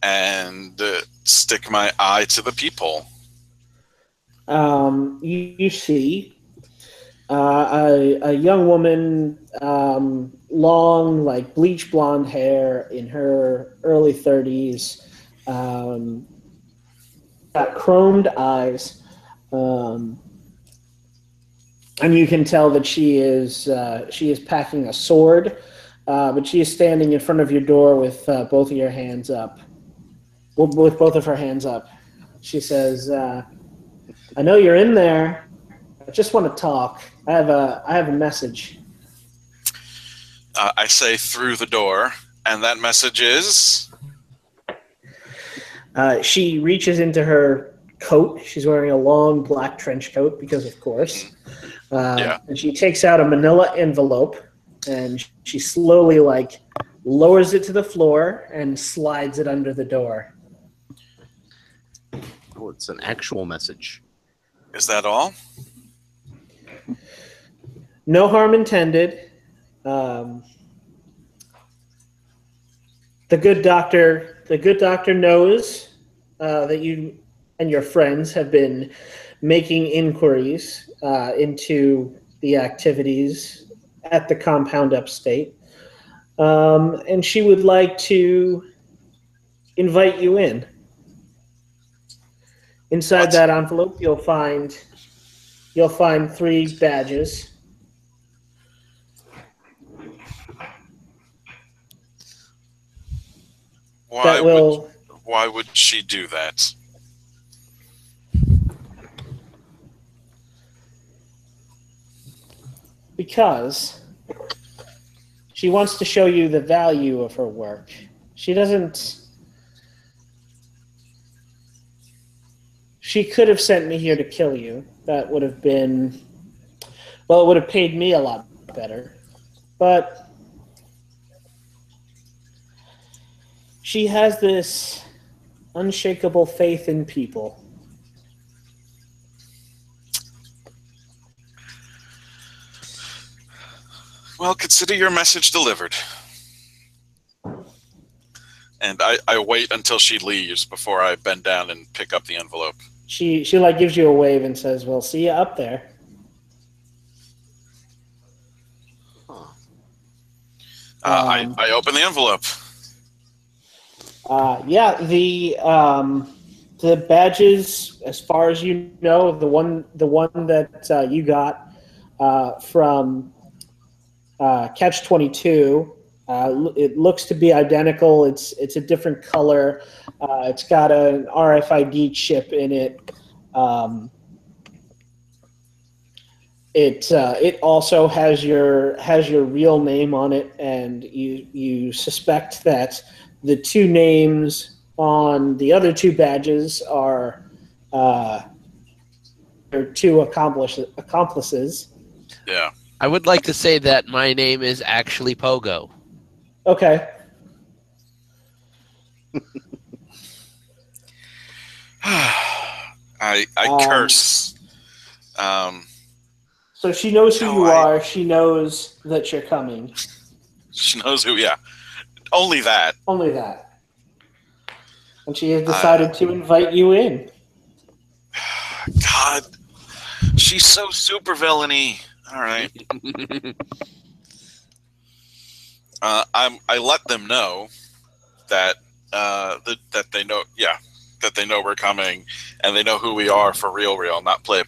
and stick my eye to the peephole. You see a young woman, long, like bleach blonde hair, in her early 30s, got chromed eyes, and you can tell that she is packing a sword, but she is standing in front of your door with both of your hands up. With both of her hands up. She says, I know you're in there. I just want to talk. I have a message. I say through the door, and that message is... She reaches into her coat. She's wearing a long black trench coat because, of course. Yeah. And she takes out a manila envelope, and she slowly, lowers it to the floor and slides it under the door. Oh, it's an actual message. Is that all? No harm intended. The good doctor the good doctor knows that you and your friends have been making inquiries into the activities at the compound upstate. And she would like to invite you in. Inside What? that envelope, you'll find 3 badges. Why would she do that? Because she wants to show you the value of her work. She could have sent me here to kill you. That would have been, well, it would have paid me a lot better. But she has this unshakable faith in people. Well, consider your message delivered. And I wait until she leaves before I bend down and pick up the envelope. She like gives you a wave and says, "Well, see you up there." I open the envelope. Yeah, the badges, as far as you know, the one that you got from Catch 22. It looks to be identical. It's a different color. It's got an RFID chip in it. It also has your real name on it, and you suspect that the 2 names on the other 2 badges are 2 accomplices. Yeah. I would like to say that my name is actually Pogo. Okay. I curse. So she knows who you are. She knows that you're coming. She knows who, yeah. Only that. Only that. And she has decided to invite you in. God. She's so super villainy. All right. I let them know that that they know, yeah, that they know we're coming, and they know who we are for real, not play.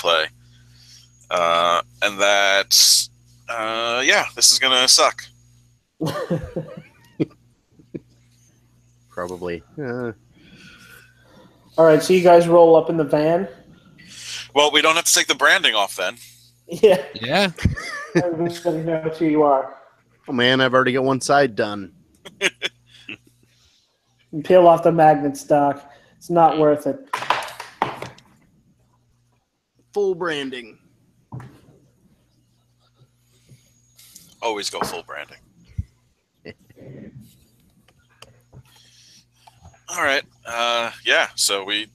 And that, yeah, this is gonna suck. Probably. All right, so you guys roll up in the van. Well, we don't have to take the branding off then. Yeah. Yeah. Everybody knows who you are. Oh man, I've already got one side done. You peel off the magnet stock. It's not worth it. Full branding. Always go full branding. All right. Yeah. So we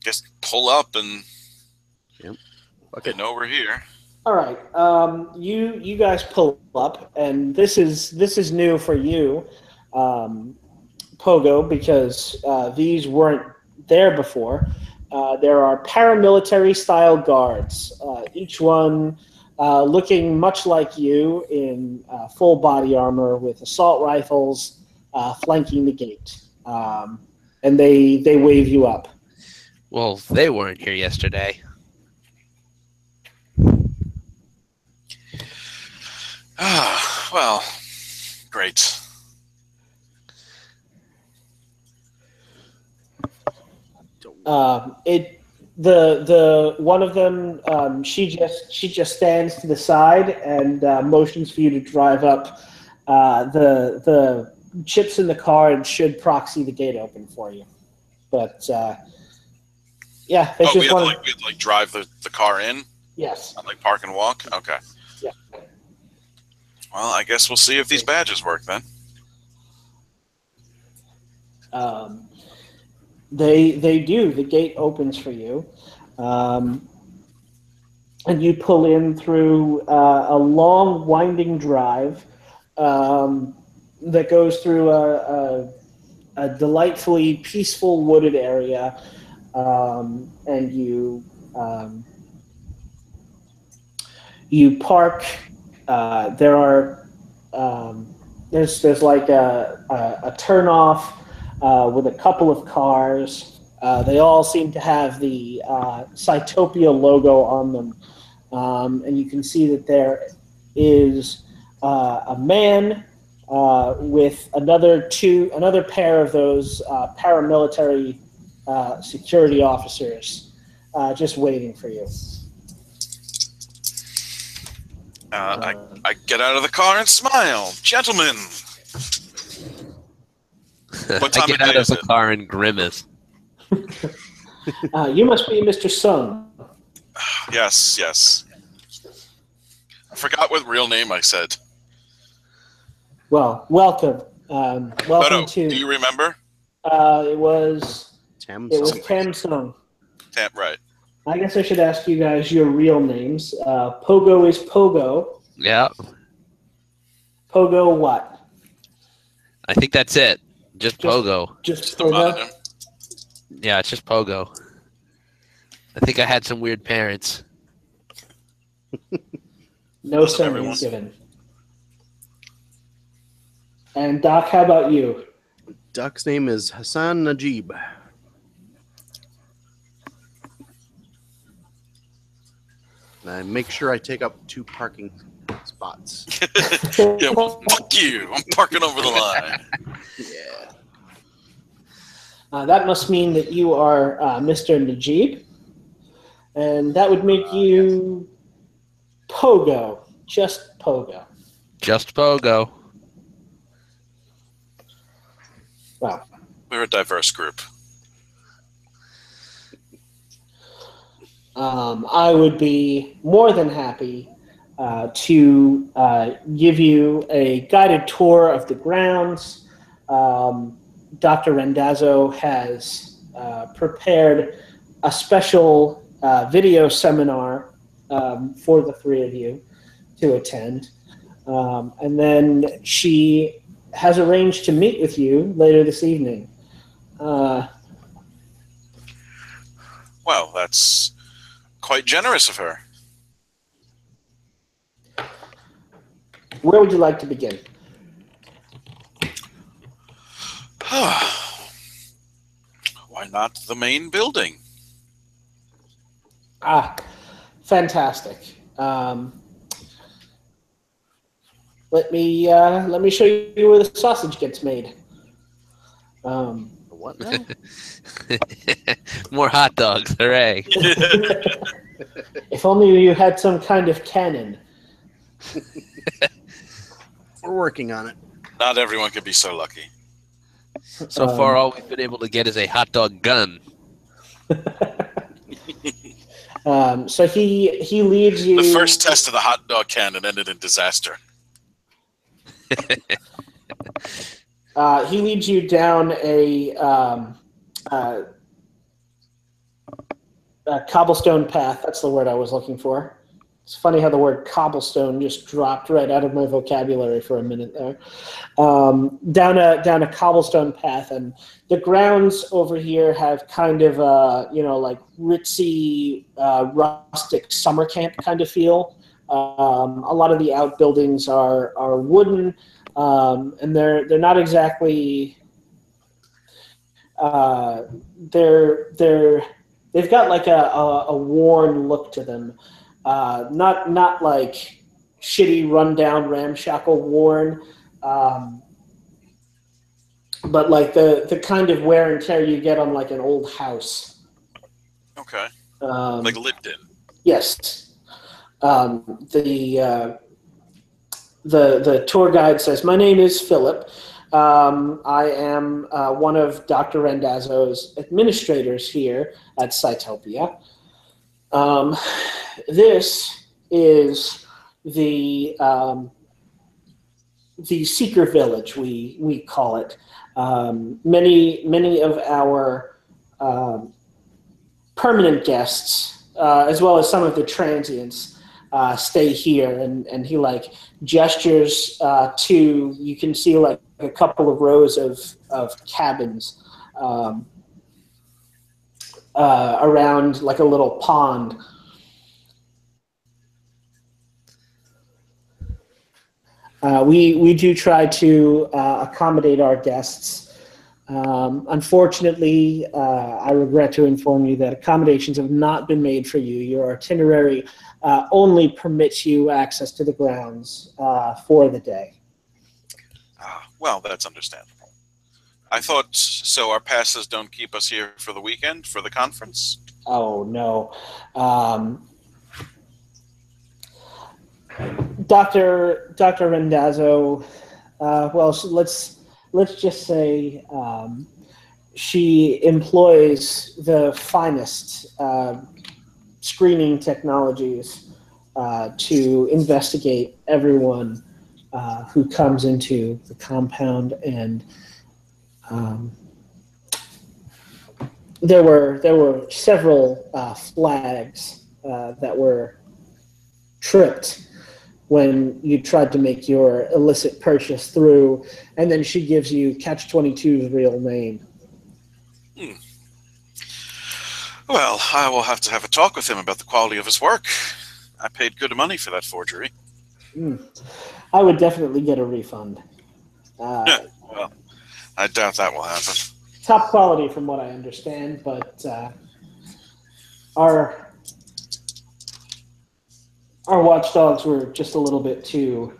just pull up and they know we're here. All right. You guys pull up, and this is new for you, Pogo, because these weren't there before. There are paramilitary style guards, each one looking much like you in full body armor with assault rifles, flanking the gate, and they wave you up. Well, they weren't here yesterday. Well, great. The one of them, she just stands to the side and motions for you to drive up. The chips in the card should proxy the gate open for you, but yeah, they just want we have to drive the car in. Yes. Not park and walk. Okay. Yeah. Well, I guess we'll see if these badges work then. They do. The gate opens for you, and you pull in through a long, winding drive that goes through a delightfully peaceful wooded area, and you park. There's like a turnoff with a couple of cars. They all seem to have the Cytopia logo on them, and you can see that there is a man with another pair of those paramilitary security officers just waiting for you. I get out of the car and smile. Gentlemen! What I time get of out day of is the it? car and grimace. You must be Mr. Sung. Yes, yes. I forgot what real name I said. Well, welcome. Welcome No, to. do you remember? It was Tam Tam Sung. Right. I guess I should ask you guys your real names. Pogo is Pogo. Yeah, Pogo what? I think that's it. Just Pogo. Just The Pogo? mononym. Yeah, it's just Pogo. I think I had some weird parents. No Wasn't surname everyone? given. And Doc, how about you? Duck's name is Hassan Najib. And I make sure I take up 2 parking spots. Yeah, well, fuck you. I'm parking over the line. Yeah. That must mean that you are Mr. Najib. And that would make you Pogo. Just Pogo. Just Pogo. Wow. We're a diverse group. I would be more than happy to give you a guided tour of the grounds. Dr. Rendazzo has prepared a special video seminar for the 3 of you to attend. And then she has arranged to meet with you later this evening. Well, that's quite generous of her. Where would you like to begin? Why not the main building? Fantastic. Let me show you where the sausage gets made. What now? More hot dogs. Hooray. If only you had some kind of cannon. We're working on it. Not everyone could be so lucky. So far, all we've been able to get is a hot dog gun. So he leads you. The first test of the hot dog cannon ended in disaster. He leads you down a cobblestone path. That's the word I was looking for. It's funny how the word cobblestone just dropped right out of my vocabulary for a minute there. Down a cobblestone path, and the grounds over here have kind of like ritzy, rustic summer camp kind of feel. A lot of the outbuildings are wooden, and they're not exactly. They've got like a worn look to them. Not like shitty, rundown, ramshackle worn, but like the kind of wear and tear you get on like an old house. Okay. Like lived in. Yes. The tour guide says, "My name is Philip. I am one of Dr. Rendazzo's administrators here at Cytopia. This is the Seeker Village, we call it. Many of our permanent guests, as well as some of the transients, stay here, and he like gestures to, you can see like a couple of rows of cabins around like a little pond. We do try to accommodate our guests. Unfortunately, I regret to inform you that accommodations have not been made for you. Your itinerary only permits you access to the grounds for the day. Well, that's understandable. I thought so. Our passes don't keep us here for the weekend for the conference. Oh no, Dr. Rendazzo. Well, let's just say she employs the finest screening technologies to investigate everyone who comes into the compound, and there were several flags that were tripped when you tried to make your illicit purchase through, and then she gives you Catch-22's real name. Well, I will have to have a talk with him about the quality of his work. I paid good money for that forgery. I would definitely get a refund. Well, I doubt that will happen. Top quality from what I understand, but our watchdogs were just a little bit too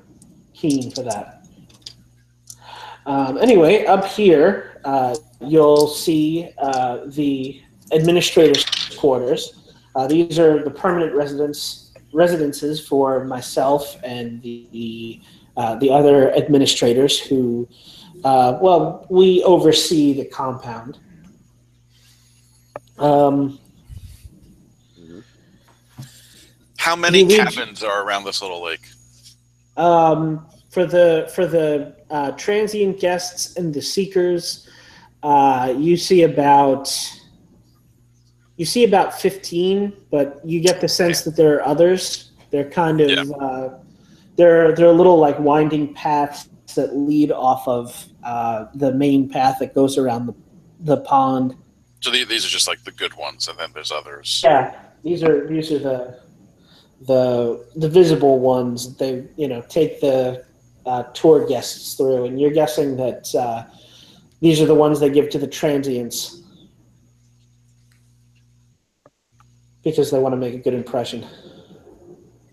keen for that. Anyway, up here, you'll see the administrator's quarters. These are the permanent residences for myself and the other administrators who, well, we oversee the compound. How many cabins are around this little lake? For the transient guests and the seekers, you see about 15, but you get the sense that there are others. They're kind of they're little like winding paths that lead off of the main path that goes around the pond. So these are just like the good ones, and then there's others. Yeah, these are the visible ones. They take the tour guests through, and you're guessing that these are the ones they give to the transients because they want to make a good impression.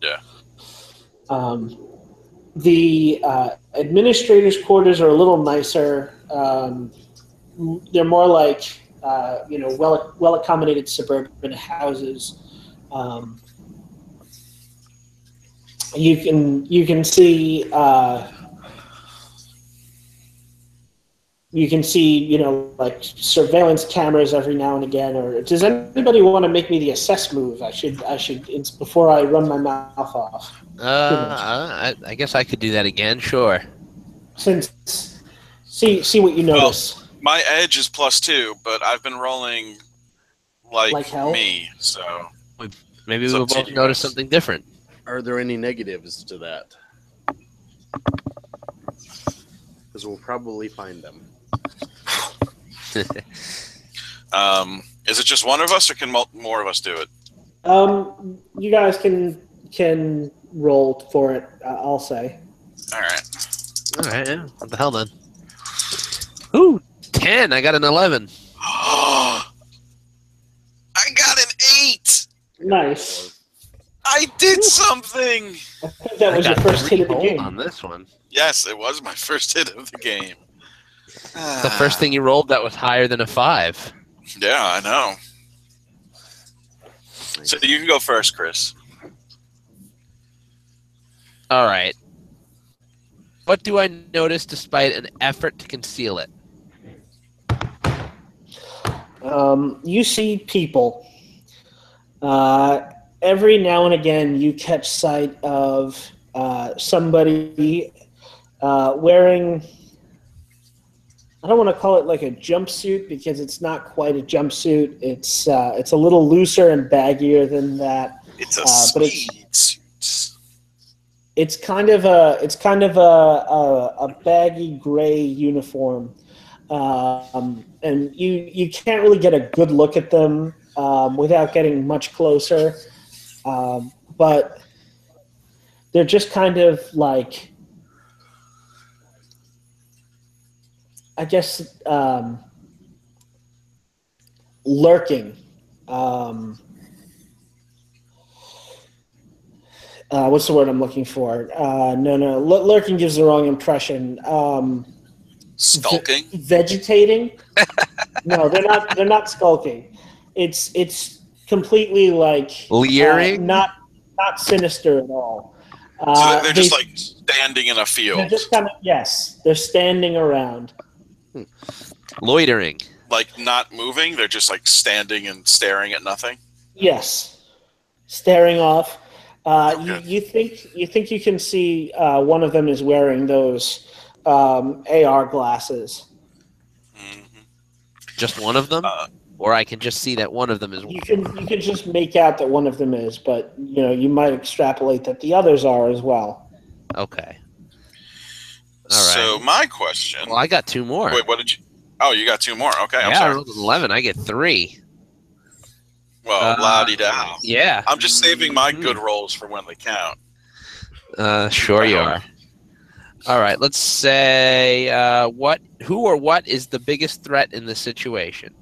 Yeah. The administrators' quarters are a little nicer. They're more like well accommodated suburban houses. You can see like surveillance cameras every now and again. Or does anybody want to make me the assess move? I should before I run my mouth off. I guess I could do that again. Sure. Since see what you notice. Well, my edge is +2, but I've been rolling like hell? me. So maybe we'll both notice something different. Are there any negatives to that? Because we'll probably find them. Is it just one of us, or can more of us do it? You guys can roll for it. I'll say. All right. Yeah. What the hell then? Ooh, 10. I got an 11. I got an 8. Nice. I did something. I think that was your first hit of the game. On this one. Yes, it was my first hit of the game. The first thing you rolled that was higher than a 5. Yeah, I know. So you can go first, Chris. All right. What do I notice despite an effort to conceal it? You see people. Every now and again, you catch sight of somebody wearing, I don't want to call it like a jumpsuit because it's not quite a jumpsuit. It's a little looser and baggier than that. It's a suit. It's kind of a baggy gray uniform, and you can't really get a good look at them without getting much closer. But they're just kind of like, I guess, lurking. What's the word I'm looking for? Lurking gives the wrong impression. Skulking? Vegetating? No, they're not skulking. It's completely like Leering? not sinister at all. So they're just like standing in a field. They're just kind of, yes, they're standing around. Loitering. Like not moving, they're just like standing and staring at nothing. Yes, staring off. Okay. You think you can see one of them is wearing those AR glasses. Mm-hmm. Just one of them? Or I can just see that one of them is. You can just make out that one of them is, but you might extrapolate that the others are as well. Okay. All right. So my question. Well, I got two more. Wait, what did you? Oh, you got two more. Okay, I'm yeah, sorry. I rolled an 11. I get 3. Well, la-di-da. Yeah. I'm just saving my good rolls for when they count. Sure you are. All right. Let's say who or what is the biggest threat in the situation?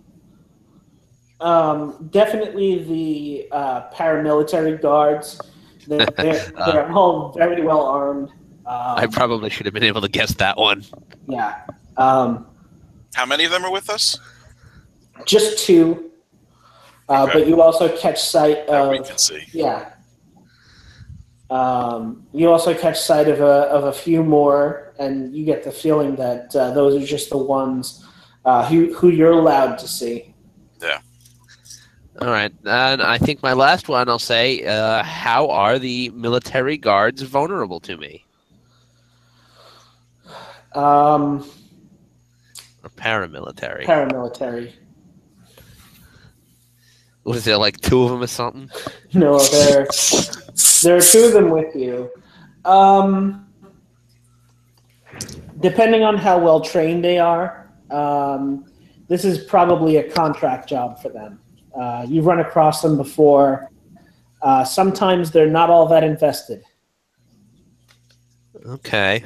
Definitely the paramilitary guards. They're all very well armed. I probably should have been able to guess that one. Yeah. How many of them are with us? Just 2. Okay. But you also catch sight of. We can see. Yeah. You also catch sight of a few more, and you get the feeling that those are just the ones who you're allowed to see. Yeah. All right. And I think my last one, I'll say, how are the military guards vulnerable to me? Or paramilitary? Paramilitary. Was there like 2 of them or something? No, there are 2 of them with you. Depending on how well trained they are, this is probably a contract job for them. You've run across them before. Sometimes they're not all that invested. Okay.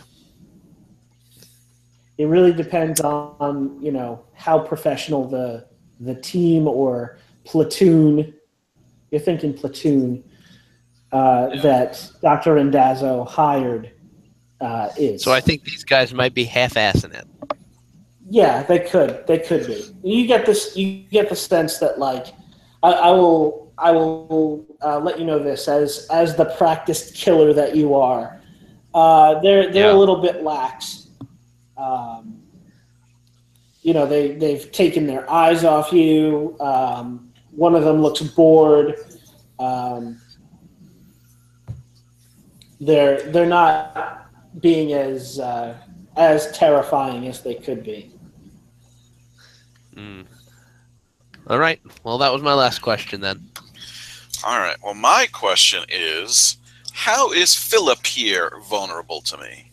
It really depends on how professional the team or platoon. You're thinking platoon that Dr. Indazzo hired is. So I think these guys might be half-assing it. Yeah, they could be. You get the sense that like I will let you know this as the practiced killer that you are. They're a little bit lax. They've taken their eyes off you. One of them looks bored. They're not being as terrifying as they could be. All right. Well, that was my last question then. All right. Well, my question is, how is Philip here vulnerable to me?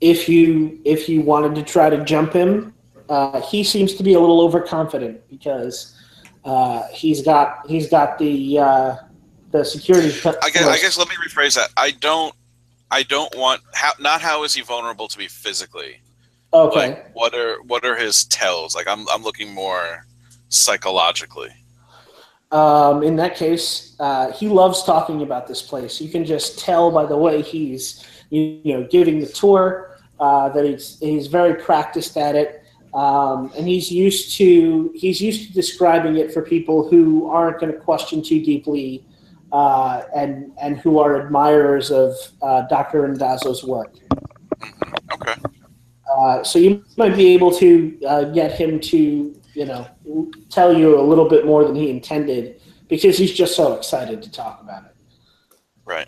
If you wanted to try to jump him, he seems to be a little overconfident because he's got the security. I guess let me rephrase that. I don't want how is he vulnerable to me physically? Okay. Like, what are his tells? Like I'm looking more psychologically. In that case, he loves talking about this place. You can just tell by the way he's giving the tour that he's very practiced at it, and he's used to describing it for people who aren't going to question too deeply, and who are admirers of Dr. Indazzo's work. Mm-hmm. Okay. So you might be able to get him to tell you a little bit more than he intended because he's just so excited to talk about it. Right.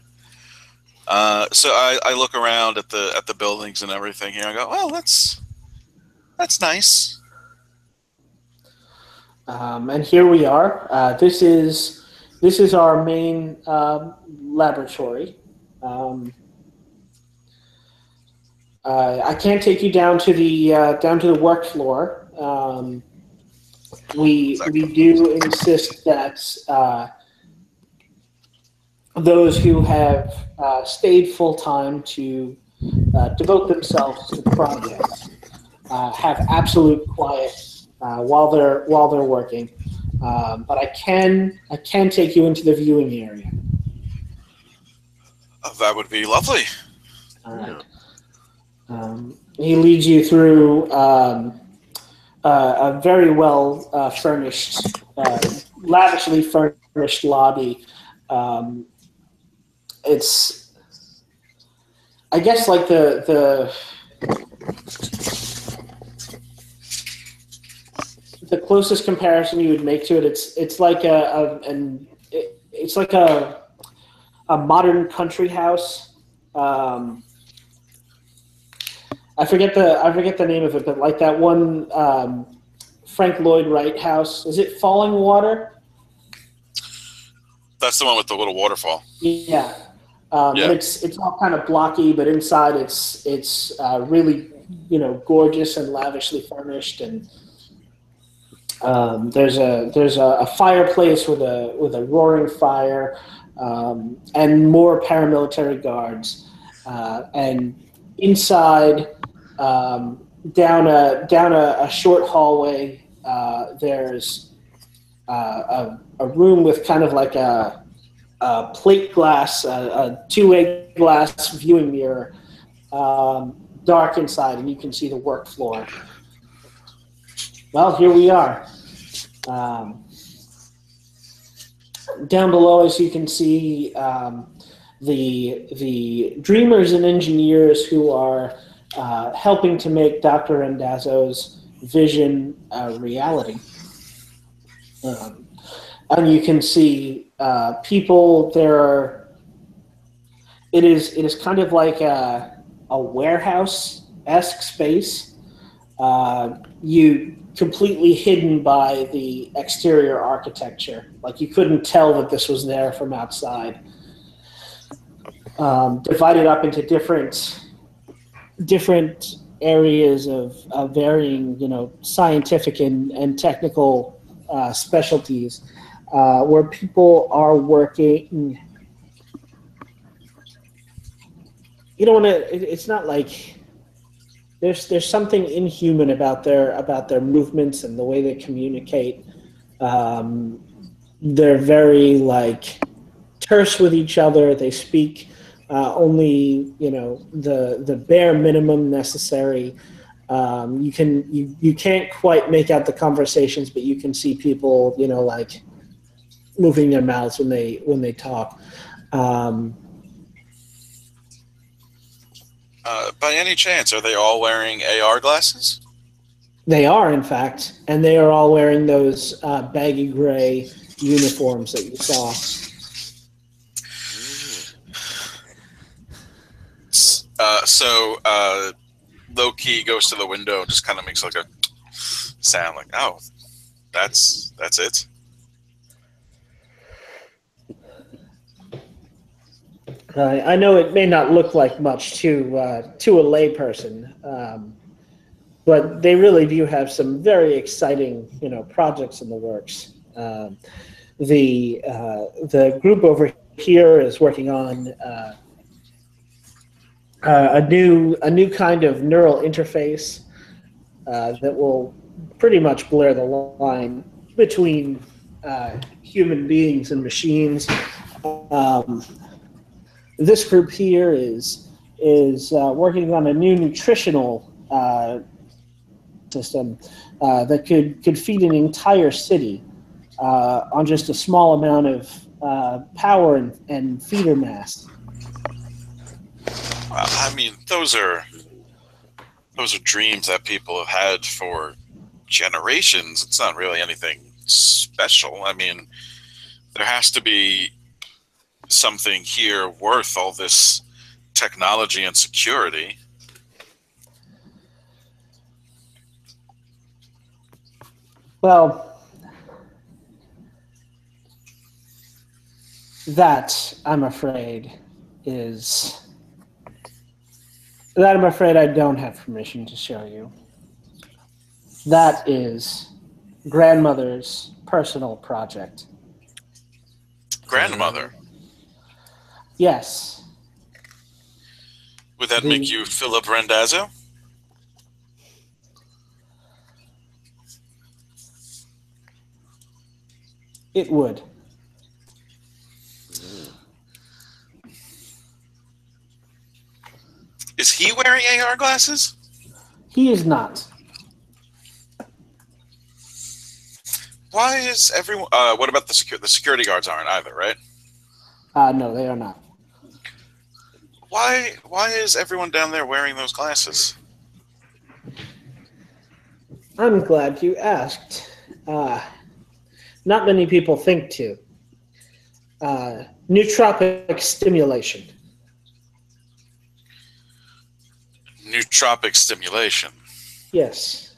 So I look around at the buildings and everything here. I go, well, that's nice. And here we are. This is this is our main laboratory. I can't take you down to the work floor. We do insist that those who have stayed full time to devote themselves to the project have absolute quiet while they're working. But I can take you into the viewing area. That would be lovely. All right. He leads you through a very well furnished, lavishly furnished lobby. It's, I guess, like the closest comparison you would make to it. It's like it's like a modern country house. I forget the name of it, but like that one Frank Lloyd Wright house. Is it Falling Water? That's the one with the little waterfall. Yeah. Yeah. And it's all kind of blocky, but inside it's really gorgeous and lavishly furnished, and there's a fireplace with a roaring fire, and more paramilitary guards, and inside, down a short hallway, there's a room with kind of like a plate glass, a two-way glass viewing mirror, dark inside, and you can see the work floor. Well, here we are. Down below, as you can see, the dreamers and engineers who are helping to make Dr. Rendazzo's vision a reality. And you can see people. It is kind of like a warehouse-esque space. You completely hidden by the exterior architecture. Like, you couldn't tell that this was there from outside. Divided up into different areas of varying, scientific and technical specialties, where people are working. You don't want to. It's not like there's something inhuman about their movements and the way they communicate. They're very terse with each other. They speak only the bare minimum necessary. You can't quite make out the conversations, but you can see people moving their mouths when they talk. By any chance, are they all wearing AR glasses? They are, in fact, and they are all wearing those baggy gray uniforms that you saw. So low-key goes to the window and just kind of makes like a sound like, oh, that's it? I know it may not look like much to a layperson, but they really do have some very exciting, projects in the works. The group over here is working on a new kind of neural interface that will pretty much blur the line between human beings and machines. This group here is working on a new nutritional system that could feed an entire city on just a small amount of power and feeder mass. I mean, those are dreams that people have had for generations. It's not really anything special. I mean, there has to be something here worth all this technology and security. Well, That, I'm afraid, is... That, I'm afraid, I don't have permission to show you. That is grandmother's personal project. Grandmother. Yes. Would that make you Philip Randazzo? It would. Is he wearing AR glasses? He is not. Why is everyone... what about the security guards aren't either, right? No, they are not. Why is everyone down there wearing those glasses? I'm glad you asked. Not many people think to. Nootropic stimulation. Nootropic stimulation. Yes.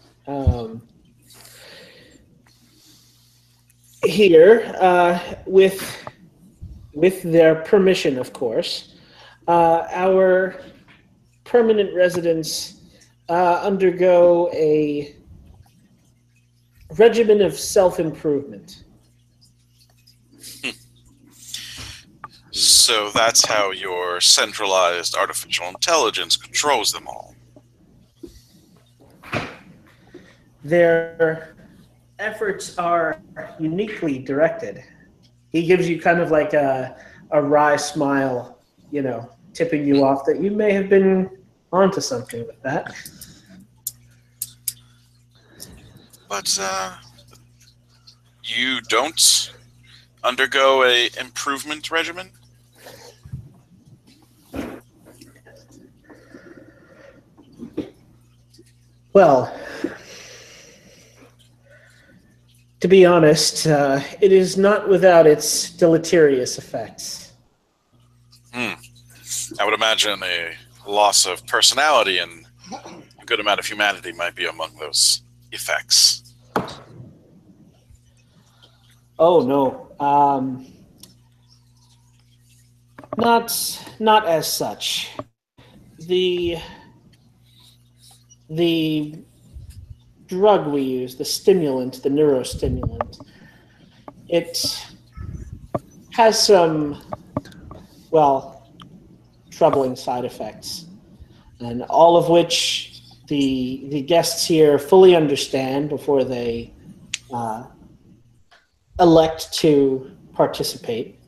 Here, with their permission, of course, our permanent residents undergo a regimen of self-improvement. So that's how your centralized artificial intelligence controls them all. Their efforts are uniquely directed. He gives you kind of like a wry smile, tipping you off that you may have been onto something with that. But you don't undergo a improvement regimen? Well, to be honest, it is not without its deleterious effects. I would imagine a loss of personality and a good amount of humanity might be among those effects. Oh no, not as such. The drug we use, the stimulant, the neurostimulant, it has some, troubling side effects, and all of which the guests here fully understand before they elect to participate.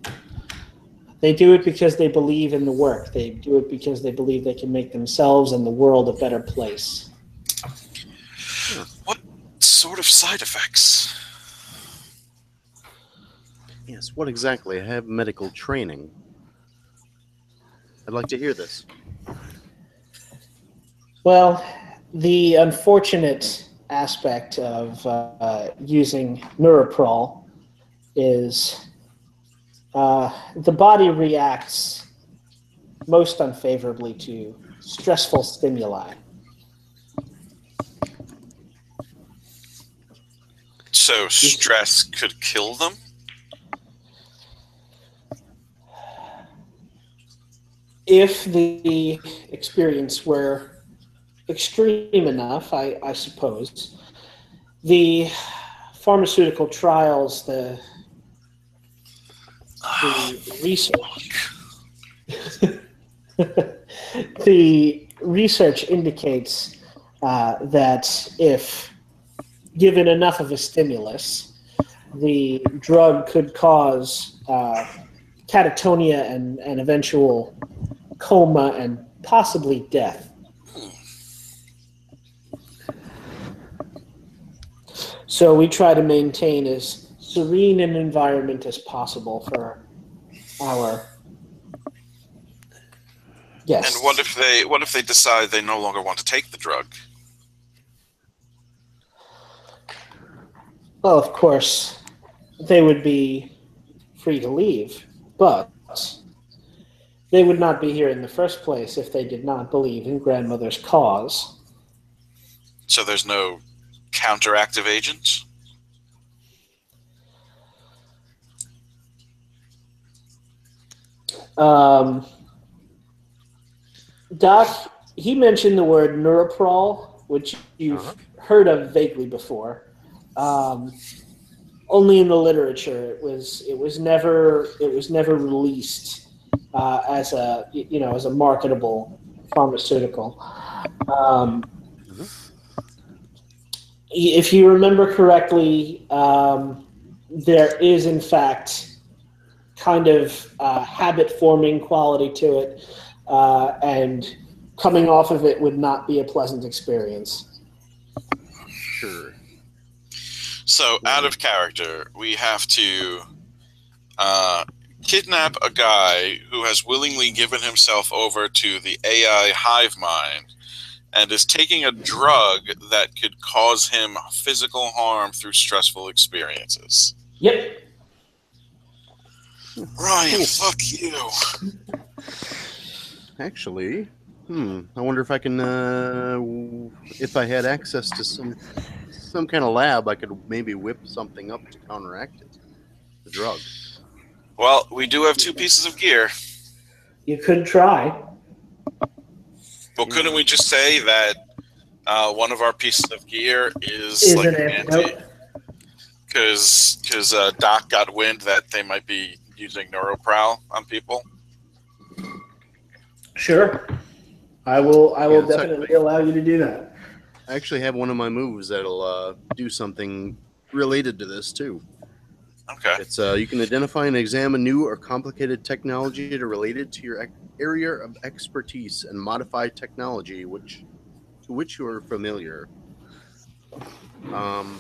They do it because they believe in the work. They do it because they believe they can make themselves and the world a better place. What sort of side effects? Yes, what exactly? I have medical training. I'd like to hear this. Well, the unfortunate aspect of using Neuroprol is the body reacts most unfavorably to stressful stimuli. So stress could kill them? If the experience were extreme enough, I suppose, the pharmaceutical trials, the research, the research indicates that if given enough of a stimulus, the drug could cause catatonia and eventual coma and possibly death. So we try to maintain as serene an environment as possible for our guests. And what if they decide they no longer want to take the drug? Well, of course, they would be free to leave, but they would not be here in the first place if they did not believe in grandmother's cause. So there's no counteractive agent? Doc, he mentioned the word neuroprol, which you've heard of vaguely before. Only in the literature. It was never released as a marketable pharmaceutical. If you remember correctly, there is in fact kind of habit-forming quality to it, and coming off of it would not be a pleasant experience. Sure. So, out of character, we have to kidnap a guy who has willingly given himself over to the AI hive mind and is taking a drug that could cause him physical harm through stressful experiences. Yep. Ryan, fuck you. Actually, I wonder if I can, if I had access to some kind of lab, I could maybe whip something up to counteract it. The drug. Well, we do have 2 pieces of gear. You could try. Well, couldn't we just say that one of our pieces of gear is like an antidote? Because Doc got wind that they might be using neuroprowl on people. Sure. I will Yeah, definitely allow you to do that. I actually have one of my moves that'll do something related to this too. Okay. It's you can identify and examine new or complicated technology to related to your area of expertise and modify technology to which you are familiar. When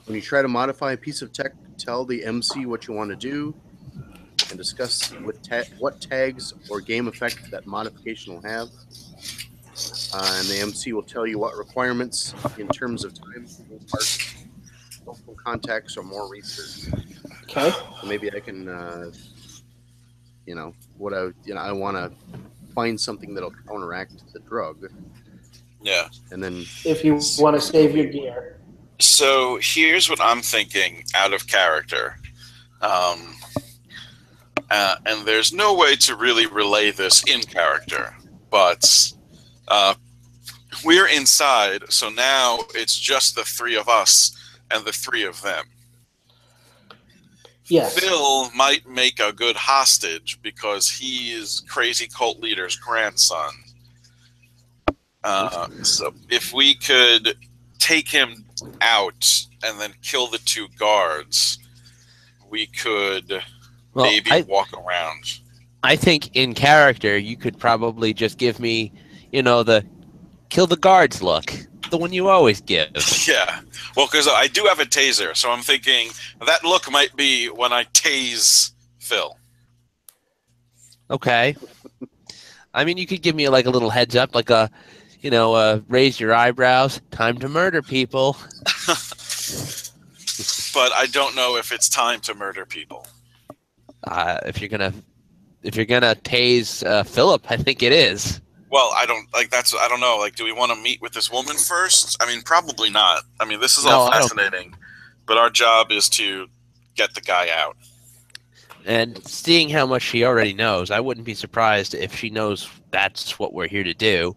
you try to modify a piece of tech, tell the MC what you want to do and discuss what tags or game effect that modification will have. And the MC will tell you what requirements in terms of time, parts, local contacts, or more research. Okay. So maybe I can, I want to find something that'll counteract the drug. Yeah. And then If you want to save your gear. So here's what I'm thinking out of character. And there's no way to really relay this in character, but we're inside, so now it's just the 3 of us and the 3 of them. Yes. Phil might make a good hostage because he is crazy cult leader's grandson. So if we could take him out and then kill the 2 guards, we could maybe walk around. I think in character, you could probably just give me, the kill the guards look. The one you always give. Yeah. Well, because I do have a taser, so I'm thinking that look might be when I tase Phil. Okay. I mean, you could give me like a little heads up, like a, raise your eyebrows, time to murder people. But I don't know if it's time to murder people. If you're gonna tase Philip, I think it is. Well, I don't know. Like, do we want to meet with this woman first? I mean, probably not. I mean, this is all fascinating, but our job is to get the guy out. And seeing how much she already knows, I wouldn't be surprised if she knows that's what we're here to do.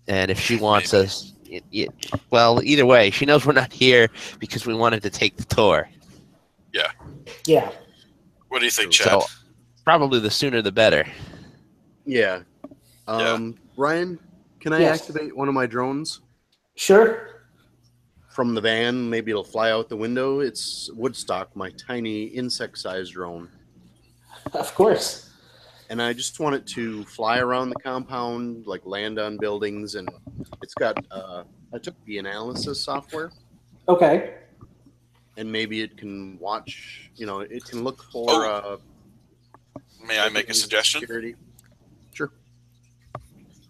And if she wants us, well, either way, she knows we're not here because we wanted to take the tour. Yeah. Yeah. What do you think, Chad? So, probably the sooner the better. Yeah. Ryan, can I activate one of my drones? Sure. From the van, maybe it'll fly out the window. It's Woodstock, my tiny insect-sized drone. Of course. And I just want it to fly around the compound, like land on buildings, and it's got, I took the analysis software. Okay. And maybe it can watch, it can look for... May I make a suggestion? Security. Sure.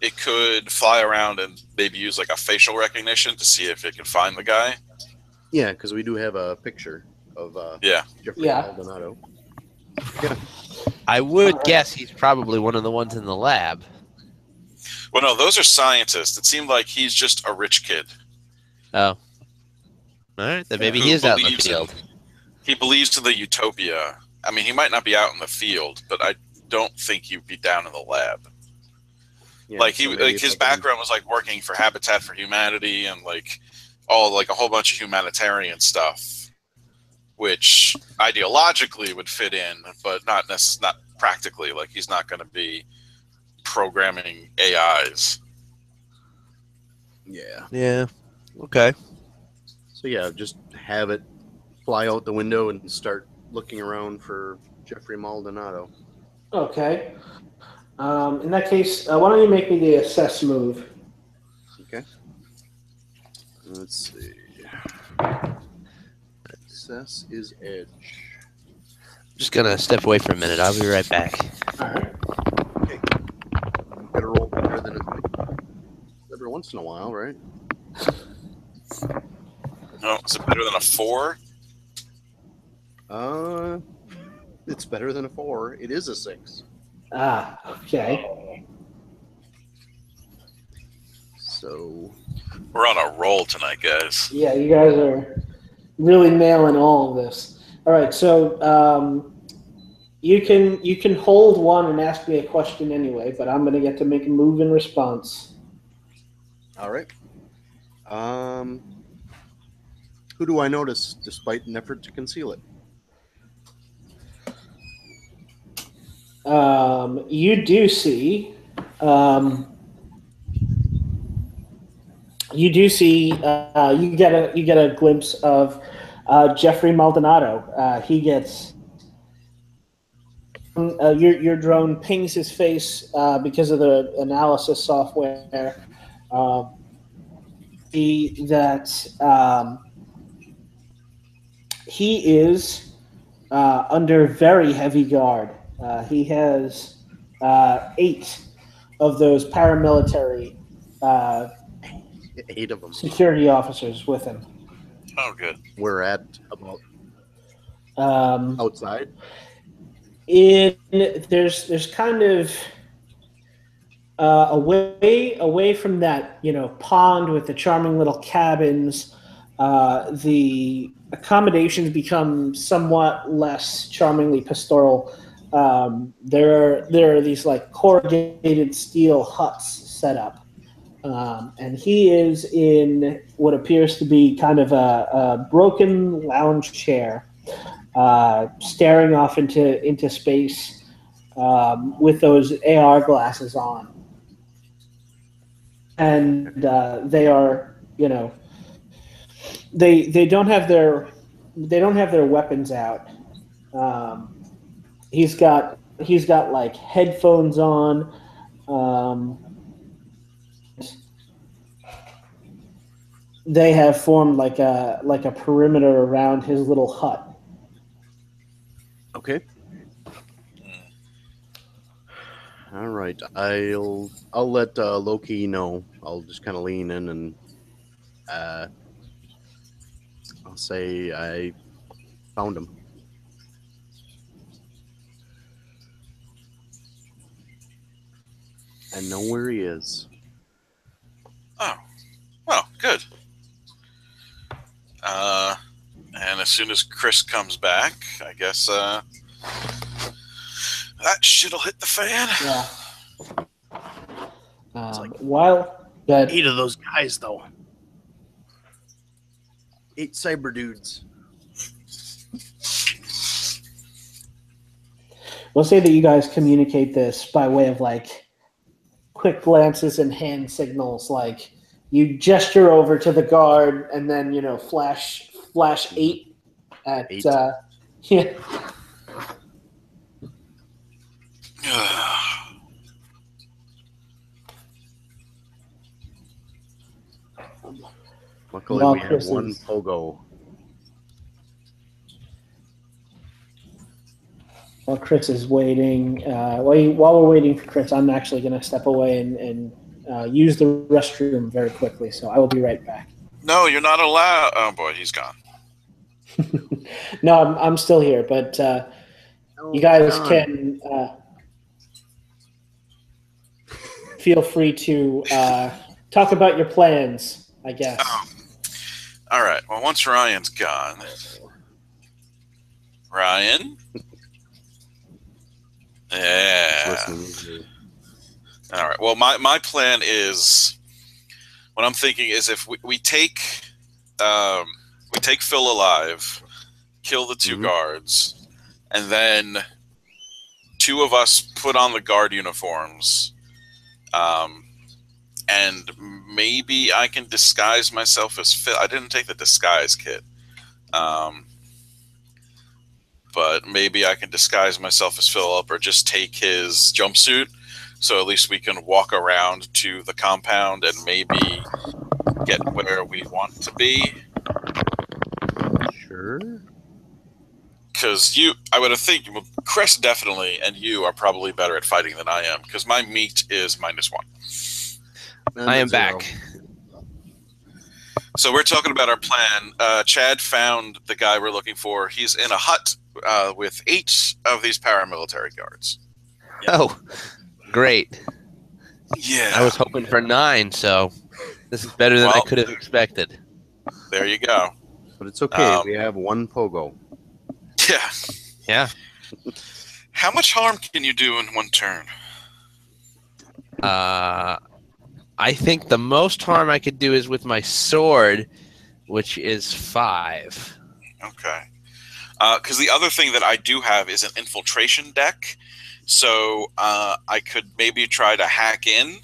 It could fly around and maybe use like a facial recognition to see if it can find the guy. Yeah, because we do have a picture of Jeffrey Maldonado. Yeah. I would guess he's probably one of the ones in the lab. Well, no, those are scientists. It seemed like he's just a rich kid. Oh. All right, then maybe he is out in the field. He believes in the utopia. I mean, he might not be out in the field, but don't think you'd be down in the lab. Yeah, Like so maybe if his I can- background was like working for Habitat for Humanity and like a whole bunch of humanitarian stuff, which ideologically would fit in, but not practically. Like he's not going to be programming AIs. Yeah. Yeah. Okay. So yeah, just have it fly out the window and start looking around for Jeffrey Maldonado. Okay. In that case, why don't you make me the assess move? Okay. Let's see. Success is edge. I'm just gonna step away for a minute. I'll be right back. All right. Okay. You better roll better than every once in a while, right? No, is it better than a 4? It's better than a 4. It is a 6. Ah, okay. So We're on a roll tonight, guys. Yeah, you guys are really nailing all of this. All right, so you can hold one and ask me a question anyway, but I'm going to get to make a move in response. all right. Who do I notice despite an effort to conceal it? You do see. You do see. You get a glimpse of Jeffrey Maldonado. He gets. Your drone pings his face because of the analysis software. He is under very heavy guard. He has 8 of those paramilitary 8 of them. security officers with him. Oh, good. We're at about outside. There's kind of away from that pond with the charming little cabins. The accommodations become somewhat less charmingly pastoral. There are these like corrugated steel huts set up. And he is in what appears to be kind of a broken lounge chair, staring off into space with those AR glasses on. And they are, they don't have their weapons out. He's got like headphones on. They have formed like a perimeter around his little hut. Okay. All right. I'll let Loki know. I'll just kind of lean in and I'll say I found him. I know where he is. Oh, well, good. And as soon as Chris comes back, I guess that shit'll hit the fan. Yeah. While that 8 of those guys, though. 8 cyber dudes. we'll say that you guys communicate this by way of like quick glances and hand signals, like you gesture over to the guard and then flash 8 at 8. Yeah. Luckily, While we have Chris one is- pogo. While Chris is waiting, while we're waiting for Chris, I'm actually going to step away and use the restroom very quickly. So I will be right back. No, you're not allowed. Oh boy, he's gone. No, I'm still here, but you guys can feel free to talk about your plans, I guess. Oh. All right. Well, once Ryan's gone, Ryan, Yeah. Listening. All right. Well, my plan is, what I'm thinking is, if we take Phil alive, kill the two guards, and then two of us put on the guard uniforms, and maybe I can disguise myself as Phil. I didn't take the disguise kit, but maybe I can disguise myself as Philip, or just take his jumpsuit, so at least we can walk around to the compound and maybe get where we want to be. Sure. Because I would think, well, Chris definitely, and you are probably better at fighting than I am, because my meat is -1. I am back. So we're talking about our plan. Chad found the guy we're looking for. He's in a hut with 8 of these paramilitary guards. Oh, great. Yeah. I was hoping for 9, so this is better than I could have expected. There you go. But it's okay. We have 1 pogo. Yeah. Yeah. How much harm can you do in 1 turn? I think the most harm I could do is with my sword, which is 5. Okay. Because the other thing that I do have is an infiltration deck, so I could maybe try to hack in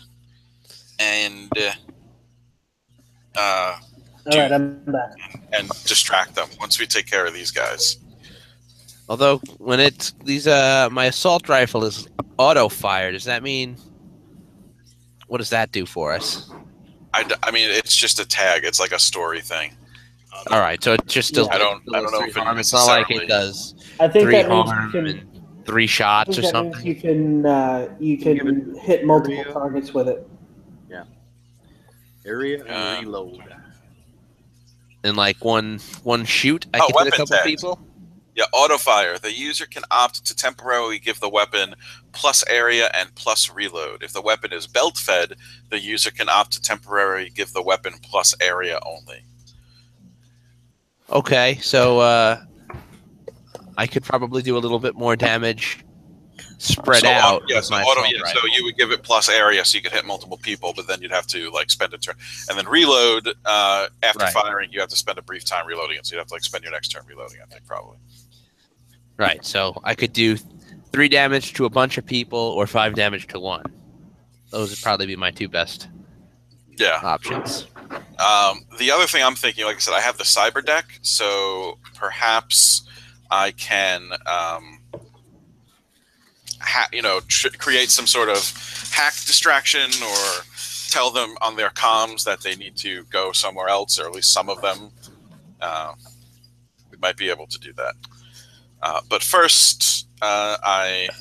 and All right, I'm back. and distract them once we take care of these guys. Although when it's my assault rifle is auto fire, does that mean? What does that do for us? I mean, it's just a tag. It's like a story thing. All right, so it just still. I don't know if it it's not like it necessarily does. I think 3 that means you harm can. and 3 shots or That something. means you can hit multiple targets with it. Yeah. Area and reload. In like one shoot, I Oh, can hit a weapon couple tags. people. Yeah, auto fire. The user can opt to temporarily give the weapon plus area and plus reload. If the weapon is belt fed, the user can opt to temporarily give the weapon plus area only. Okay, so I could probably do a little bit more damage spread out. Yeah, with so my auto. assault Yeah, rifle. so you would give it plus area, so you could hit multiple people, but then you'd have to like spend a turn, and then reload after Right. firing. You have to spend a brief time reloading it, so you'd have to like spend your next turn reloading. I think probably. Right, so I could do 3 damage to a bunch of people or 5 damage to 1. Those would probably be my 2 best Yeah. options. The other thing I'm thinking, like I said, I have the cyber deck, so perhaps I can, create some sort of hack distraction, or tell them on their comms that they need to go somewhere else, or at least some of them. We might be able to do that. But first, Oh,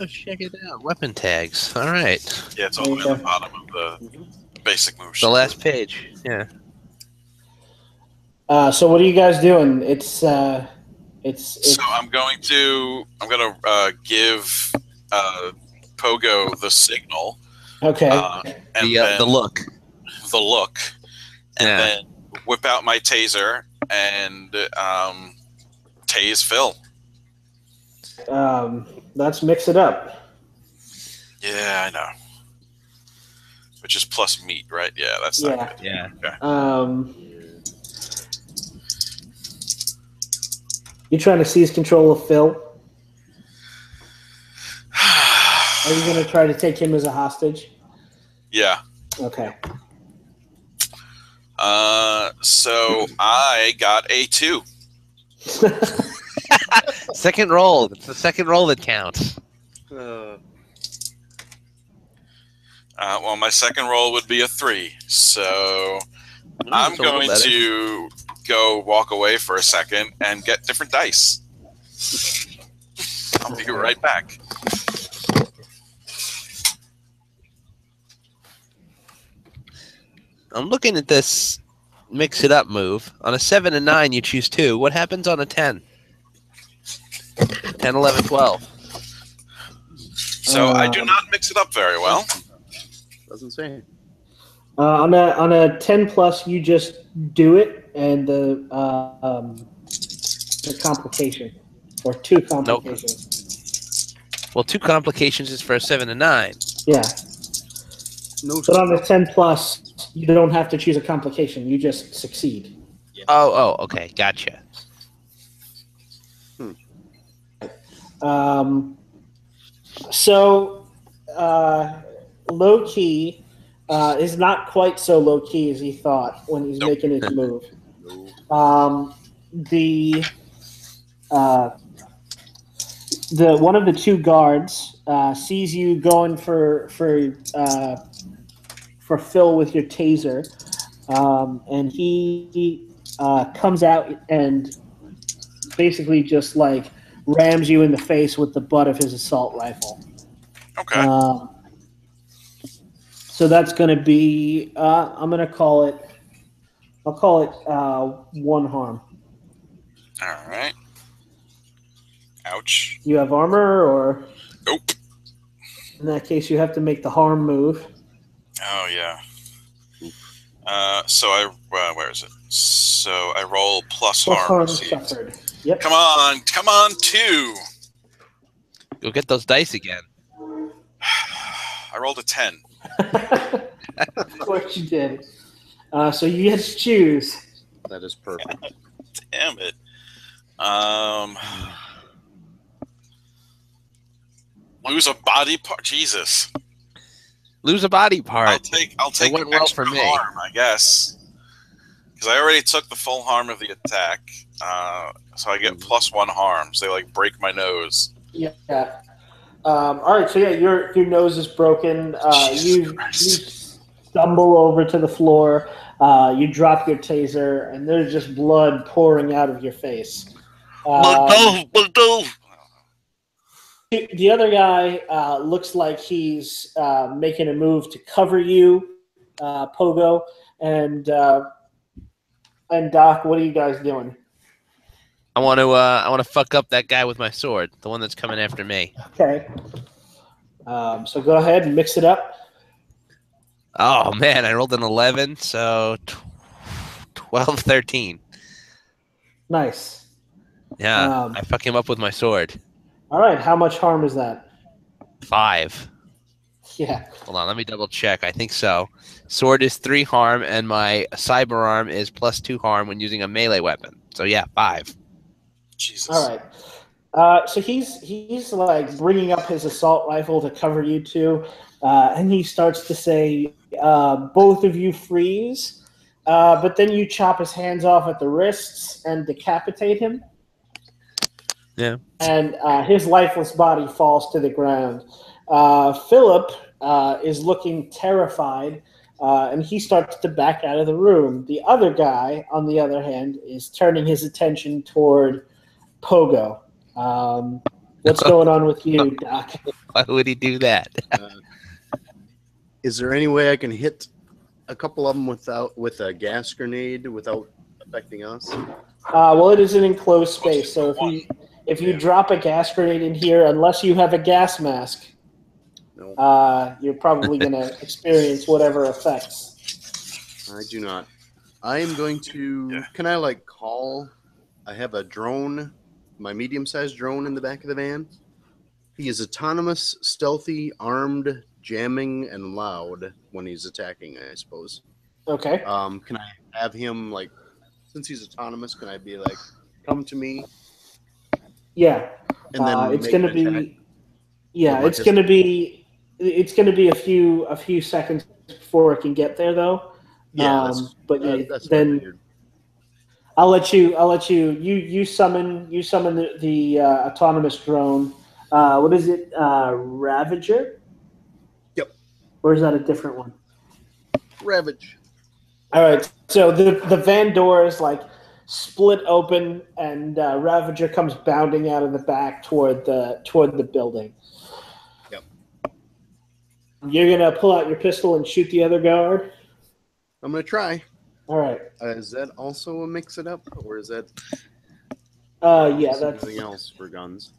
check it out. Weapon tags. All right. yeah, it's all the way at the bottom of the basic move sheet. The last page. Yeah. So what are you guys doing? It's So I'm gonna give Pogo the signal. okay. And The look. The look, and Yeah. then whip out my taser and tase Phil. Let's mix it up. Yeah, I know. Which is plus meat, right? Yeah, that's Yeah. not good. Yeah. You trying to seize control of Phil? Are you going to try to take him as a hostage? Yeah. Okay. So I got a 2. Second roll. It's the second roll that counts. Well, my second roll would be a 3. So I'm it's a little going better. to go walk away for a second and get different dice. I'll be right back. I'm looking at this mix it up move. On a 7 and 9, you choose 2. What happens on a 10? 10, 11, 12. So I do not mix it up very well. Doesn't say. On a 10 plus, you just do it, and the complication or 2 complications. Well, 2 complications is for a 7 to 9. Yeah. No. But on the 10 plus, you don't have to choose a complication. You just succeed. Oh, okay, gotcha. So, low key is not quite so low key as he thought when he's making his move. The one of the 2 guards sees you going for Phil with your taser, and he comes out and basically just like rams you in the face with the butt of his assault rifle. Okay. So that's going to be I'm going to call it. I'll call it 1 harm. All right. Ouch. You have armor, or Nope. in that case, you have to make the harm move. Oh yeah. So where is it? So I roll plus harm received. Suffered. Yep. Come on, 2. Go get those dice again. I rolled a 10. Of course you did. So you get to choose. That is perfect. Damn it. Lose a body part. Jesus. Lose a body part. I'll take went well extra for me. harm, I guess. Because I already took the full harm of the attack. So I get plus 1 harm. So they like break my nose. Yeah. All right. So yeah, your nose is broken. You stumble over to the floor. You drop your taser, and there's just blood pouring out of your face. The other guy looks like he's making a move to cover you, Pogo, and Doc. What are you guys doing? I want to fuck up that guy with my sword, the one that's coming after me. Okay. So go ahead and mix it up. Oh man, I rolled an 11, so 12, 13. Nice. Yeah, I fuck him up with my sword. All right. How much harm is that? 5. Yeah. Hold on, let me double check. I think so. Sword is 3 harm, and my cyber arm is plus 2 harm when using a melee weapon. So yeah, 5. Jesus. All right. So he's like bringing up his assault rifle to cover you two, and he starts to say, "Both of you freeze," but then you chop his hands off at the wrists and decapitate him. Yeah. And his lifeless body falls to the ground. Philip is looking terrified, and he starts to back out of the room. The other guy, on the other hand, is turning his attention toward Pogo. What's going on with you, Doc? Why would he do that? Is there any way I can hit a couple of them with a gas grenade without affecting us? Well, it is an enclosed space, so if you drop a gas grenade in here, unless you have a gas mask, No. you're probably going to experience whatever effects. I do not. I am going to. Yeah. Can I call? I have a drone, my medium-sized drone in the back of the van. He is autonomous, stealthy, armed, jamming, and loud when he's attacking, I suppose. Okay. Can I have him since he's autonomous? Can I be come to me? Yeah. And then it's make going to an be. attack? Yeah, Or it's going to be. It's going to be a few seconds before it can get there, though. Yeah, but that's then weird. I'll let you. You summon the autonomous drone. What is it? Ravager. Yep. Or is that a different one? Ravage. All right. So the van door is split open, and Ravager comes bounding out of the back toward the building. Yep. You're gonna pull out your pistol and shoot the other guard. I'm gonna try. All right. Is that also a mix it up, or is that? Yeah, that's something else for guns.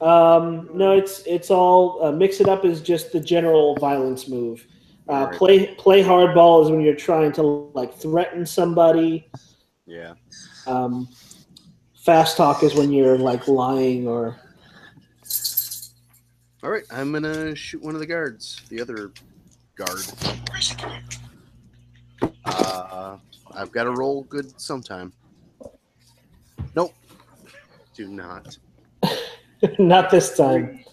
No, it's all mix it up is just the general violence move. Right. Play hardball is when you're trying to threaten somebody. Yeah. Fast talk is when you're lying or. All right, I'm gonna shoot one of the guards. The other guard. Gracie, come here. I've got to roll good sometime. Nope. Do not. Not this time.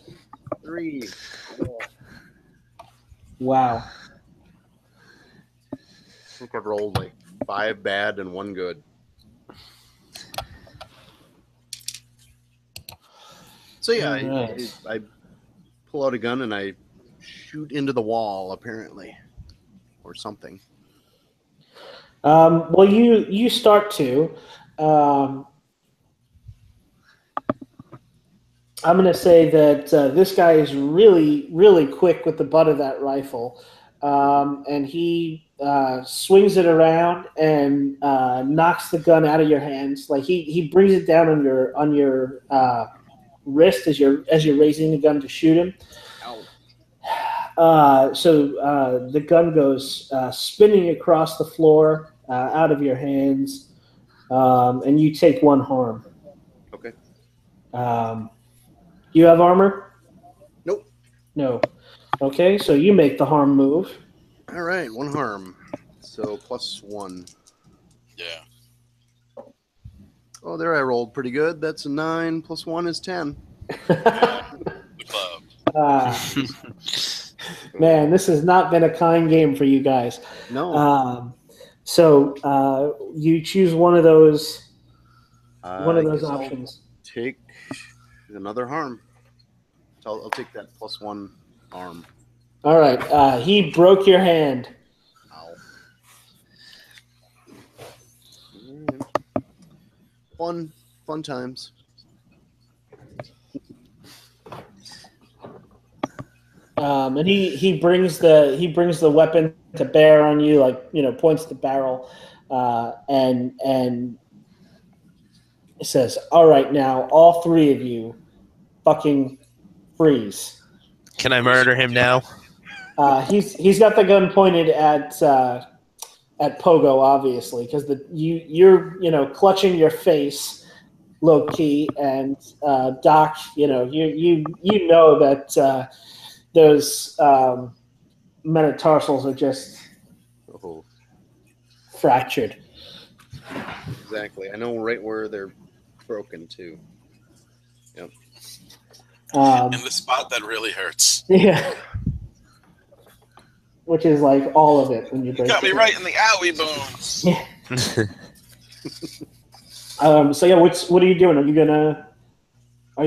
Three. Wow. I think I've rolled like 5 bad and 1 good. So yeah, Alright. I pull out a gun and I shoot into the wall, apparently, or something. Well, you start to. I'm going to say that this guy is really, really quick with the butt of that rifle, and he swings it around and knocks the gun out of your hands. Like he brings it down on your wrist as you're raising the gun to shoot him. So the gun goes spinning across the floor out of your hands, and you take 1 harm. Okay. You have armor? Nope. No. Okay, so you make the harm move. All right, 1 harm. So +1. Yeah. Oh, there I rolled pretty good. That's a 9 + 1 is 10. The club. Man, this has not been a kind game for you guys. No. So you choose one of those I guess options. I'll take another harm. So I'll take that +1 harm. All right. He broke your hand. Ow. Fun times. And he brings the weapon to bear on you, like points the barrel, and it says, "All right, now all 3 of you, fucking freeze." Can I murder him now? He's got the gun pointed at Pogo, obviously, because you're clutching your face, low key, and Doc, you know that those metatarsals are just fractured. Exactly. I know right where they're broken too. Yep. In the spot that really hurts. Yeah. Which is like all of it when you break. You got me right in the owie bones. Yeah. So yeah, what are you doing? Are you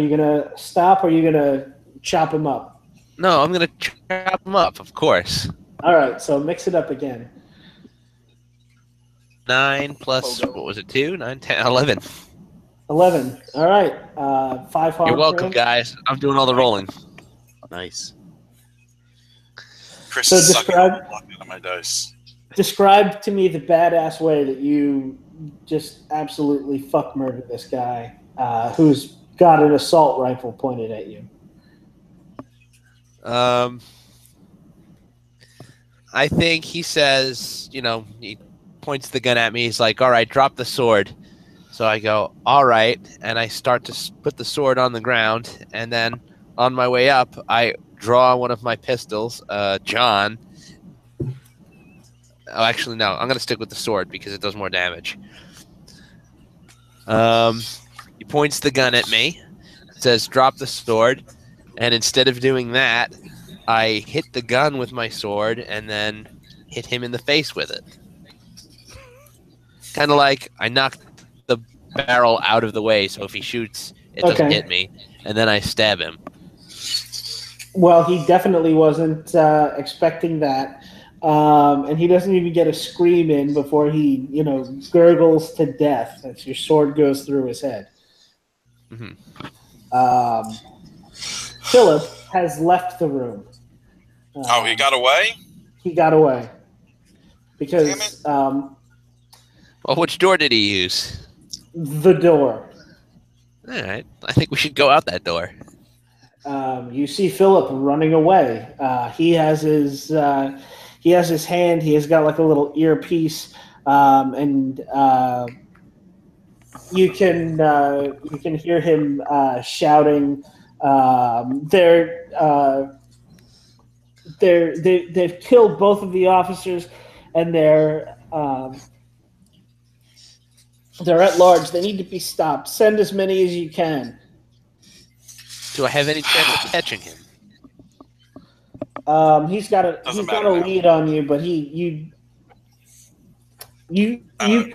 gonna stop? Or are you gonna chop him up? No, I'm gonna chop him up, of course. All right, so mix it up again. 9 plus what was it? 2, 9, 10, 11. 11. All right. 5 harm. You're welcome, guys. I'm doing all the rolling. Nice. Chris So is sucking describe- the luck out of my dice. Describe to me the badass way that you just absolutely fuck murder this guy who's got an assault rifle pointed at you. I think he says, he points the gun at me. He's like, "All right, drop the sword." So I go, "All right," and I start to put the sword on the ground. And then on my way up, I draw one of my pistols, John. Oh, actually, no. I'm gonna stick with the sword because it does more damage. He points the gun at me, says, "Drop the sword," and instead of doing that, I hit the gun with my sword and then hit him in the face with it. Kind of like I knocked the barrel out of the way, so if he shoots, it doesn't hit me, and then I stab him. Well, he definitely wasn't expecting that, and he doesn't even get a scream in before he, gurgles to death as your sword goes through his head. Mm-hmm. Philip has left the room. He got away? He got away. Because Well, which door did he use? the door. All right. I think we should go out that door. You see Philip running away. He has his hand. He has got like a little earpiece, and you can hear him shouting They've killed both of the officers, and they're at large. They need to be stopped. Send as many as you can. Do I have any chance of catching him? He's got a lead on you, but you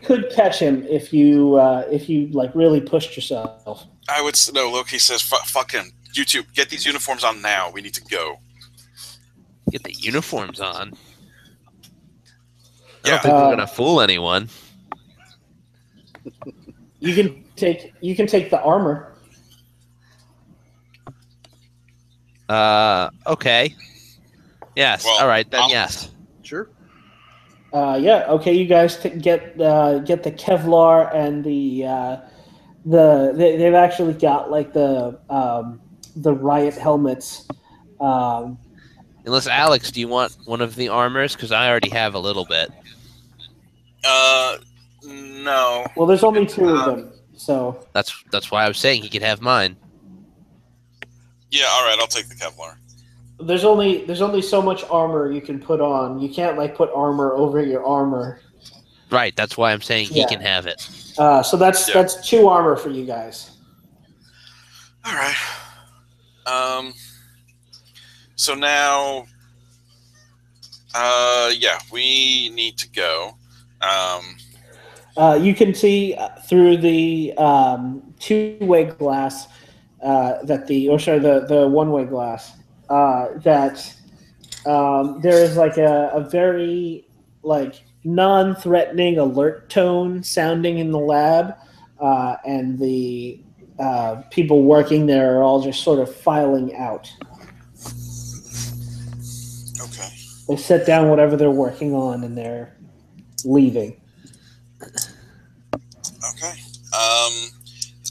could catch him if you like really pushed yourself. I would no. Loki says, "Fuck him. You two, get these uniforms on now. We need to go." Get the uniforms on. I Yeah. don't think we're gonna fool anyone. You can take the armor. Okay. Yes. Well, all right then. Yes. Sure. Yeah. Okay. You guys get the Kevlar and they've actually got like the riot helmets. Unless Alex, do you want one of the armors? Because I already have a little bit. No. Well, there's only two of them, so That's why I was saying he could have mine. Yeah. All right. I'll take the Kevlar. there's only so much armor you can put on. You can't like put armor over your armor. Right. That's why I'm saying he can have it. So that's 2 armor for you guys. All right. So now, we need to go. You can see through the two-way glass the one-way glass that there is like a very like non-threatening alert tone sounding in the lab, and the people working there are all just sort of filing out. Okay. They set down whatever they're working on and they're leaving. Okay.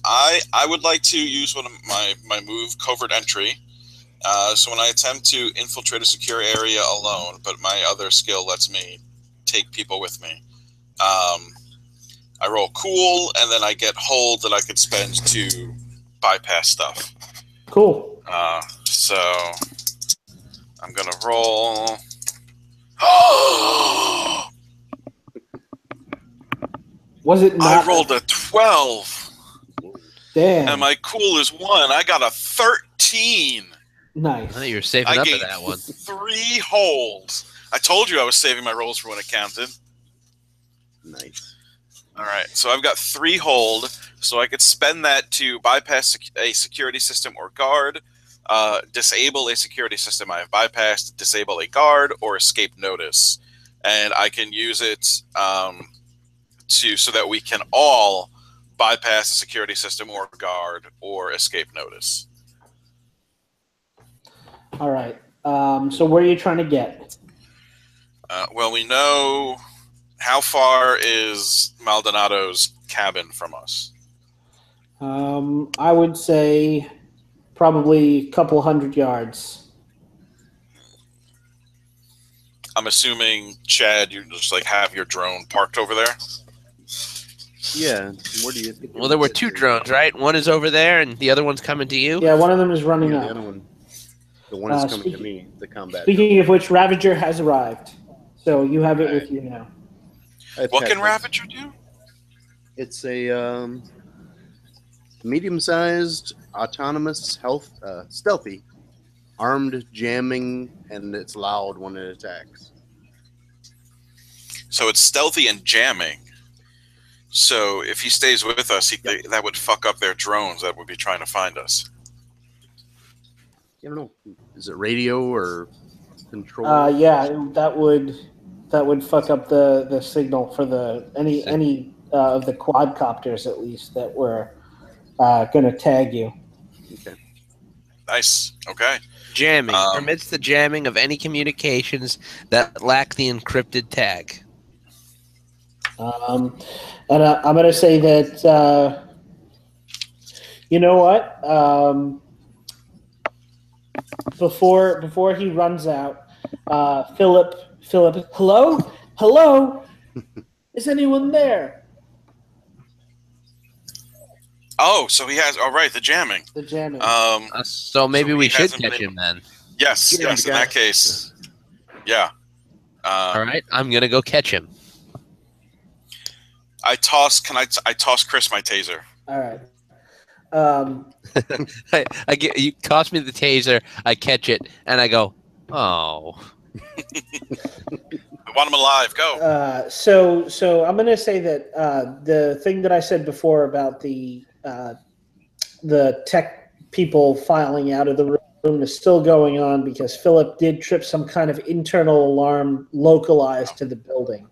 I would like to use one of my move, covert entry. So when I attempt to infiltrate a secure area alone, but my other skill lets me take people with me. I roll cool, and then I get hold that I could spend to bypass stuff. Cool. So I'm gonna roll. Was it not? I rolled a 12. Damn. And my cool is 1. I got a 13. Nice. I thought you were saving up for that one. 3 holds. I told you I was saving my rolls for when it counted. Nice. All right, so I've got 3 hold, so I could spend that to bypass a security system or guard, disable a security system I have bypassed, disable a guard, or escape notice. And I can use it so that we can all bypass a security system or guard or escape notice. All right. So where are you trying to get? Well, we know how far is Maldonado's cabin from us. I would say probably a couple 100 yards. I'm assuming, Chad, you just like have your drone parked over there. Yeah. Where do you think? Well, there were 2 drones, right? One is over there, and the other one's coming to you. Yeah, one of them is running Yeah, up. the other one. The one is coming to me. The combat. Speaking of which, Ravager has arrived, so you have it with you now. What can Ravager do? It's a medium-sized, autonomous, stealthy, armed jamming, and it's loud when it attacks. So it's stealthy and jamming. So if he stays with us, that would fuck up their drones that would be trying to find us. I don't know. Is it radio or control? Yeah, that would fuck up the signal for any of the quadcopters at least that were going to tag you. Okay. Nice. Okay. Jamming permits the jamming of any communications that lack the encrypted tag. And I'm going to say that you know what? Before he runs out, Philip, hello, is anyone there? Oh, so he has. All right, the jamming. The jamming. So maybe So we he should hasn't catch been him then. Yes, Get him, yes. In that guys. case, yeah. All right, I'm gonna go catch him. I toss. I toss Chris my taser. All right. I get you. Toss me the taser. I catch it, and I go, oh. I want him alive. Go. So I'm going to say that the thing that I said before about the tech people filing out of the room is still going on because Philip did trip some kind of internal alarm localized to the building.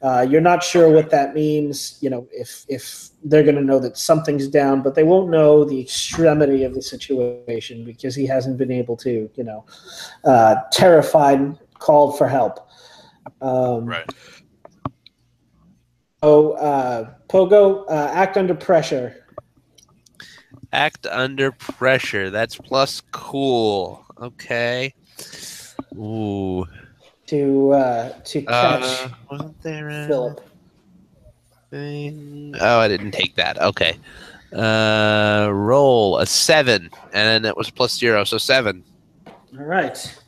You're not sure what that means, if they're going to know that something's down, but they won't know the extremity of the situation because he hasn't been able to, terrified, called for help. Right. Pogo, act under pressure. Act under pressure. That's plus cool. Okay. Ooh. To catch Wasn't there a Philip. thing? Oh, I didn't take that. Okay. Roll a 7, and it was plus 0, so 7. All right.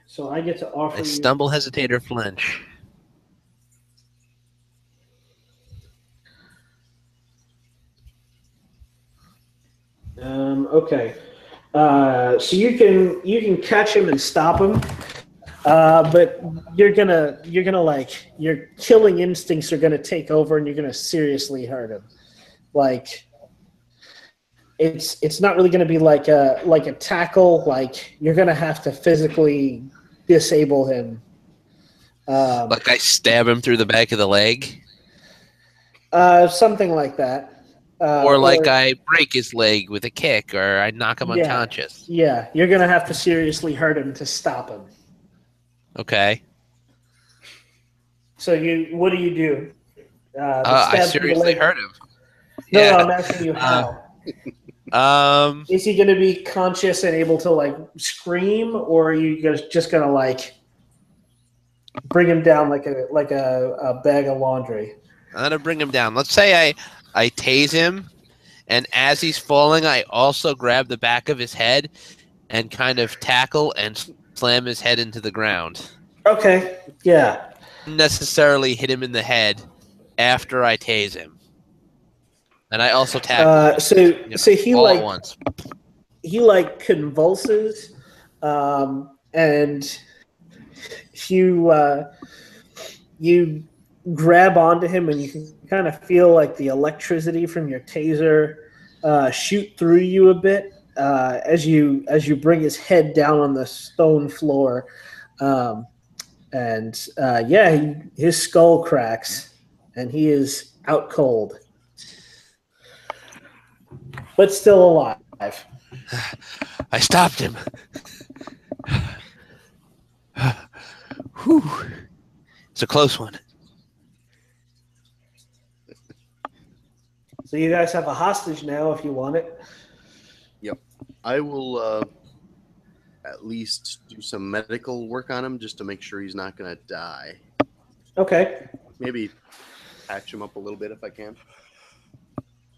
So I get to offer I you. stumble, hesitate, or flinch. Okay. So you can catch him and stop him, but you're gonna like your killing instincts are gonna take over, and you're gonna seriously hurt him. Like it's not really gonna be like a tackle. Like you're gonna have to physically disable him. Like I stab him through the back of the leg? Something like that. Or like I break his leg with a kick, or I knock him unconscious. Yeah, you're gonna have to seriously hurt him to stop him. Okay. So what do you do? I seriously hurt him. No, Yeah. I'm asking you how. Is he gonna be conscious and able to like scream, or are you just gonna like bring him down like a bag of laundry? I'm gonna bring him down. Let's say I tase him, and as he's falling, I also grab the back of his head and kind of tackle and slam his head into the ground. Okay, yeah. Necessarily hit him in the head after I tase him, and I also tackle. So he all like at once. he like convulses, and you grab onto him, and you can kind of feel like the electricity from your taser shoot through you a bit as you bring his head down on the stone floor, his skull cracks, and he is out cold, but still alive. I stopped him. Whew. It's a close one. So you guys have a hostage now if you want it. Yep. I will at least do some medical work on him just to make sure he's not going to die. Okay. Maybe patch him up a little bit if I can.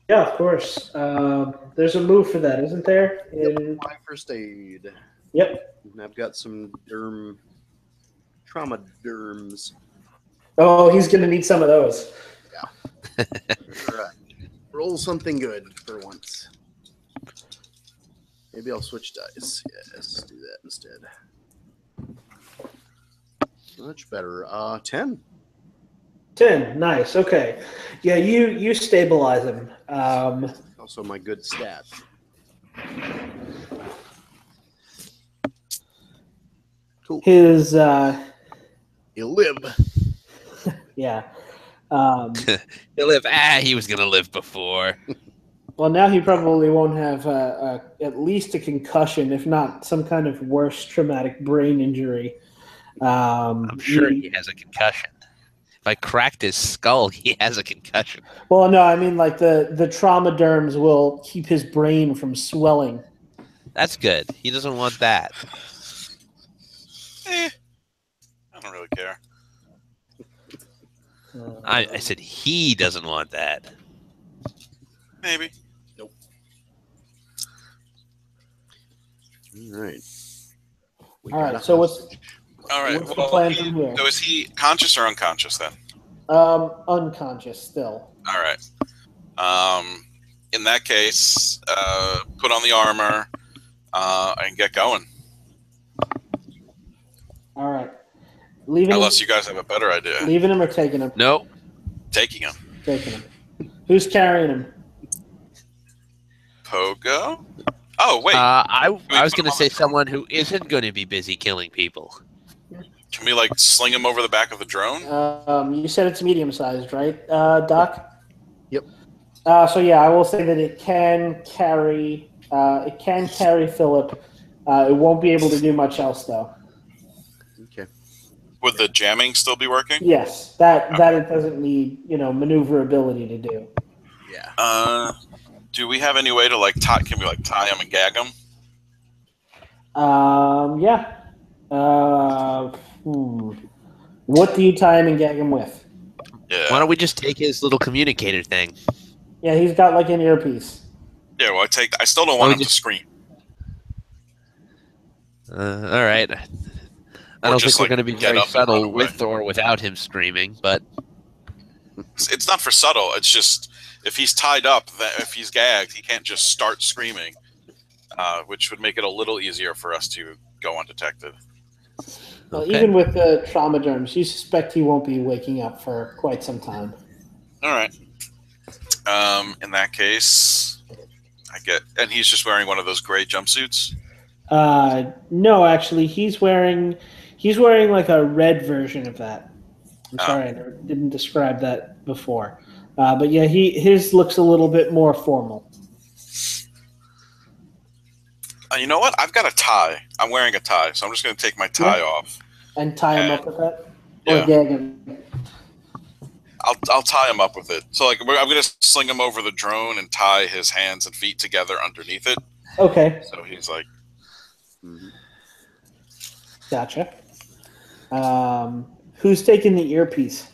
Yeah, of course. There's a move for that, isn't there? My first aid. Yep. And I've got some trauma derms. Oh, he's going to need some of those. Yeah. All right. Roll something good for once. Maybe I'll switch dice. Yes, do that instead. Much better. 10. 10. Nice. Okay. Yeah, you stabilize him. Also my good stat. Cool. His He'll live. yeah. He'll live. He was gonna live before. Well, now he probably won't have at least a concussion, if not some kind of worse traumatic brain injury. I'm sure he has a concussion. If I cracked his skull, he has a concussion. Well, no, I mean like the trauma derms will keep his brain from swelling. That's good. He doesn't want that. I don't really care. I said he doesn't want that. Maybe. Nope. All right. All right. So what's All right. the plan from here? So is he conscious or unconscious then? Unconscious still. All right. In that case, put on the armor and get going. All right. Leaving Unless him, you guys have a better idea. leaving him or taking him? No. Taking him. Taking him. Who's carrying him? Pogo? Oh, wait. I we was put going him to on say someone who isn't going to be busy killing people. Can we, like, sling him over the back of the drone? You said it's medium-sized, right, Doc? Yep. So yeah, I will say that it can carry. It can carry Philip. It won't be able to do much else, though. Okay. Would the jamming still be working? Yes, that it doesn't need maneuverability to do. Yeah. Do we have any way to, like, can we, like, tie him and gag him? Yeah. What do you tie him and gag him with? Yeah. Why don't we just take his little communicator thing? Yeah, he's got like an earpiece. Yeah, well, I still don't want him to scream. All right. I don't think we're going to be very subtle with or without him screaming, but It's not for subtle. It's just if he's tied up, if he's gagged, he can't just start screaming, which would make it a little easier for us to go undetected. Well, okay. even with the trauma germs, you suspect he won't be waking up for quite some time. All right. In that case, and he's just wearing one of those gray jumpsuits. No, actually, he's wearing like a red version of that. I'm sorry, I didn't describe that before. But yeah, his looks a little bit more formal. You know what? I've got a tie. I'm wearing a tie, so I'm just going to take my tie off. And tie him up with that? Yeah. Or gag him? I'll tie him up with it. So like I'm going to sling him over the drone and tie his hands and feet together underneath it. Okay. So he's like... Gotcha. Who's taking the earpiece?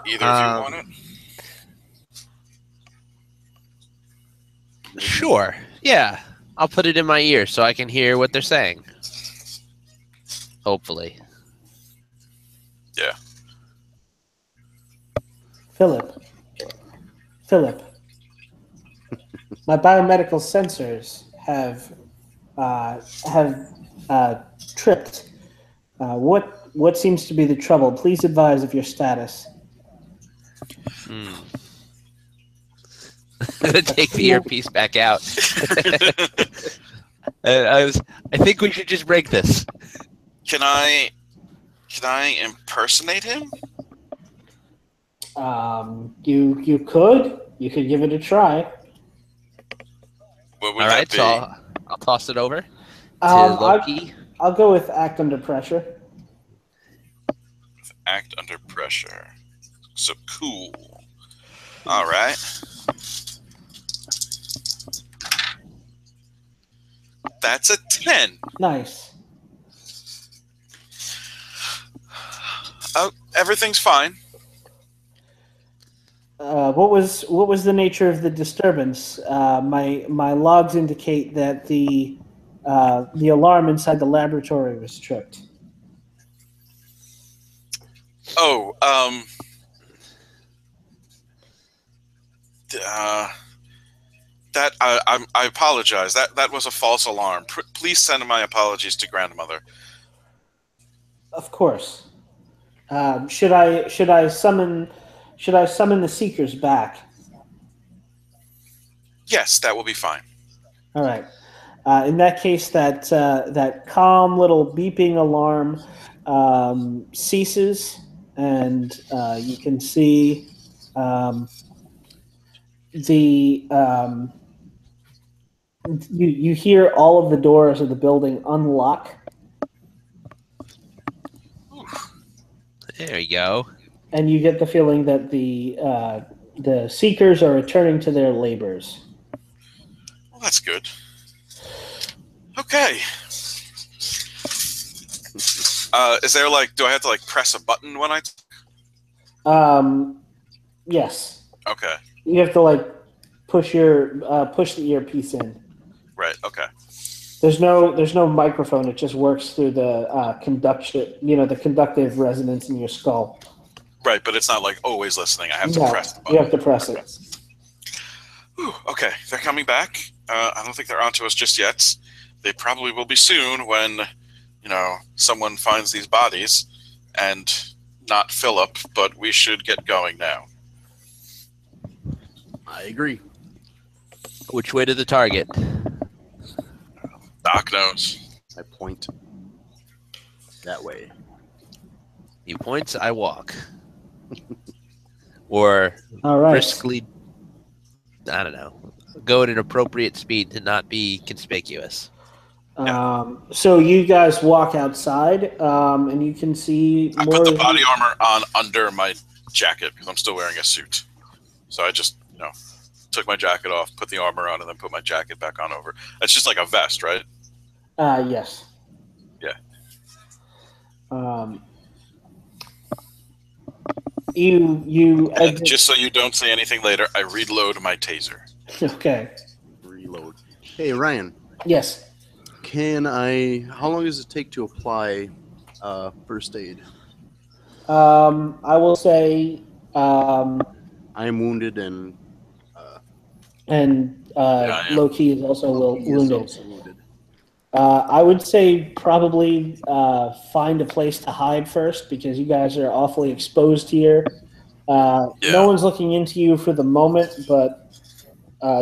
Either of you want it? Sure. Yeah. I'll put it in my ear so I can hear what they're saying. Hopefully. Yeah. Philip. My biomedical sensors have tripped. What seems to be the trouble? Please advise of your status. Take the earpiece back out. I think we should just break this. Can I impersonate him? You could give it a try. What would All that right, be? so I'll toss it over to Loki. I'll go with act under pressure. Act under pressure. So cool. All right. That's a 10. Nice. Oh, everything's fine. What was the nature of the disturbance? My logs indicate that the alarm inside the laboratory was tripped. Oh, that I apologize. That was a false alarm. Please send my apologies to grandmother. Of course. Should I summon the Seekers back? Yes, that will be fine. All right. In that case, that calm little beeping alarm ceases, and you can see you hear all of the doors of the building unlock. There you go. And you get the feeling that the Seekers are returning to their labors. Well, that's good. Okay. Is there do I have to press a button when I? Yes. Okay. You have to like push the earpiece in. Right. Okay. There's no microphone. It just works through the conduction. The conductive resonance in your skull. Right, but it's not like always listening. I have to No, press the you button. have to press it. Whew, okay, they're coming back. I don't think they're onto us just yet. They probably will be soon when, someone finds these bodies, and not Philip, but we should get going now. I agree. Which way to the target? Doc knows. I point that way. He points, I walk. Or All right. briskly, I don't know, go at an appropriate speed to not be conspicuous. So you guys walk outside, and you can see I more. put the body armor on under my jacket because I'm still wearing a suit. So I just, took my jacket off, put the armor on, and then put my jacket back on over. It's just like a vest, right? Yes. Yeah. You And exit. just so you don't say anything later, I reload my taser. Okay. Reload. Hey, Ryan. Yes. How long does it take to apply first aid? I will say. I am wounded and Low-key is also Loki is wounded. also wounded. I would say probably find a place to hide first because you guys are awfully exposed here. No one's looking into you for the moment, but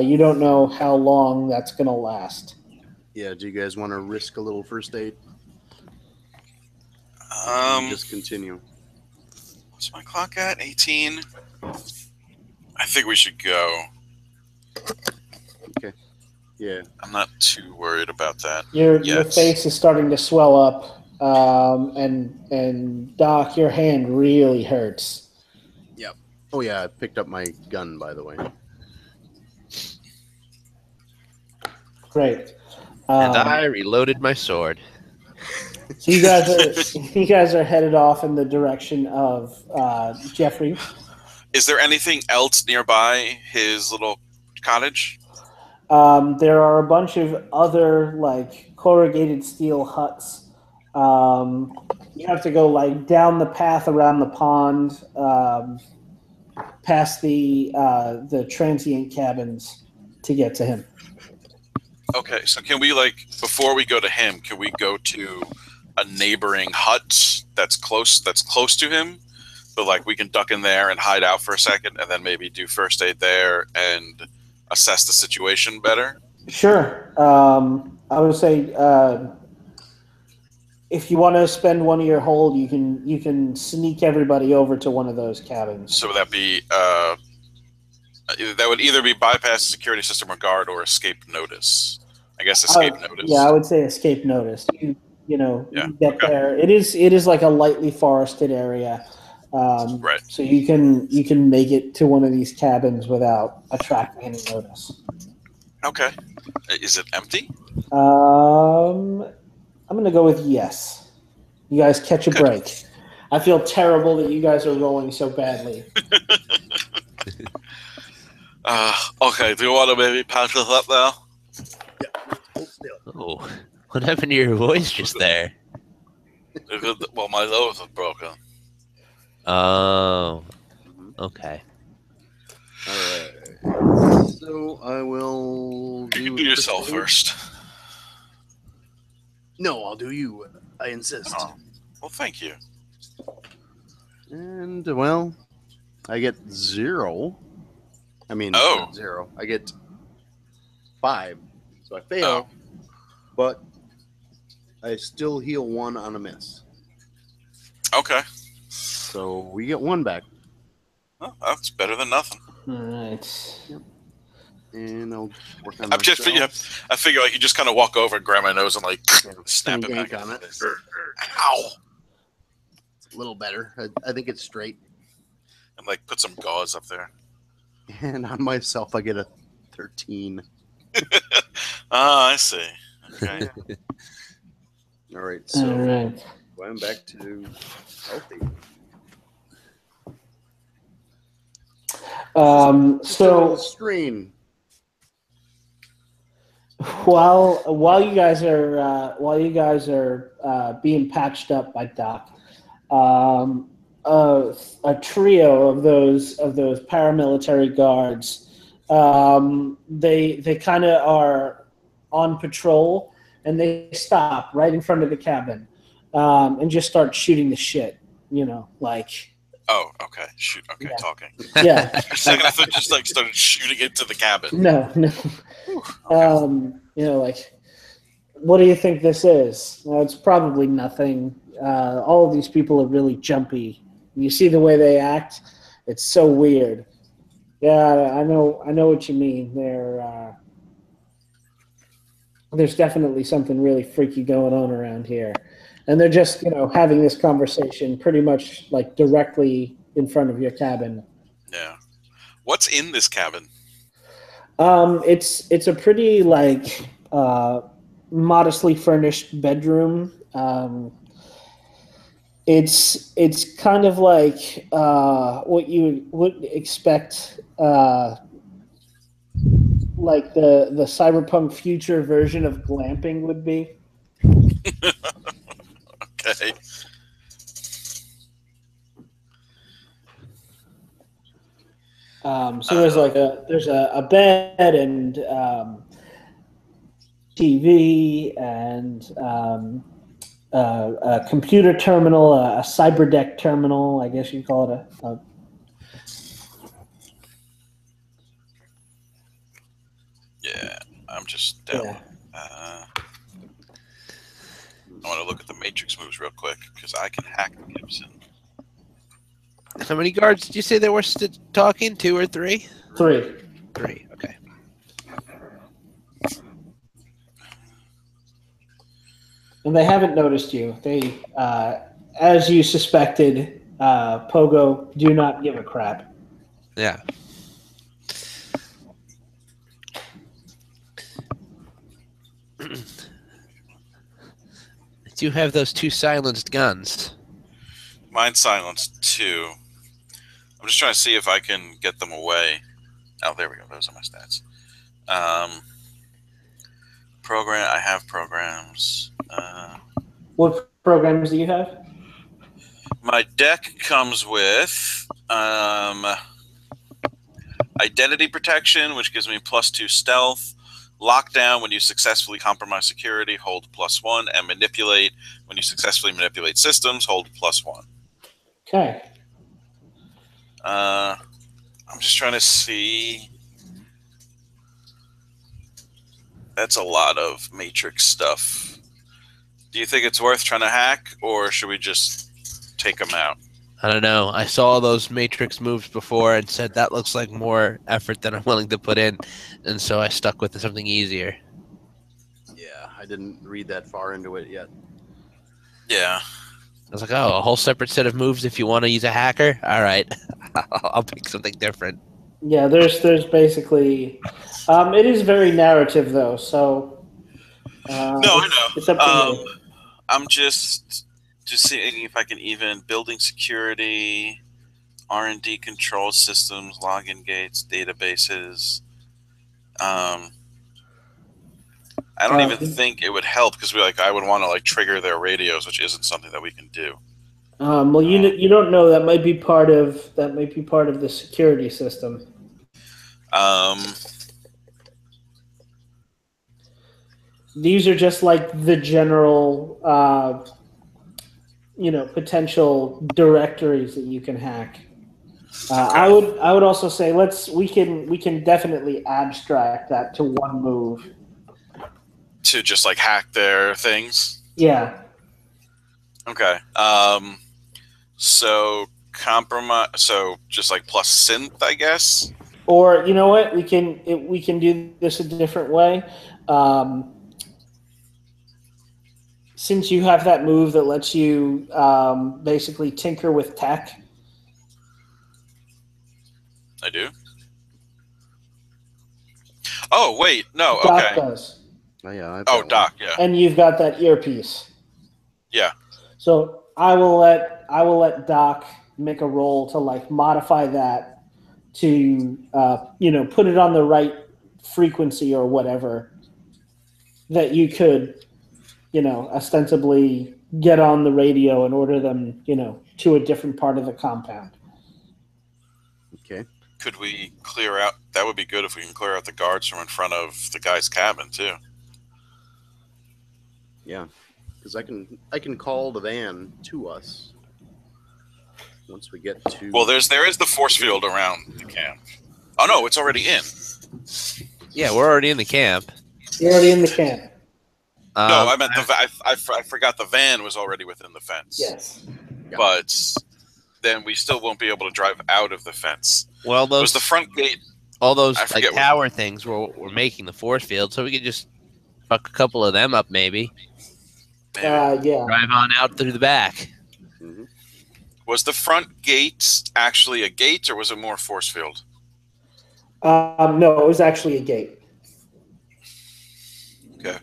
you don't know how long that's going to last. Yeah, do you guys want to risk a little first aid? Just continue. What's my clock at? 18? I think we should go. Okay. Yeah. I'm not too worried about that. Your face is starting to swell up, and Doc, your hand really hurts. Yep. Oh yeah, I picked up my gun, by the way. Great. And I reloaded my sword. So you guys are headed off in the direction of Jeffrey. Is there anything else nearby his little cottage? There are a bunch of other like corrugated steel huts. You have to go like down the path around the pond, past the transient cabins to get to him. Okay, so can we before we go to him, can we go to a neighboring hut that's close to him? But we can duck in there and hide out for a second, and then maybe do first aid there and assess the situation better. Sure. I would say if you want to spend one of your hold, you can sneak everybody over to one of those cabins. So would that be that would either be bypass the security system or guard or escape notice? I guess escape notice. Yeah, I would say escape notice. You get there. It is like a lightly forested area. Right. So you can make it to one of these cabins without attracting any notice. Okay. Is it empty? I'm gonna go with yes. You guys catch a break. I feel terrible that you guys are rolling so badly. Okay. Do you want to maybe patch us up now? Oh, what happened to your voice just there? Well, my nose is broken. Oh, okay. All right. So I will You can do yourself first. No, I'll do you. I insist. Oh. Well, thank you. And well, I get 0. I mean, not 0. I get 5. So I fail, but I still heal 1 on a miss. Okay. So we get 1 back. Oh, that's better than nothing. All right. Yep. And I'll work on I figure you just kind of walk over and grab my nose and snap it back on it. Ow! It's a little better. I think it's straight. And put some gauze up there. And on myself, I get a 13. I see. Okay. All right. So All right. I'm back to healthy. the So screen. while you guys are being patched up by Doc, a trio of those paramilitary guards, they kind of are on patrol, and they stop right in front of the cabin, and just start shooting the shit. You know, like. Oh, okay. Shoot. Okay, Yeah. talking. Yeah. For a second, I thought just like started shooting into the cabin. No. Okay. You know, like, what do you think this is? Well, it's probably nothing. All of these people are really jumpy. You see the way they act; it's so weird. Yeah, I know what you mean. There's definitely something really freaky going on around here, and they're just having this conversation pretty much like directly in front of your cabin. Yeah. What's in this cabin? It's a pretty like modestly furnished bedroom. It's kind of like what you would expect, like the cyberpunk future version of glamping would be. Okay. So there's a bed and TV and a computer terminal, a cyberdeck terminal, I guess you'd call it a Yeah, I'm just down. Yeah. I want to look at the Matrix moves real quick because I can hack Gibson. How many guards did you say there were talking? 2 or 3? 3. 3. Okay. And they haven't noticed you. They, as you suspected, Pogo do not give a crap. Yeah. Do you have those 2 silenced guns? Mine's silenced too. I'm just trying to see if I can get them away. Oh, there we go. Those are my stats. Program. I have programs. What programs do you have? My deck comes with identity protection, which gives me +2 stealth. Lockdown, when you successfully compromise security, hold +1, and manipulate, when you successfully manipulate systems, hold +1. Okay. I'm just trying to see. That's a lot of Matrix stuff. Do you think it's worth trying to hack, or should we just take them out? I don't know. I saw those Matrix moves before and said that looks like more effort than I'm willing to put in, and so I stuck with something easier. Yeah, I didn't read that far into it yet. Yeah. I was like, oh, a whole separate set of moves if you want to use a hacker? All right. I'll pick something different. Yeah, there's basically... it is very narrative, though, so... No, I know. It's up to you. I'm just seeing if I can even building security, R&D control systems, login gates, databases. I don't even think it would help because I would want to trigger their radios, which isn't something that we can do. Well, you don't know. That might be part of the security system. These are just like the general, potential directories that you can hack. I would also say we can definitely abstract that to one move. To just hack their things. Yeah. Okay. So compromise. So just plus synth, I guess. Or you know what? We can do this a different way. Since you have that move that lets you basically tinker with tech. I do. Oh wait, no. Doc okay. does. Oh yeah. Doc. Yeah. And you've got that earpiece. Yeah. So I will let Doc make a roll to modify that to put it on the right frequency or whatever, that you could ostensibly get on the radio and order them to a different part of the compound. Okay. Could we clear out? That would be good if we can clear out the guards from in front of the guy's cabin too. Yeah, because I can call the van to us once we get to. Well, there is the force field around the camp. Oh no, it's already in. Yeah, we're already in the camp. You're already in the camp. No, I meant I forgot the van was already within the fence. Yes. But then we still won't be able to drive out of the fence. Well, Was the front gate? all those I like forget tower things were making the force field, so we could just fuck a couple of them up, maybe. Yeah. Drive on out through the back. Mhm. Was the front gate actually a gate, or was it more force field? No, it was actually a gate. Okay.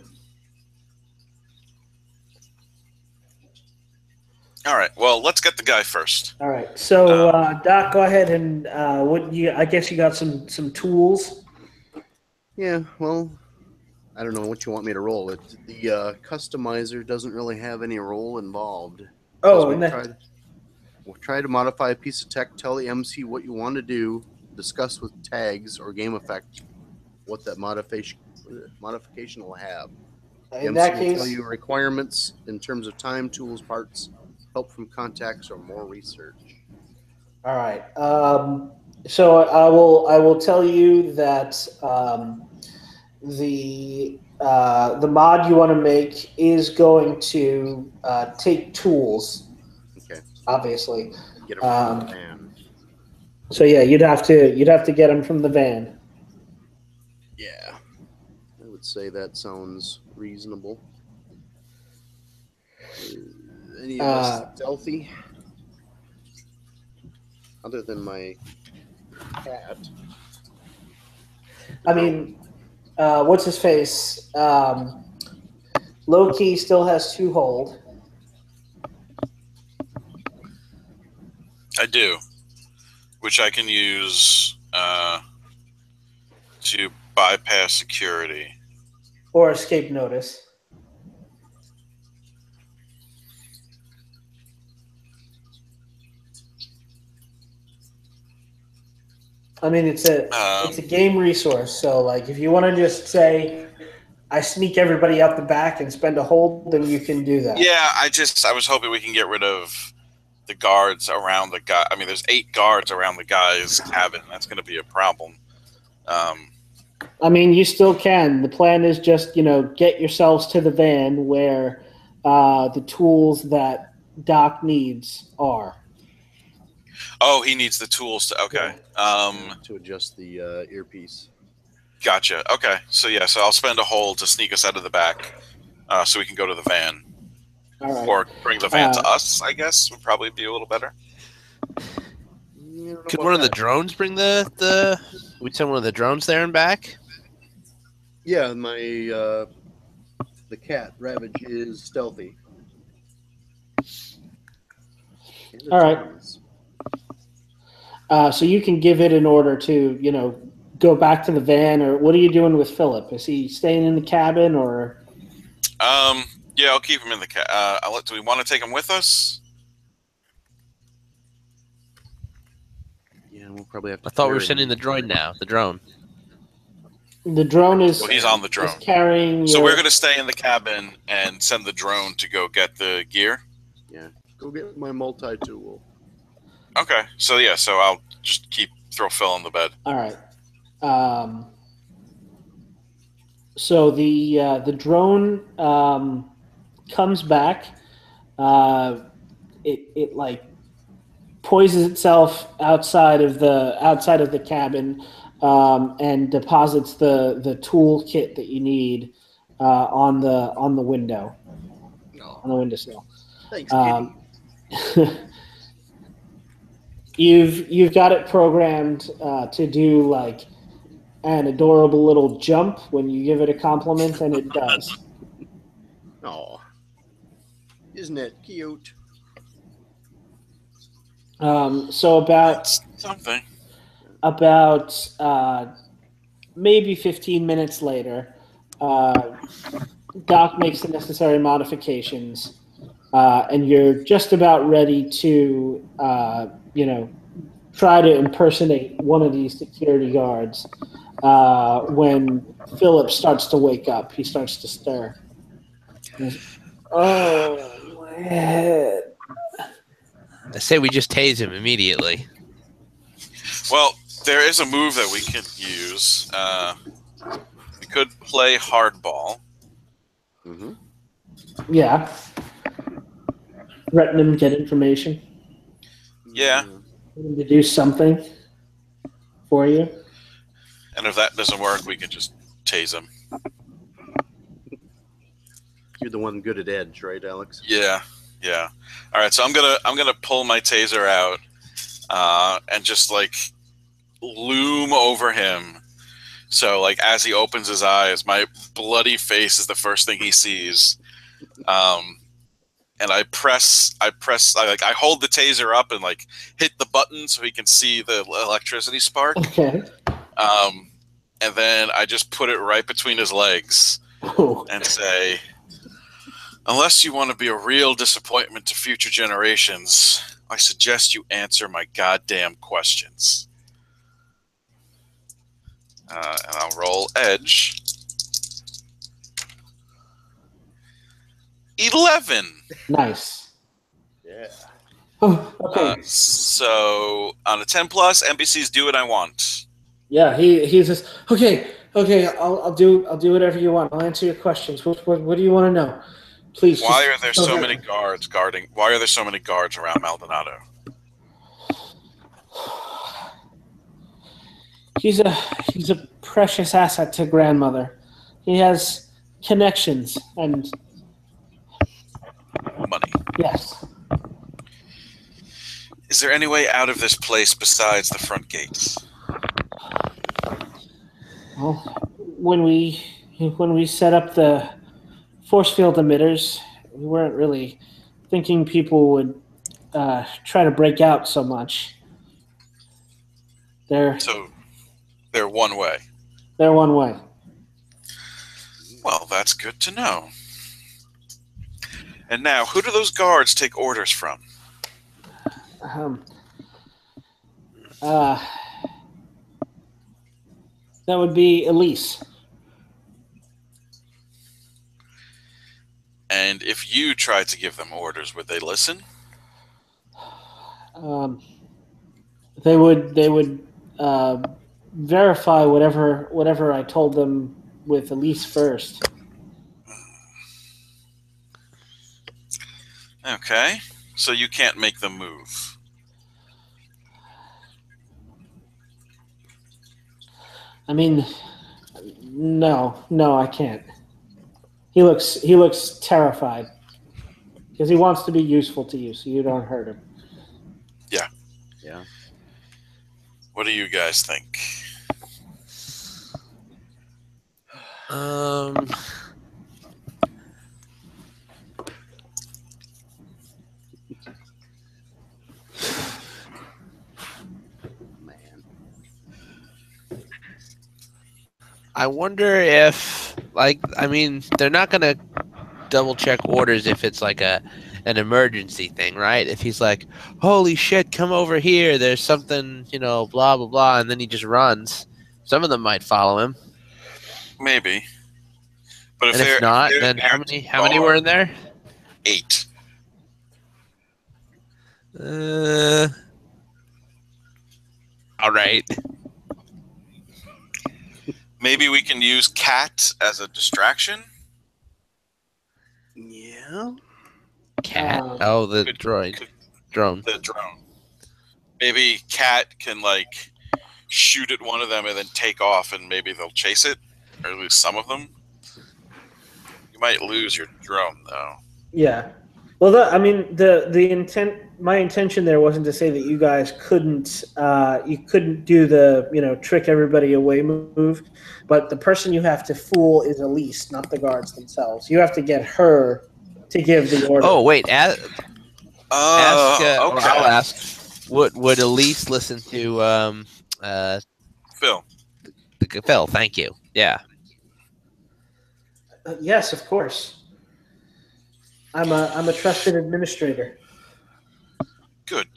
All right. Well, let's get the guy first. All right. So, Doc, go ahead and I guess you got some tools. Yeah, well, I don't know what you want me to roll. The customizer doesn't really have any role involved. Oh, We'll try to modify a piece of tech, tell the MC what you want to do, discuss with tags or game effect what that modification will have. The in MC that will case, tell you requirements in terms of time, tools, parts, help from contacts, or more research. all right. So I will tell you that the mod you want to make is going to take tools. Okay. Obviously. Get them from the van. So yeah, you'd have to get them from the van. Yeah. I would say that sounds reasonable. Any of us stealthy? Other than my cat. I mean, what's his face? Low-key still has 2 hold. I do, which I can use to bypass security. Or escape notice. I mean, it's a game resource. So, like, if you want to just say, "I sneak everybody out the back and spend a hold," then you can do that. Yeah, I was hoping we can get rid of the guards around the guy. I mean, there's 8 guards around the guy's cabin. That's going to be a problem. I mean, you still can. The plan is just, get yourselves to the van where the tools that Doc needs are. Oh, he needs the tools to. Okay. To adjust the earpiece. Gotcha. Okay. So I'll spend a hold to sneak us out of the back, so we can go to the van, All right. or bring the van to us. I guess would probably be a little better. Could one of the drones bring the? We'd send one of the drones there and back. Yeah, the cat Ravage is stealthy. All right. So you can give it an order to, go back to the van, or what are you doing with Philip? Is he staying in the cabin, or? Yeah, I'll keep him in the cabin. Do we want to take him with us? Yeah, we'll probably have to. I thought we were sending the droid now. The drone. The drone is. Well, he's on the drone. Carrying. So we're going to stay in the cabin and send the drone to go get the gear. Yeah, go get my multi-tool. Okay, so I'll just throw Phil in the bed. All right. So the drone comes back. It like poises itself outside of the cabin and deposits the tool kit that you need on the window. No. On the windowsill. Thanks, Kitty. You've got it programmed to do like an adorable little jump when you give it a compliment, and it does. Oh, isn't it cute? So about Something. about maybe 15 minutes later, Doc makes the necessary modifications, and you're just about ready to, try to impersonate one of these security guards when Philip starts to wake up. He starts to stir. He goes, "Oh, my head." I say we just tase him immediately. Well, there is a move that we could use. We could play hardball. Mm-hmm. Yeah. Threaten him, get information. Yeah. Get him to do something for you. And if that doesn't work, we can just tase him. You're the one good at edge, right, Alex? Yeah. Yeah. All right. So I'm gonna pull my taser out and just like loom over him. So like as he opens his eyes, my bloody face is the first thing he sees. And I hold the taser up and like hit the button so he can see the electricity spark. Okay. And then I just put it right between his legs and say, unless you want to be a real disappointment to future generations, I suggest you answer my goddamn questions. And I'll roll edge. 11. Nice. Yeah. Oh, okay. So on a 10 plus, NPCs do what I want. Yeah, he's just okay. I'll do whatever you want. I'll answer your questions. What do you want to know? Please. Why are there so many guards guarding? Why are there so many guards around Maldonado? He's a precious asset to grandmother. He has connections and Money. yes. Is there any way out of this place besides the front gates? Well, when we set up the force field emitters, we weren't really thinking people would try to break out so much. They're one way. They're one way. Well, that's good to know. And now, who do those guards take orders from? That would be Elise. And if you tried to give them orders, would they listen? They would verify whatever I told them with Elise first. Okay, so you can't make them move. I mean, no, I can't. He looks terrified because he wants to be useful to you, so you don't hurt him. Yeah. Yeah. What do you guys think? I wonder if, they're not going to double check orders if it's like an emergency thing, right? If he's like, holy shit, come over here, there's something, blah, blah, blah, and then he just runs. Some of them might follow him. Maybe. But if not, then how many were in there? 8. All right. Maybe we can use Cat as a distraction. Yeah. Cat. The drone. The drone. Maybe Cat can shoot at one of them and then take off, and maybe they'll chase it, or lose some of them. You might lose your drone though. Yeah. Well, the intent. My intention there wasn't to say that you guys couldn't do the trick everybody away move, but the person you have to fool is Elise, not the guards themselves. You have to get her to give the order. Oh wait, okay. I'll ask. Would Elise listen to Phil. Phil, thank you. Yeah. Yes, of course. I'm a trusted administrator. Good.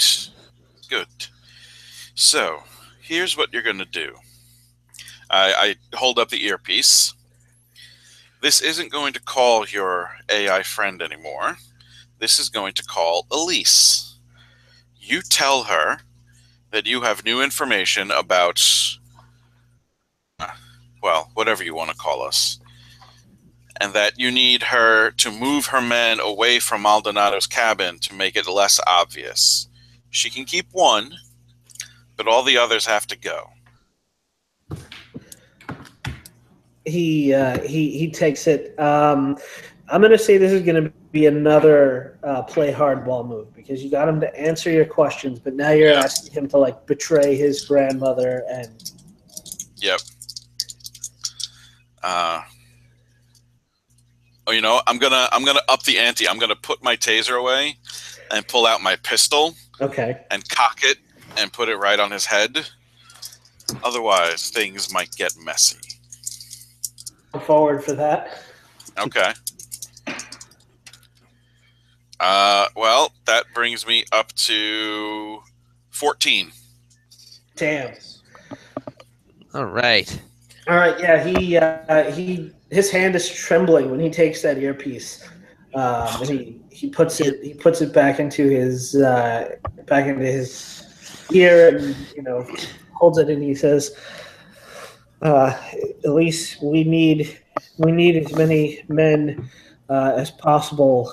Good. So, here's what you're going to do. I hold up the earpiece. This isn't going to call your AI friend anymore. This is going to call Elise. You tell her that you have new information about, well, whatever you want to call us, and that you need her to move her men away from Maldonado's cabin to make it less obvious. She can keep one, but all the others have to go. He takes it. I'm going to say this is going to be another play hardball move because you got him to answer your questions, but now you're asking him to like betray his grandmother and. Yep. You know, I'm gonna up the ante. I'm gonna put my taser away and pull out my pistol. Okay. And cock it and put it right on his head. Otherwise, things might get messy. Come forward for that. Okay. Well, that brings me up to 14. Damn. All right. All right. Yeah. His hand is trembling when he takes that earpiece. And he puts it back into his ear, and holds it, and he says, "Elise, we need as many men as possible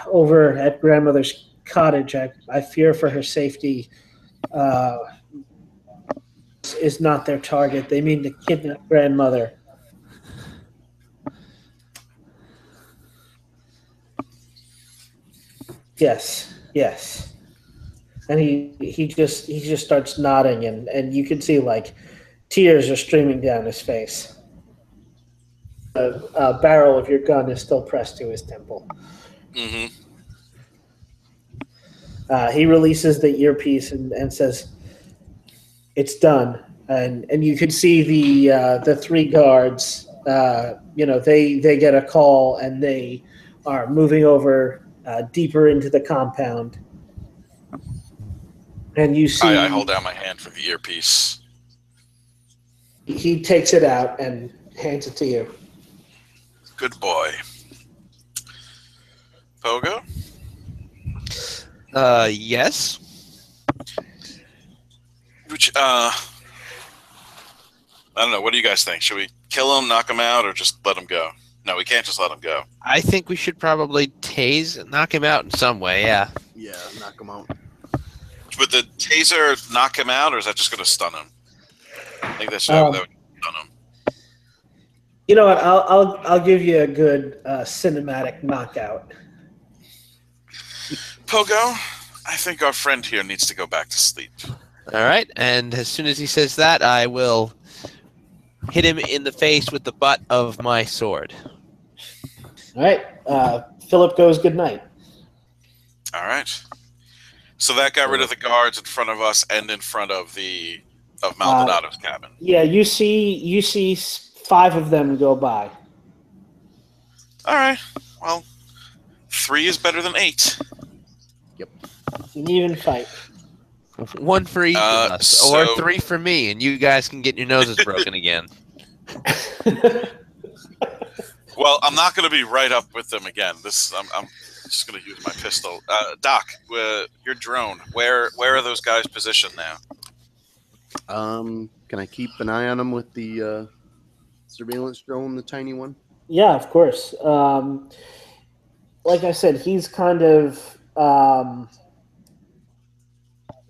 over at grandmother's cottage. I fear for her safety. Is not their target. They mean to kidnap grandmother." Yes. And he just starts nodding, and you can see like tears are streaming down his face. The barrel of your gun is still pressed to his temple. Mm-hmm. He releases the earpiece and says, "It's done." And you can see the three guards. They get a call, and they are moving over deeper into the compound. And you see, I hold out my hand for the earpiece. He takes it out and hands it to you. Good boy. Pogo? Yes. Which, I don't know. What do you guys think? Should we kill him, knock him out, or just let him go? No, we can't just let him go. I think we should probably knock him out in some way, yeah. Yeah, knock him out. Would the taser knock him out, or is that just going to stun him? I think that would stun him. You know what? I'll give you a good cinematic knockout. Pogo, I think our friend here needs to go back to sleep. All right, and as soon as he says that, I will hit him in the face with the butt of my sword. All right. Philip goes good night. All right. So that got rid of the guards in front of us and in front of Maldonado's cabin. Yeah, you see 5 of them go by. All right. Well, 3 is better than 8. Yep. It's an even fight. 1 for each of us, or 3 for me, and you guys can get your noses broken again. Well, I'm not going to be right up with them again. I'm just going to use my pistol. Doc, your drone. Where are those guys positioned now? Can I keep an eye on them with the surveillance drone, the tiny one? Yeah, of course. Like I said, he's kind of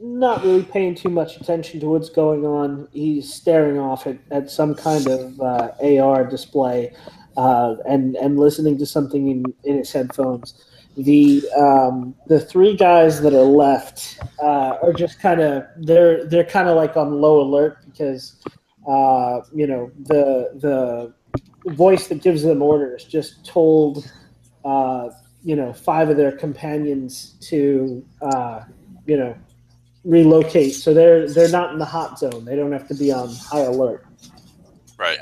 not really paying too much attention to what's going on. He's staring off at some kind of AR display and listening to something in his headphones. The 3 guys that are left are just kind of they're kind of like on low alert because the voice that gives them orders just told 5 of their companions to relocate, so they're not in the hot zone. They don't have to be on high alert. Right.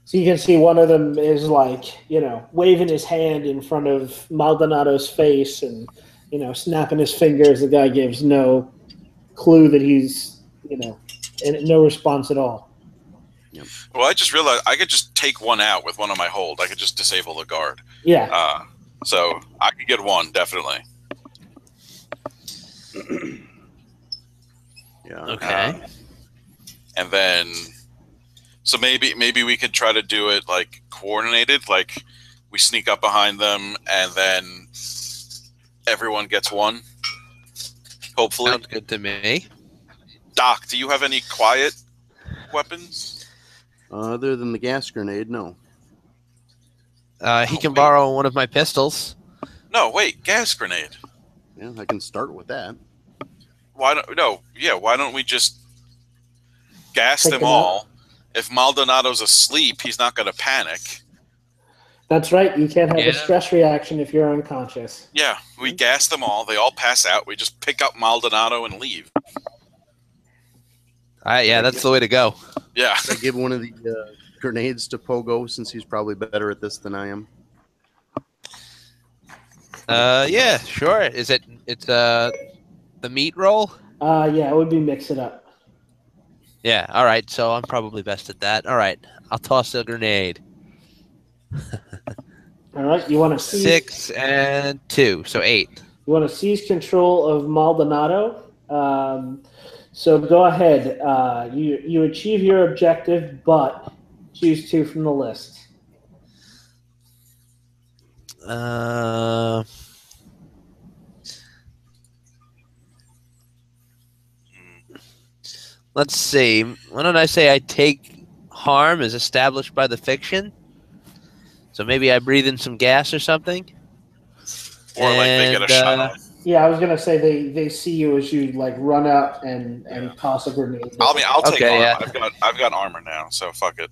So you can see one of them is like, waving his hand in front of Maldonado's face and, snapping his fingers. The guy gives no clue that he's, and no response at all. Yep. Well, I just realized I could just take one out with one of my hold. I could just disable the guard. Yeah. So I could get one, definitely. Yeah. Okay. And then, so maybe we could try to do it like coordinated, like we sneak up behind them and then everyone gets one. Hopefully. Sounds good to me. Doc, do you have any quiet weapons? Other than the gas grenade, no. He can borrow one of my pistols. No, wait, gas grenade. Yeah, I can start with that. Why don't we just gas Take them them all? If Maldonado's asleep, he's not going to panic. That's right. You can't have a stress reaction if you're unconscious. Yeah, we gas them all. They all pass out. We just pick up Maldonado and leave. Yeah, that's the way to go. Yeah. I give one of the grenades to Pogo since he's probably better at this than I am. Yeah, sure. It's the meat roll? Yeah, it would be mix it up. Yeah, all right. So I'm probably best at that. All right. I'll toss a grenade. All right. You want to seize 6 and 2, so 8. You want to seize control of Maldonado. So go ahead. You achieve your objective, but choose 2 from the list. Let's see. Why don't I say I take harm as established by the fiction? So maybe I breathe in some gas or something? Or like they get a shot off. Yeah, I was gonna say they see you as you like run out and toss a grenade. I'll take armor. Yeah. I've got armor now, so fuck it.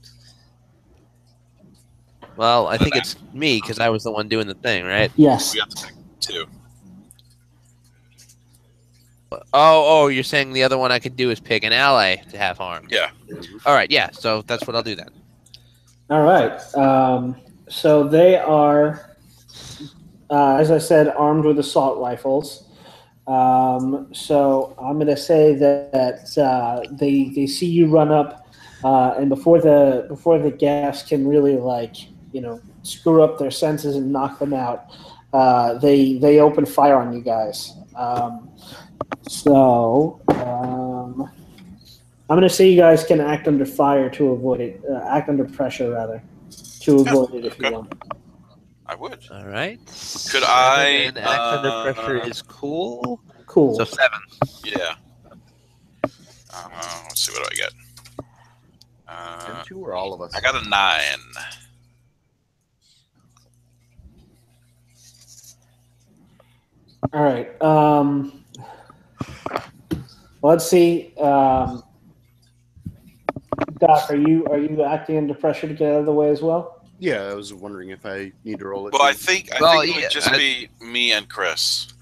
Well, I think it's me because I was the one doing the thing, right? Yes. We got to pick 2. Oh, you're saying the other one I could do is pick an ally to have harm. Yeah. All right, yeah. So that's what I'll do then. All right. So they are, as I said, armed with assault rifles. So I'm going to say that they see you run up, and before the gas can really screw up their senses and knock them out, they open fire on you guys. So I'm going to say you guys can act under fire to avoid it. Act under pressure, rather, to avoid it if you want. I would. All right. Could I? And act under pressure is cool. Cool. So 7. Yeah. Let's see. What do I get? 2 or all of us? I got a 9. All right. Let's see. Doc, are you acting under pressure to get out of the way as well? Yeah, I was wondering if I need to roll it. Well, I think it would just be me and Chris.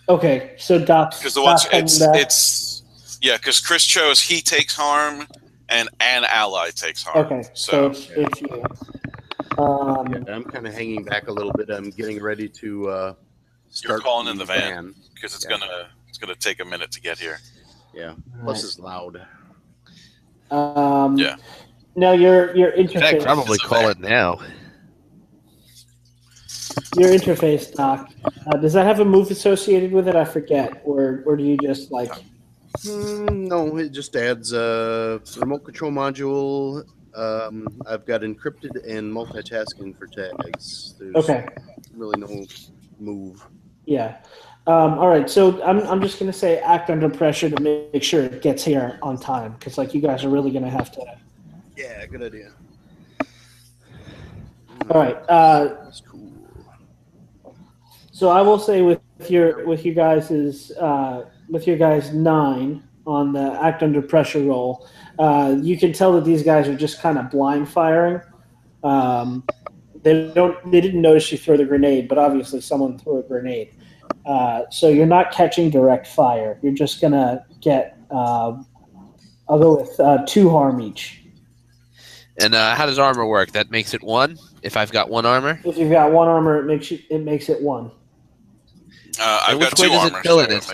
Okay, so Doc. Because because Chris chose he takes harm and an ally takes harm. Okay, so it's you. I'm kind of hanging back a little bit. I'm getting ready to start. You're calling in the van because it's gonna take a minute to get here. Yeah. Plus it's loud. Yeah. No, your interface. In fact, probably call it now. Your interface, Doc. Does that have a move associated with it? I forget. Or do you just like? No, it just adds a remote control module. I've got encrypted and multitasking for tags. There's really no move. Yeah. All right. So I'm just gonna say act under pressure to make sure it gets here on time because you guys are really gonna have to. Yeah, good idea. All right. That's cool. So I will say with you guys' 9 on the act under pressure roll, you can tell that these guys are just kind of blind firing. They didn't notice you throw the grenade, but obviously someone threw a grenade. So you're not catching direct fire. You're just gonna get. I'll go with 2 harm each. And how does armor work? That makes it 1 if I've got 1 armor. If you've got 1 armor, it makes it 1. I've which got way 2 does armor. it fill so in? It makes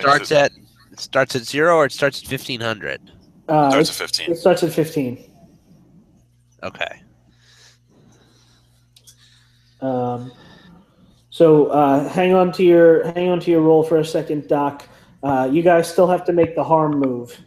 starts at 0 or it starts at 1500. Starts at 15. It starts at 15. Okay. So hang on to your roll for a second, Doc. You guys still have to make the harm move,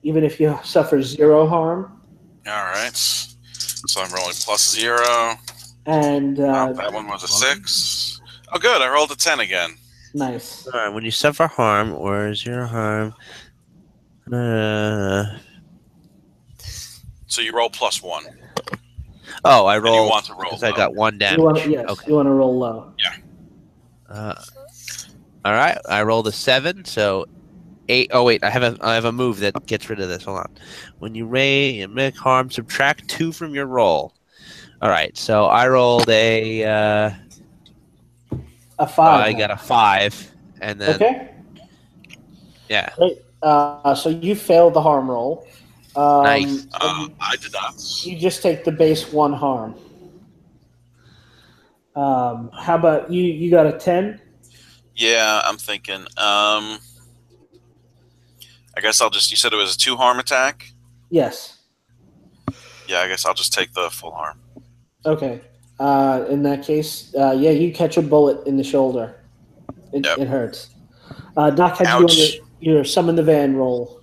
even if you suffer 0 harm. All right. So I'm rolling +0. And that one was a 6. Oh, good. I rolled a 10 again. Nice. All right. When you suffer harm or 0 harm, so you roll +1. Oh, I roll. You want to roll because I got 1 damage. You want to roll low. Yeah. All right. I rolled a 7, so 8. Oh wait, I have a move that gets rid of this. Hold on. When you make harm, subtract 2 from your roll. All right. So I rolled a 5. I got a 5, and then Okay. Yeah. Great. So you failed the harm roll. Nice. I did not. You just take the base 1 harm. How about you? You got a 10? Yeah, I'm thinking. I guess I'll just. You said it was a 2 harm attack. Yes. Yeah, I guess I'll just take the full harm. Okay. In that case, you catch a bullet in the shoulder. It hurts. Doc, how'd you do on your summon the van roll?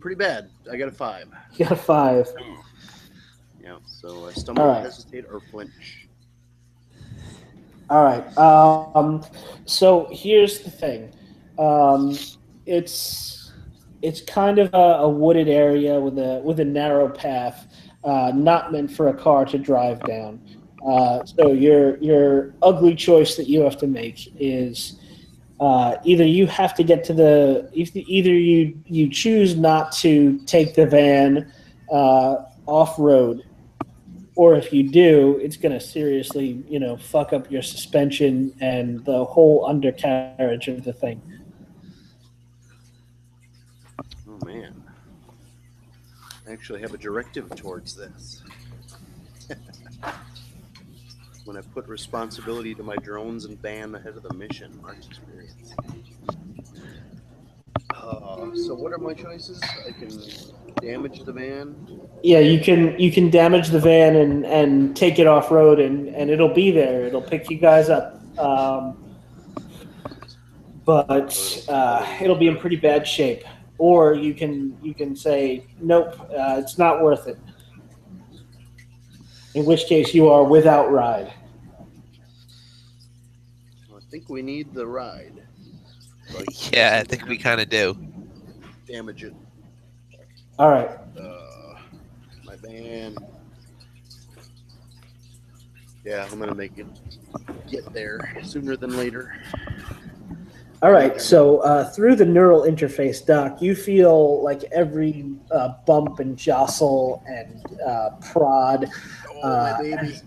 Pretty bad. I got a 5. You got a 5. Ooh. Yeah, so I stumble, hesitate, or flinch. All right. So here's the thing. It's kind of a wooded area with a narrow path, not meant for a car to drive down. So your ugly choice that you have to make is either you have to get to either you choose not to take the van off road, or if you do, it's going to seriously fuck up your suspension and the whole undercarriage of the thing. Oh man, I actually have a directive towards this. When I put responsibility to my drones and van ahead of the mission, Mark's experience. So what are my choices? I can damage the van. Yeah, you can damage the van and take it off road, and it'll be there. It'll pick you guys up, but it'll be in pretty bad shape. Or you can say nope, it's not worth it. In which case you are without ride. I think we need the ride. Yeah, I think we kind of do. Damage it. All right. My van. Yeah, I'm gonna make it get there sooner than later. All right. So through the neural interface, Doc, you feel like every bump and jostle and prod My baby.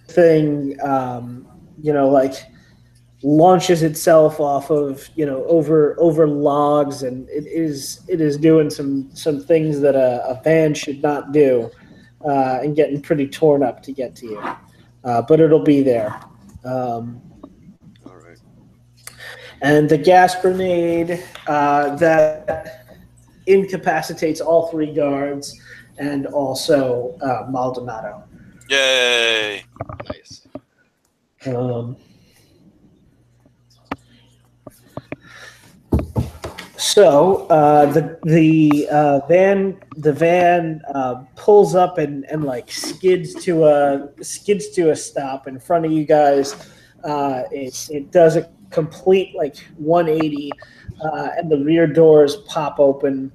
thing, like launches itself off of over logs, and it is doing some things that a van should not do, and getting pretty torn up to get to you, but it'll be there. All right. And the gas grenade that incapacitates all 3 guards and also Maldonado. Yay! Nice. So the van pulls up and like skids to a stop in front of you guys. It does a complete like 180, and the rear doors pop open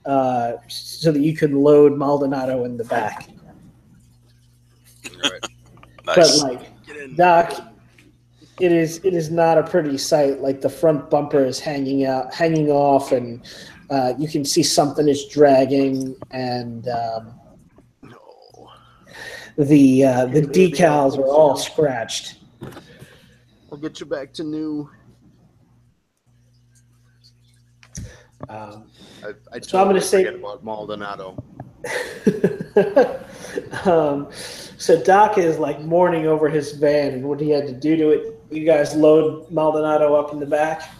so that you can load Maldonado in the back. All right. Nice. But like Doc, it is not a pretty sight. Like the front bumper is hanging off, and you can see something is dragging, and No. the decals are all scratched. I'll get you back to new. I So I'm going to say about Maldonado. So Doc is like mourning over his van and what he had to do to it. You guys load Maldonado up in the back?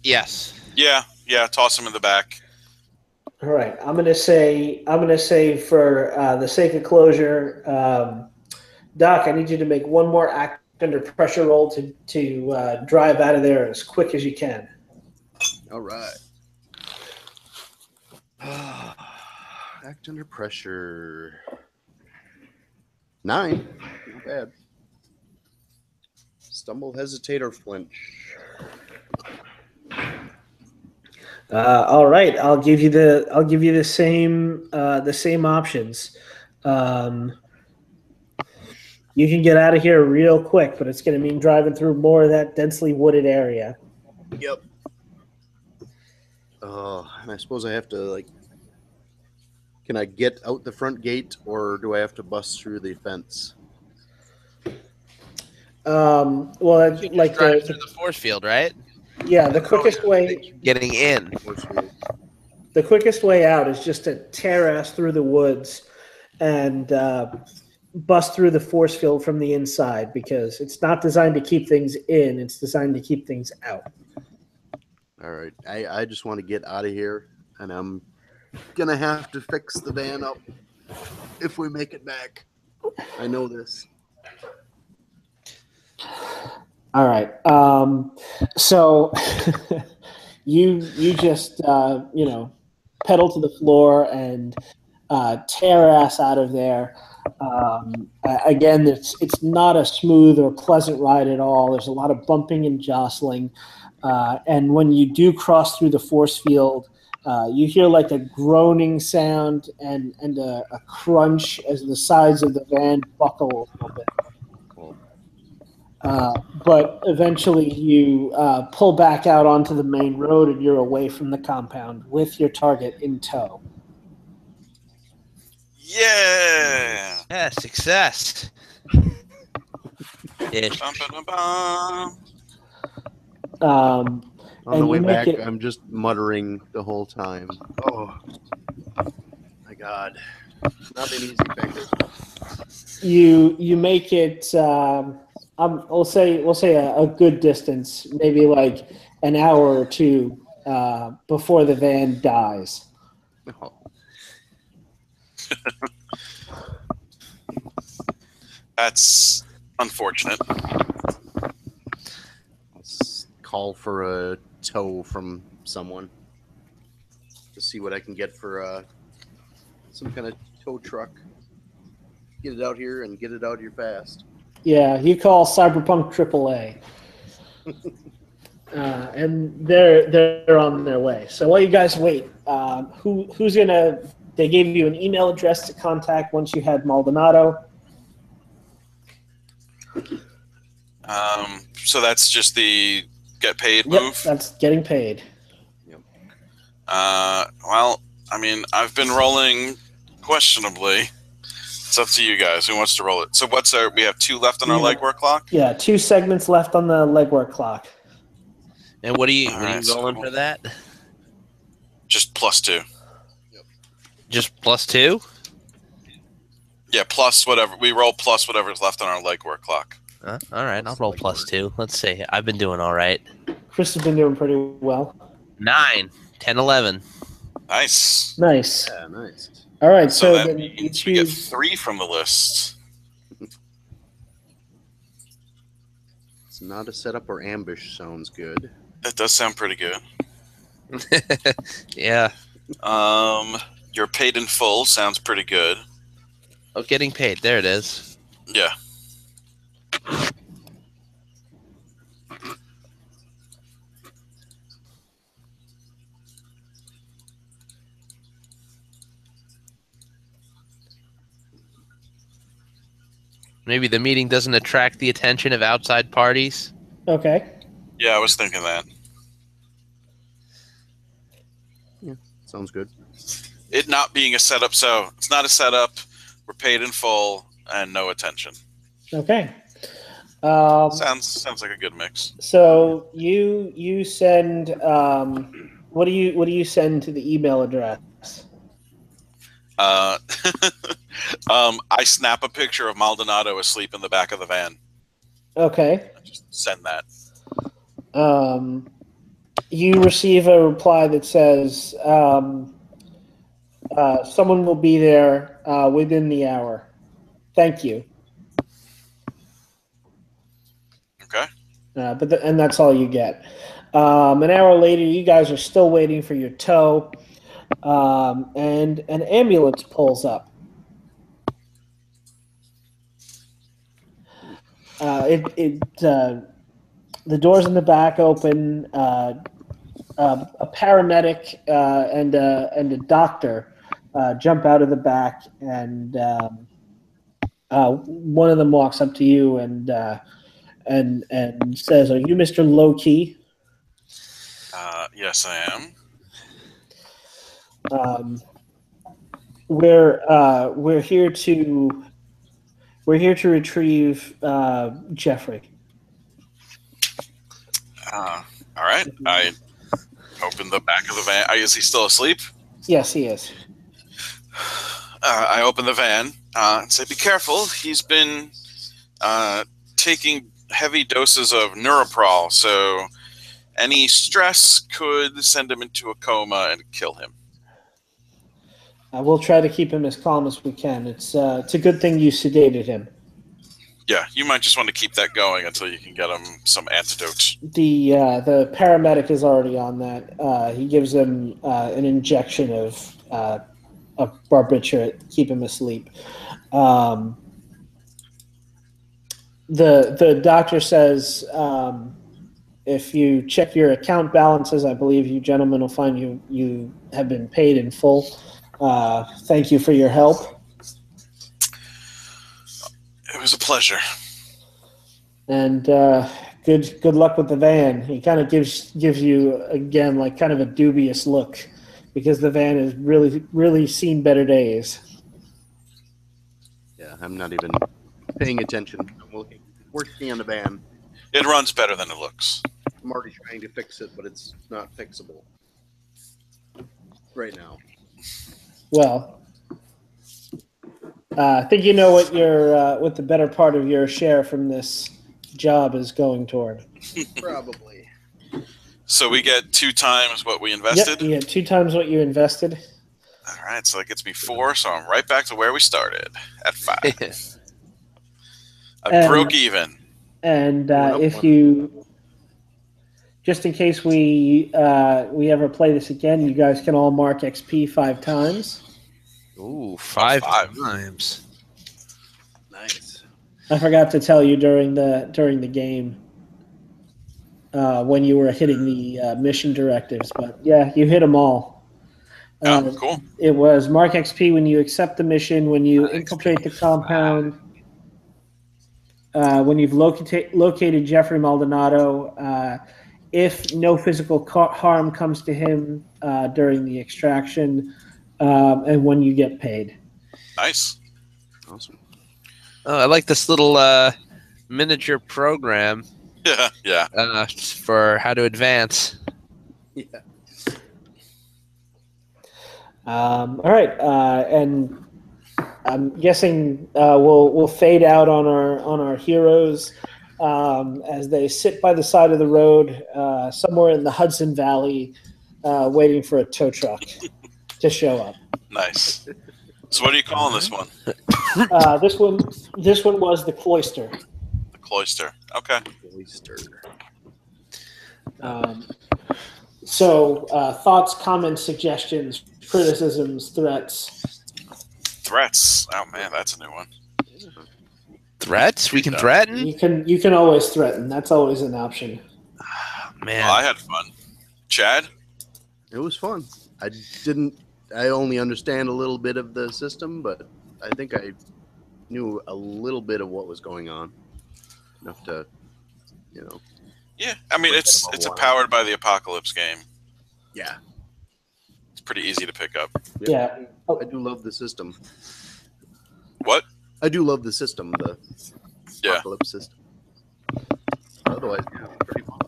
Yes. Yeah, toss him in the back. All right. I'm gonna say for the sake of closure, Doc, I need you to make one more act under pressure roll to drive out of there as quick as you can. All right. Act under pressure. 9. Not bad. Stumble, hesitate, or flinch. All right. I'll give you the same options. You can get out of here real quick, but it's going to mean driving through more of that densely wooded area. Yep. And I suppose I have to can I get out the front gate, or do I have to bust through the fence? Well, You just drive through the force field, right? Yeah, the quickest way Getting in. the quickest way out is just to tear ass through the woods and bust through the force field from the inside, because it's not designed to keep things in; it's designed to keep things out. All right. I just want to get out of here, and I'm gonna have to fix the van up if we make it back. I know this. All right. So you just pedal to the floor and tear ass out of there. Again, it's not a smooth or pleasant ride at all. There's a lot of bumping and jostling, and when you do cross through the force field, you hear like a groaning sound and a crunch as the sides of the van buckle a little bit. But eventually you pull back out onto the main road and you're away from the compound with your target in tow. Yeah. Yeah, success. Ish. Bum, ba, bum, On the And way you make back, it- I'm just muttering the whole time. Oh, my God. Not been easy back there. You make it. We'll say a good distance, maybe like an hour or two before the van dies. Oh. That's unfortunate. Let's call for a tow from someone to see what I can get for some kind of tow truck. Get it out here and get it out here fast. Yeah, you call Cyberpunk AAA, and they're on their way. So while you guys wait, who's gonna? They gave you an email address to contact once you had Maldonado. So that's just the get paid Yep, move. that's getting paid. Well, I mean, I've been rolling questionably. It's up to you guys. Who wants to roll it? So we have 2 left on our legwork clock? Yeah, 2 segments left on the legwork clock. And what are you Alright, rolling so- for that? Just +2. Just +2? Yeah, plus whatever. We roll plus whatever's left on our legwork clock. All right, I'll roll +2. Let's see. I've been doing all right. Chris has been doing pretty well. 9, 10, 11. Nice. Nice. Yeah, nice. All right, So so that then you means we get choose. 3 from the list. It's not a setup or ambush. Sounds good. That does sound pretty good. Yeah. You're paid in full. Sounds pretty good. Oh, getting paid. There it is. Yeah. Maybe the meeting doesn't attract the attention of outside parties. Okay. Yeah, I was thinking that. Sounds good. It not being a setup, so it's not a setup. We're paid in full and no attention. Okay. Sounds like a good mix. So you send what do you send to the email address? I snap a picture of Maldonado asleep in the back of the van. Okay. Just send that. You receive a reply that says someone will be there within the hour. Thank you. Okay. And that's all you get. An hour later, you guys are still waiting for your tow, and an ambulance pulls up. The doors in the back open. A paramedic and a doctor jump out of the back, and one of them walks up to you and says, "Are you Mr. Low-Key?" Yes, I am. We're here to retrieve Jeffrey. All right. I open the back of the van. Is he still asleep? Yes, he is. I open the van and say, "Be careful. He's been taking heavy doses of Neuroprol, so any stress could send him into a coma and kill him." We'll try to keep him as calm as we can. It's a good thing you sedated him. Yeah, you might just want to keep that going until you can get him some antidote. The paramedic is already on that. He gives him an injection of barbiturate to keep him asleep. The doctor says if you check your account balances, I believe you gentlemen will find you have been paid in full. Thank you for your help. It was a pleasure. And good luck with the van. He kind of gives you again like kind of a dubious look because the van has really seen better days. Yeah, I'm not even paying attention. I'm working on the van. It runs better than it looks. I'm already trying to fix it, but it's not fixable right now. Well, I think you know what the better part of your share from this job is going toward. Probably. So we get 2 times what we invested? Yep, you get 2 times what you invested. All right, so that gets me 4, so I'm right back to where we started at 5. I broke even. And if you, just in case we ever play this again, you guys can all mark XP 5 times. Ooh, 5 times. Nice. I forgot to tell you during the game when you were hitting the mission directives, but yeah, you hit them all. Cool. It was mark XP when you accept the mission, when you infiltrate the compound, when you've located Jeffrey Maldonado, if no physical harm comes to him during the extraction, and when you get paid. Nice. Awesome. Oh, I like this little miniature program. Yeah. For how to advance. Yeah. All right, and I'm guessing we'll fade out on our heroes as they sit by the side of the road somewhere in the Hudson Valley, waiting for a tow truck to show up. Nice. So what are you calling this one? This one was the Cloister. The Cloister. Okay. Cloister. So thoughts, comments, suggestions, criticisms, threats. Threats. Oh man, that's a new one. Threats? We can threaten? You can always threaten. That's always an option. Man. Well, I had fun. Chad? It was fun. I only understand a little bit of the system, but I think I knew a little bit of what was going on. Enough to, Yeah, I mean it's a powered by the apocalypse game. Yeah. It's pretty easy to pick up. Yeah. I do love the system. What? I do love the system, the Yeah. apocalypse system. Otherwise, yeah, pretty fun.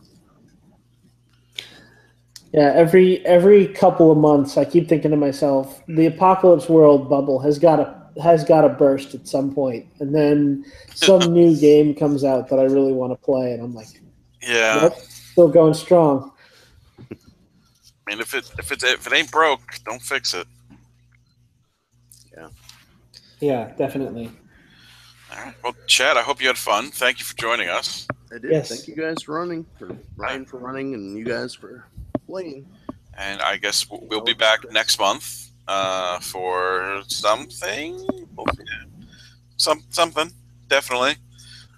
Yeah, every couple of months, I keep thinking to myself, the apocalypse world bubble has got to burst at some point, and then some new game comes out that I really want to play, and I'm like, Yeah. nope, still going strong. I mean, if it ain't broke, don't fix it. Yeah, definitely. All right. Well, Chad, I hope you had fun. Thank you for joining us. I did. Yes. Thank you guys for running, for Ryan for running, and you guys for playing. And I guess we'll be back next month for something. Something, definitely.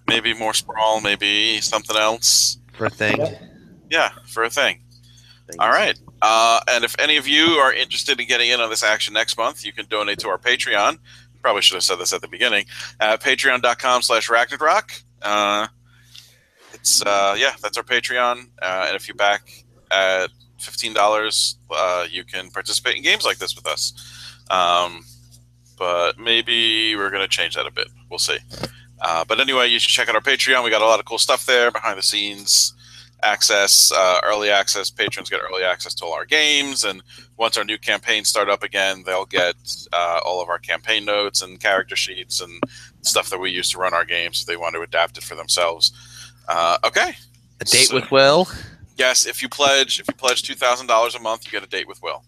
Maybe more Sprawl, maybe something else. For a thing. Yeah, for a thing. Thanks. All right. And if any of you are interested in getting in on this action next month, you can donate to our Patreon. Probably should have said this at the beginning. Patreon.com/Rag-NERD-Rok. That's our Patreon. And if you back at $15, you can participate in games like this with us. But maybe we're going to change that a bit. We'll see. But anyway, you should check out our Patreon. We got a lot of cool stuff there, behind the scenes access, early access. Patrons get early access to all our games, and once our new campaigns start up again, they'll get all of our campaign notes and character sheets and stuff that we use to run our games if they want to adapt it for themselves. Okay. A date with Will. Yes, if you pledge $2,000 a month, you get a date with Will.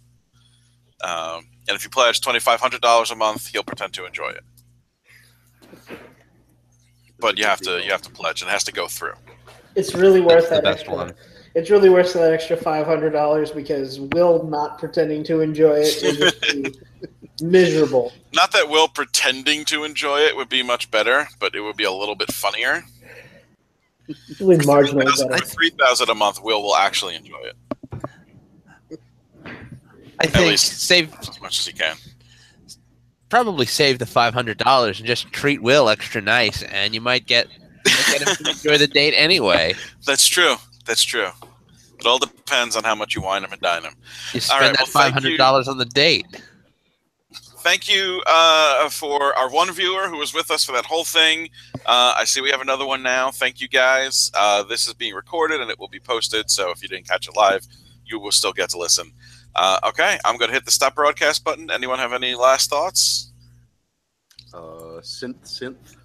And if you pledge $2,500 a month, he'll pretend to enjoy it. But you have to pledge, and it has to go through. It's really worth that best extra. one. It's really worth that extra $500 because Will not pretending to enjoy it would just be miserable. Not that Will pretending to enjoy it would be much better, but it would be a little bit funnier. Really marginally better. For $3,000 a month, Will actually enjoy it. I think least. save As much as he can. probably save the $500 and just treat Will extra nice, and you might get him to enjoy the date anyway. That's true. It all depends on how much you wine him and dine him. You spend that $500 on the date. Thank you for our one viewer who was with us for that whole thing. I see we have another one now. Thank you, guys. This is being recorded, and it will be posted, so if you didn't catch it live, you will still get to listen. Okay, I'm going to hit the stop broadcast button. Anyone have any last thoughts? Synth.